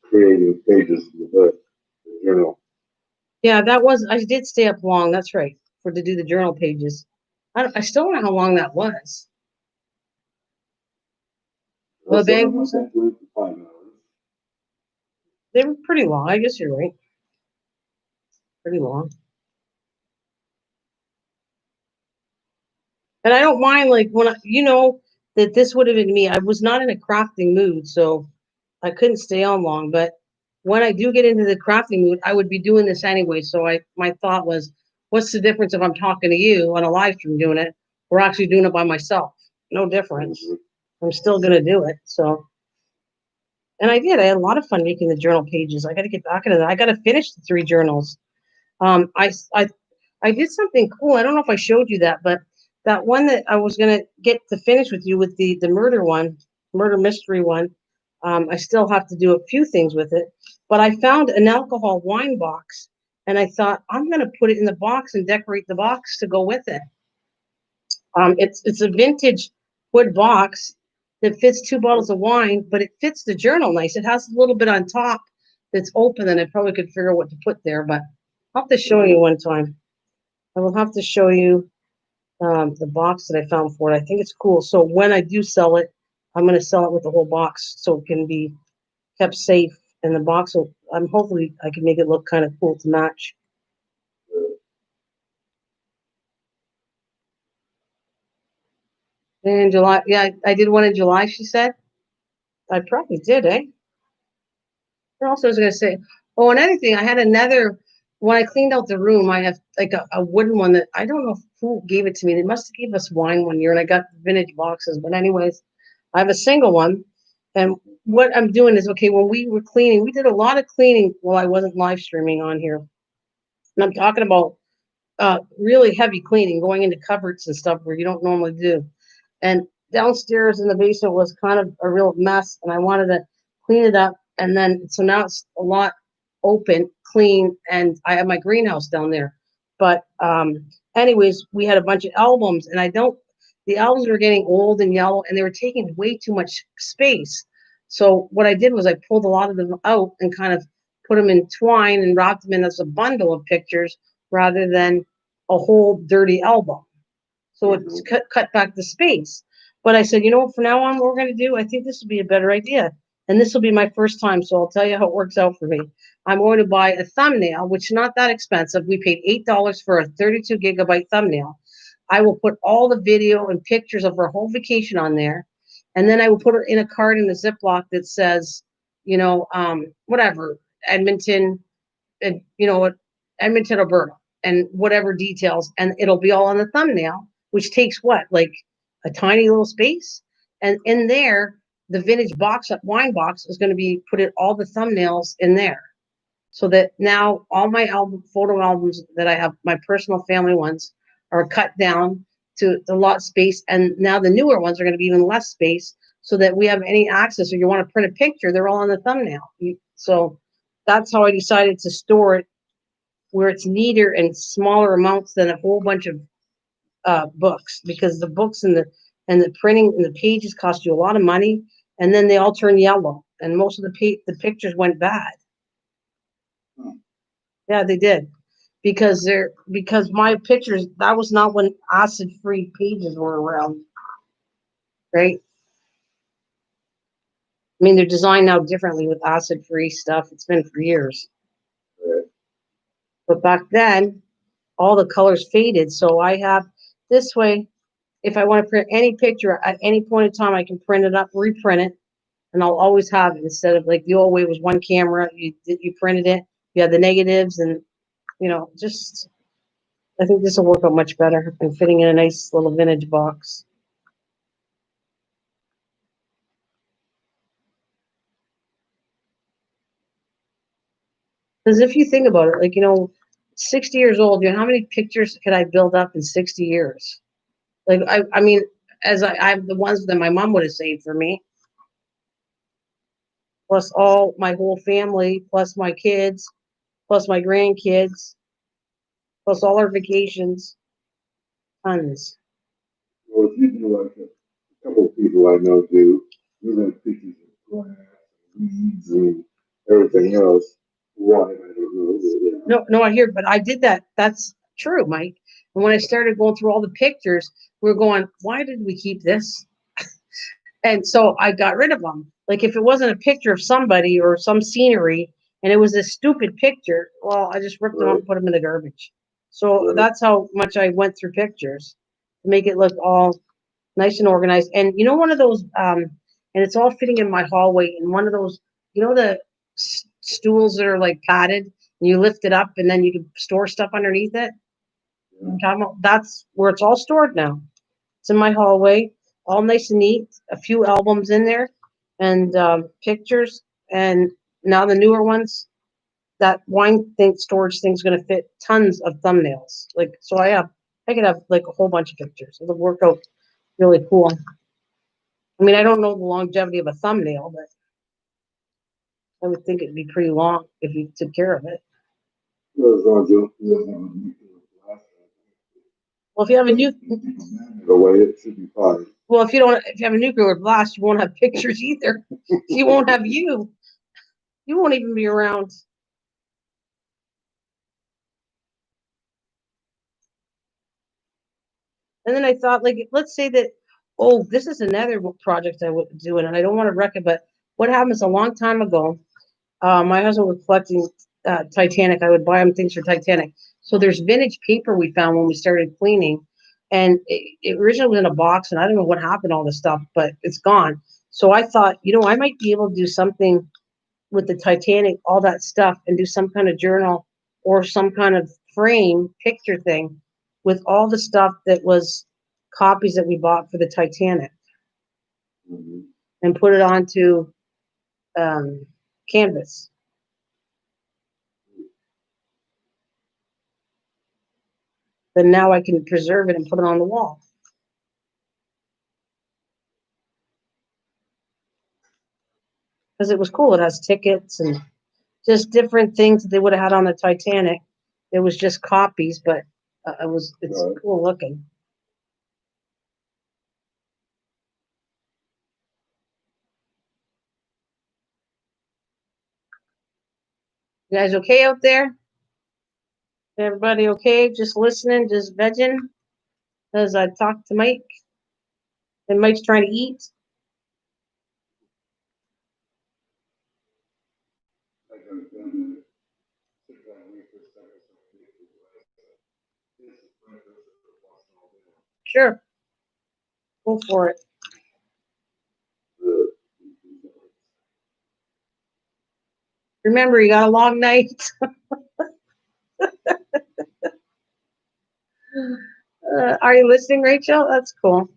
creating pages in the journal. Yeah, that was, I did stay up long. That's right. To do the journal pages. I still don't know how long that was. Well, Some of them went for 5 hours. They were pretty long. I guess you're right. Pretty long. And I don't mind, like, when that this would have been me. I was not in a crafting mood, so I couldn't stay on long. But when I do get into the crafting mood, I would be doing this anyway. So my thought was, what's the difference if I'm talking to you on a live stream doing it, or actually doing it by myself? No difference. I'm still gonna do it. So, and I did. I had a lot of fun making the journal pages. I got to get back into that. I got to finish the 3 journals. Um, I, I, I did something cool. I don't know if I showed you that, but that one that I was gonna get to finish with you with the murder mystery one. I still have to do a few things with it, but I found an alcohol wine box, and I thought I'm gonna put it in the box and decorate the box to go with it. It's a vintage wood box that fits 2 bottles of wine, but it fits the journal nice. It has a little bit on top that's open, and I probably could figure out what to put there, but I'll have to show you one time. I will have to show you the box that I found for it. I think it's cool. So when I do sell it, I'm going to sell it with the whole box so it can be kept safe. And the box will, I'm hopefully I can make it look kind of cool to match. In July, yeah, I did one in July. She said I probably did, eh? What else I was going to say? Oh, another thing, I had another. When I cleaned out the room, I have like a wooden one that I don't know who gave it to me. They must have gave us wine one year, and I got vintage boxes. But anyways, I have a single one, and what I'm doing is okay. When we were cleaning, we did a lot of cleaning while I wasn't live streaming on here, and I'm talking about really heavy cleaning, going into cupboards and stuff where you don't normally do. And downstairs in the basement was kind of a real mess, and I wanted to clean it up. And then so now it's a lot open, clean, and I have my greenhouse down there. But anyways, we had a bunch of albums, and I don't. The albums were getting old and yellow, and they were taking way too much space. So what I did was I pulled a lot of them out and kind of put them in twine and wrapped them in as a bundle of pictures rather than a whole dirty album. So it's cut back the space. But I said, you know what, from now on, what we're going to do, I think this would be a better idea. And this will be my first time. So I'll tell you how it works out for me. I'm going to buy a thumbnail, which is not that expensive. We paid $8 for a 32 gigabyte thumbnail. I will put all the video and pictures of our whole vacation on there. And then I will put it in a card in a Ziploc that says, whatever, Edmonton, Edmonton, Alberta, and whatever details, and it'll be all on the thumbnail, which takes what, like a tiny little space, and in there, the vintage wine box is going to be put it all the thumbnails in there, so that now all my photo albums that I have, my personal family ones, are cut down to the lot space, and now the newer ones are going to be even less space, so that we have any access, or you want to print a picture, they're all on the thumbnail. So that's how I decided to store it where it's neater and smaller amounts than a whole bunch of books, because the books and the printing and the pages cost you a lot of money, and then they all turn yellow, and most of the pictures went bad. Yeah, they did, because my pictures, that was not when acid-free pages were around, right? I mean, they're designed now differently with acid-free stuff. It's been for years, but back then, all the colors faded. So I have this way. If I want to print any picture at any point in time, I can print it up, reprint it, and I'll always have it, instead of like the old way was one camera. You printed it, you had the negatives, and just I think this will work out much better and fitting in a nice little vintage box. Because if you think about it, 60 years old, how many pictures could I build up in 60 years? Like I mean, as I have the ones that my mom would have saved for me, plus all my whole family, plus my kids, plus my grandkids, plus all our vacations, tons. Well, if you do like a couple of people I know do, you like pictures of grass, weeds, and everything else. Why? I don't know. Yeah. No, I hear, but I did that. That's true, Mike. And when I started going through all the pictures, we are going, why did we keep this? And so I got rid of them. Like if it wasn't a picture of somebody or some scenery and it was a stupid picture, well, I just ripped them up and put them in the garbage. So that's how much I went through pictures to make it look all nice and organized. And you know, one of those, and it's all fitting in my hallway. And one of those, you know, the stools that are like padded and you lift it up and then you can store stuff underneath it. That's where it's all stored now. It's in my hallway, all nice and neat. A few albums in there, and pictures. And now the newer ones, that wine thing storage thing's going to fit tons of thumbnails. Like so, I could have like a whole bunch of pictures. It'll work out really cool. I mean, I don't know the longevity of a thumbnail, but I would think it'd be pretty long if you took care of it. Well, as long as you don't have a nuclear blast, Well, if you have a the way it should be fine. well, if you have a nuclear blast, you won't have pictures either. You won't have you. You won't even be around. And then I thought, like, let's say that, oh, this is another project I would do, and I don't want to wreck it, but what happens a long time ago, my husband was collecting Titanic. I would buy him things for Titanic. So there's vintage paper we found when we started cleaning, and it originally was in a box, and I don't know what happened to all this stuff, but it's gone. So I thought, you know, I might be able to do something with the Titanic, all that stuff, and do some kind of journal or some kind of frame picture thing with all the stuff that was copies that we bought for the Titanic and put it onto canvas. Then now I can preserve it and put it on the wall. Because it was cool. It has tickets and just different things that they would have had on the Titanic. It was just copies, but it's cool looking. You guys okay out there? Everybody okay? Just listening, just vegging as I talk to Mike. And Mike's trying to eat. Sure. Go for it. Remember, you got a long night. Are you listening, Rachel? That's cool.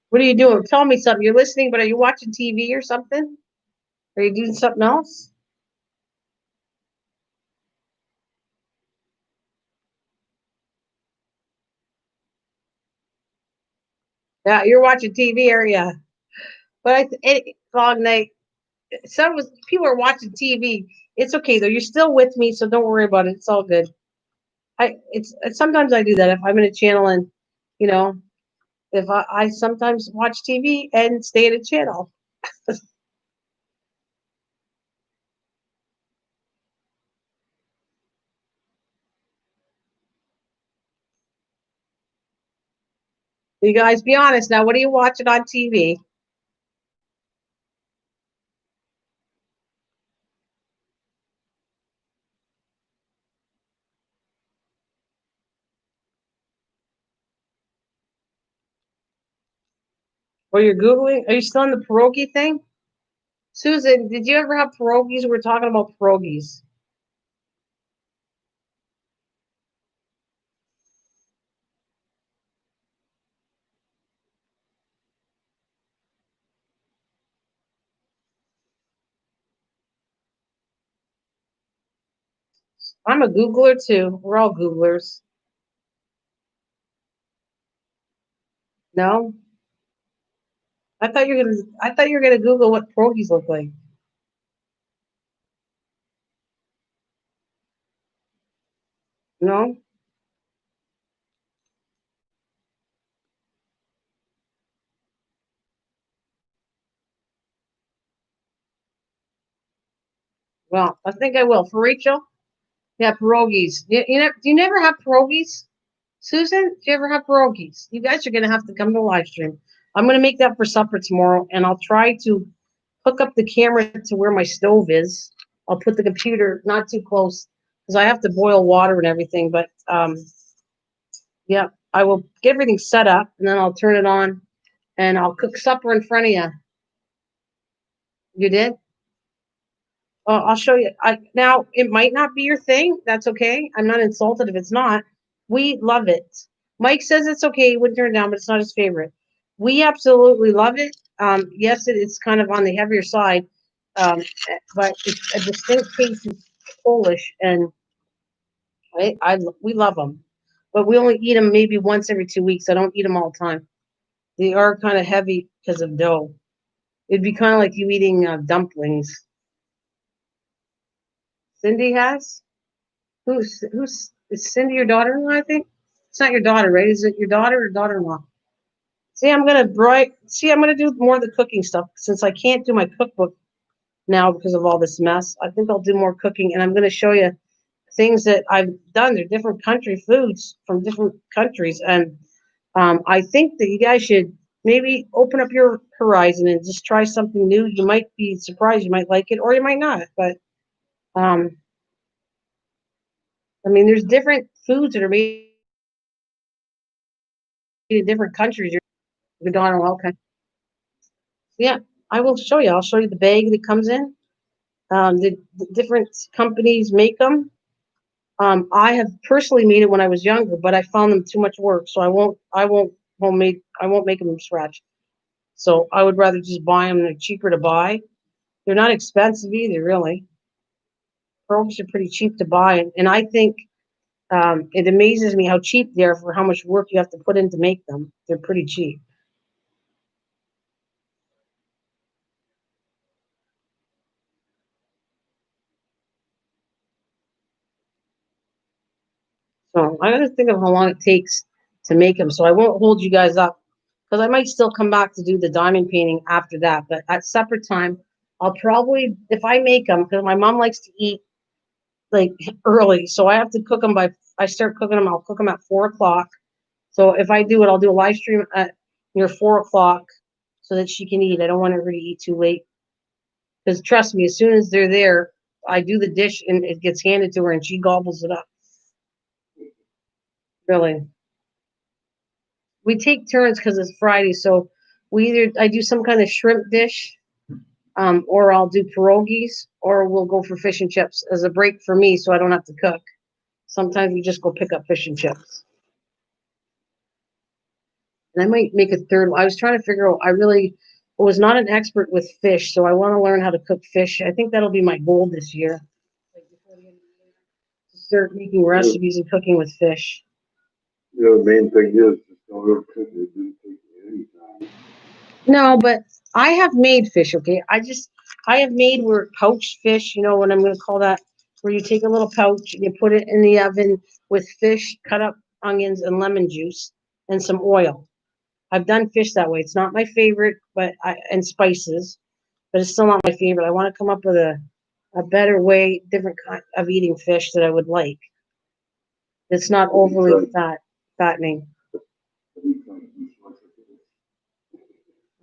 What are you doing? Tell me something. You're listening, but are you watching TV or something? Are you doing something else? Yeah, you're watching TV, are you? But long night. People are watching TV. It's okay though. You're still with me, so don't worry about it. It's all good. It's sometimes I do that if I'm in a channel and, you know, if I sometimes watch TV and stay in a channel. You guys, be honest now. What are you watching on TV? Or you're Googling? Are you still on the pierogi thing? Susan, did you ever have pierogies? We're talking about pierogies. I'm a Googler too. We're all Googlers. No? I thought you were gonna Google what pierogies look like. No? Well, I think I will. For Rachel, yeah, pierogies. Do you never have pierogies? Susan, do you ever have pierogies? You guys are going to have to come to the live stream. I'm going to make that for supper tomorrow, and I'll try to hook up the camera to where my stove is. I'll put the computer not too close because I have to boil water and everything. But yeah, I will get everything set up, and then I'll turn it on, and I'll cook supper in front of you. You did? I'll show you. Now it might not be your thing. That's okay. I'm not insulted if it's not. We love it. Mike says it's okay. He wouldn't turn it down, but it's not his favorite. We absolutely love it. Yes, it's kind of on the heavier side, but it's a distinct taste is Polish, and we love them. But we only eat them maybe once every 2 weeks. I don't eat them all the time. They are kind of heavy because of dough. It'd be kind of like you eating dumplings. Cindy has. Who's is Cindy your daughter-in-law? I think it's not your daughter, right? Is it your daughter or daughter-in-law? I'm gonna do more of the cooking stuff since I can't do my cookbook now because of all this mess. I think I'll do more cooking, and I'm gonna show you things that I've done. They're different country foods from different countries, and I think that you guys should maybe open up your horizon and just try something new. You might be surprised. You might like it, or you might not. But um, I mean, there's different foods that are made in different countries. Your daughter, okay. Yeah, I will show you. I'll show you the bag that comes in. The different companies make them. I have personally made it when I was younger, but I found them too much work, so I won't make them from scratch. So I would rather just buy them. They're cheaper to buy. They're not expensive either, really. Pearls are pretty cheap to buy, and I think it amazes me how cheap they are for how much work you have to put in to make them. They're pretty cheap. So I got to think of how long it takes to make them. So I won't hold you guys up because I might still come back to do the diamond painting after that. But at supper time, I'll probably, if I make them, because my mom likes to eat like early. So I have to cook them I start cooking them, I'll cook them at 4 o'clock. So if I do it, I'll do a live stream at near 4 o'clock so that she can eat. I don't want her to eat too late. Because trust me, as soon as they're there, I do the dish and it gets handed to her and she gobbles it up. Really. We take turns because it's Friday, so I do some kind of shrimp dish, or I'll do pierogies, or we'll go for fish and chips as a break for me, so I don't have to cook. Sometimes we just go pick up fish and chips, and I might make a third. I was trying to figure out. I really was not an expert with fish, so I want to learn how to cook fish. I think that'll be my goal this year. Like before the end of the year, to start making recipes and cooking with fish. The main thing is just don't overcook it. It didn't take any time. No, but I have made fish, okay? I have made where poached fish, you know what I'm gonna call that, where you take a little pouch and you put it in the oven with fish, cut up onions and lemon juice and some oil. I've done fish that way. It's not my favorite, and spices, but it's still not my favorite. I want to come up with a better way, different kind of eating fish that I would like. It's not overly fattening.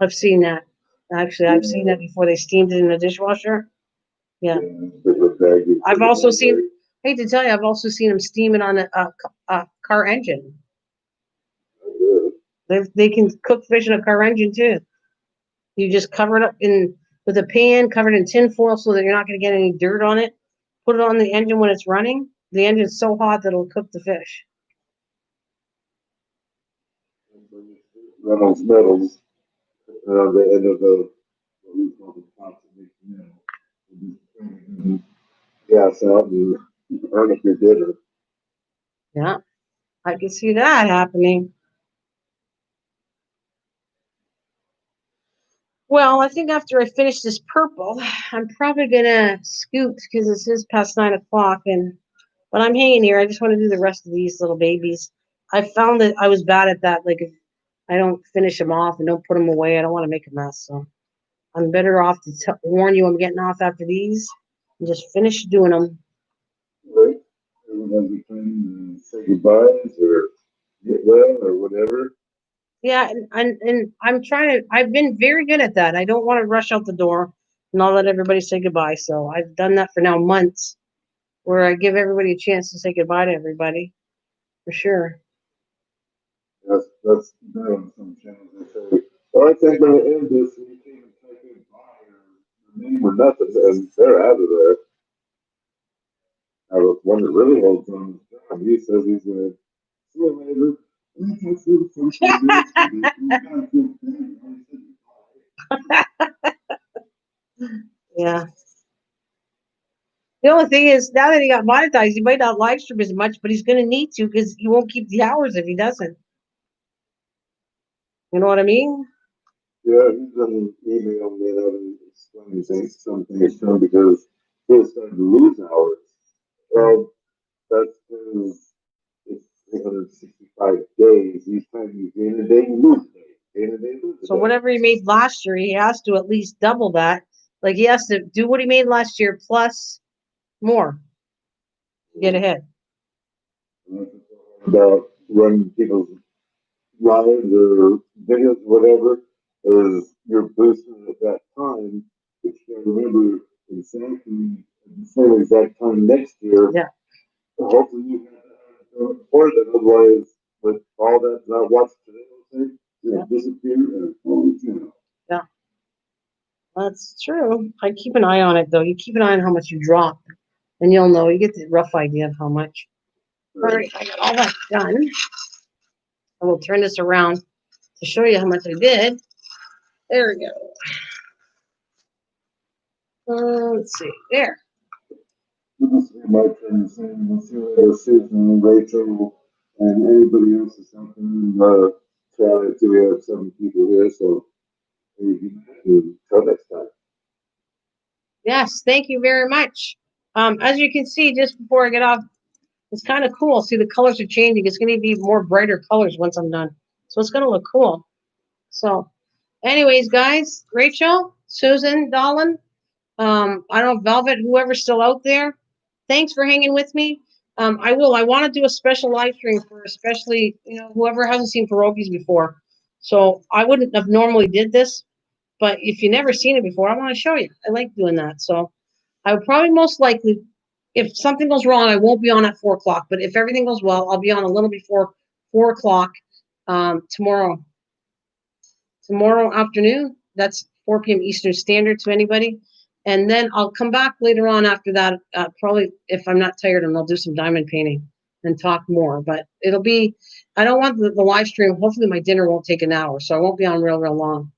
I've seen that. Actually, I've seen that before. They steamed it in the dishwasher. Yeah. I've also seen, I hate to tell you, I've also seen them steam it on a car engine. They can cook fish in a car engine too. You just cover it up with a pan, covered in tin foil so that you're not going to get any dirt on it. Put it on the engine when it's running. The engine's so hot that it'll cook the fish. Reynolds metals, the end of what we call the toxic mill. Gas out and earn up your dinner. Yeah, I can see that happening. Well, I think after I finish this purple, I'm probably gonna scoot because it is past 9 o'clock, but I'm hanging here. I just want to do the rest of these little babies. I found that I was bad at that. Like if I don't finish them off and don't put them away, I don't want to make a mess. So I'm better off to warn you I'm getting off after these. and just finish doing them. Right? Everyone has a time to say goodbyes or get well or whatever. Yeah, and I'm trying to. I've been very good at that. I don't want to rush out the door and I'll let everybody say goodbye. So I've done that for now months, where I give everybody a chance to say goodbye to everybody, for sure. That's there on some channels. They say, "Well, I think I'm gonna end this," and you can't even type in bye or name or nothing, and they're out of there. One that really holds on is John. He says he's gonna see you later. And he takes you for 15 minutes with it. And you gotta feel bad. I said, Yeah. The only thing is, now that he got monetized, he might not live stream as much, but he's going to need to because he won't keep the hours if he doesn't. You know what I mean? yeah, he's gonna email me and explain some things to him because he's starting to lose hours. Well, that's because it's 365 days. Each time you gain a day, you lose a day. Gain a day, lose a So day. whatever he made last year, he has to at least double that. Like he has to do what he made last year plus more to get ahead. About running people's lives or videos, whatever, is you're boosting at that time. But you gotta remember exactly at the same exact time next year. Yeah. Hopefully you have that for it, otherwise, with all that's not watched today, let's say, it'll disappear and Yeah. That's true. I keep an eye on it though. You keep an eye on how much you drop, and you'll know. You get the rough idea of how much. All right, I got all that done. I will turn this around to show you how much I did. There we go. Let's see. There. This will be my turn to sing. We'll see later, Susan, Rachel, and anybody else or something. Try to we have some people here, so until next time. Yes, thank you very much. As you can see, just before I get off, it's kind of cool. See, the colors are changing. It's going to be more brighter colors once I'm done. So it's going to look cool. So, anyways, guys, Rachel, Susan, Dolan, I don't know, Velvet, whoever's still out there, thanks for hanging with me. I want to do a special live stream for especially, whoever hasn't seen pierogies before. So I wouldn't have normally did this, but if you've never seen it before, I want to show you. I like doing that. So I would probably most likely, if something goes wrong, I won't be on at 4 o'clock. But if everything goes well, I'll be on a little before 4 o'clock tomorrow. Tomorrow afternoon. That's 4 p.m. Eastern Standard to anybody. And then I'll come back later on after that, probably if I'm not tired, and I'll do some diamond painting and talk more. But it'll be, I don't want the live stream. Hopefully my dinner won't take an hour, so I won't be on real long.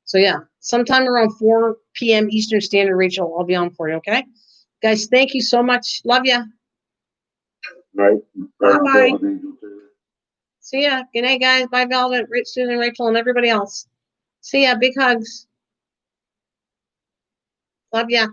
So yeah, sometime around 4 p.m. Eastern Standard, Rachel, I'll be on for you, okay? Guys, thank you so much. Love ya. Right. Bye-bye. See ya. Good night, guys. Bye, Velvet, Susan, Rachel, and everybody else. See ya. Big hugs. Love ya.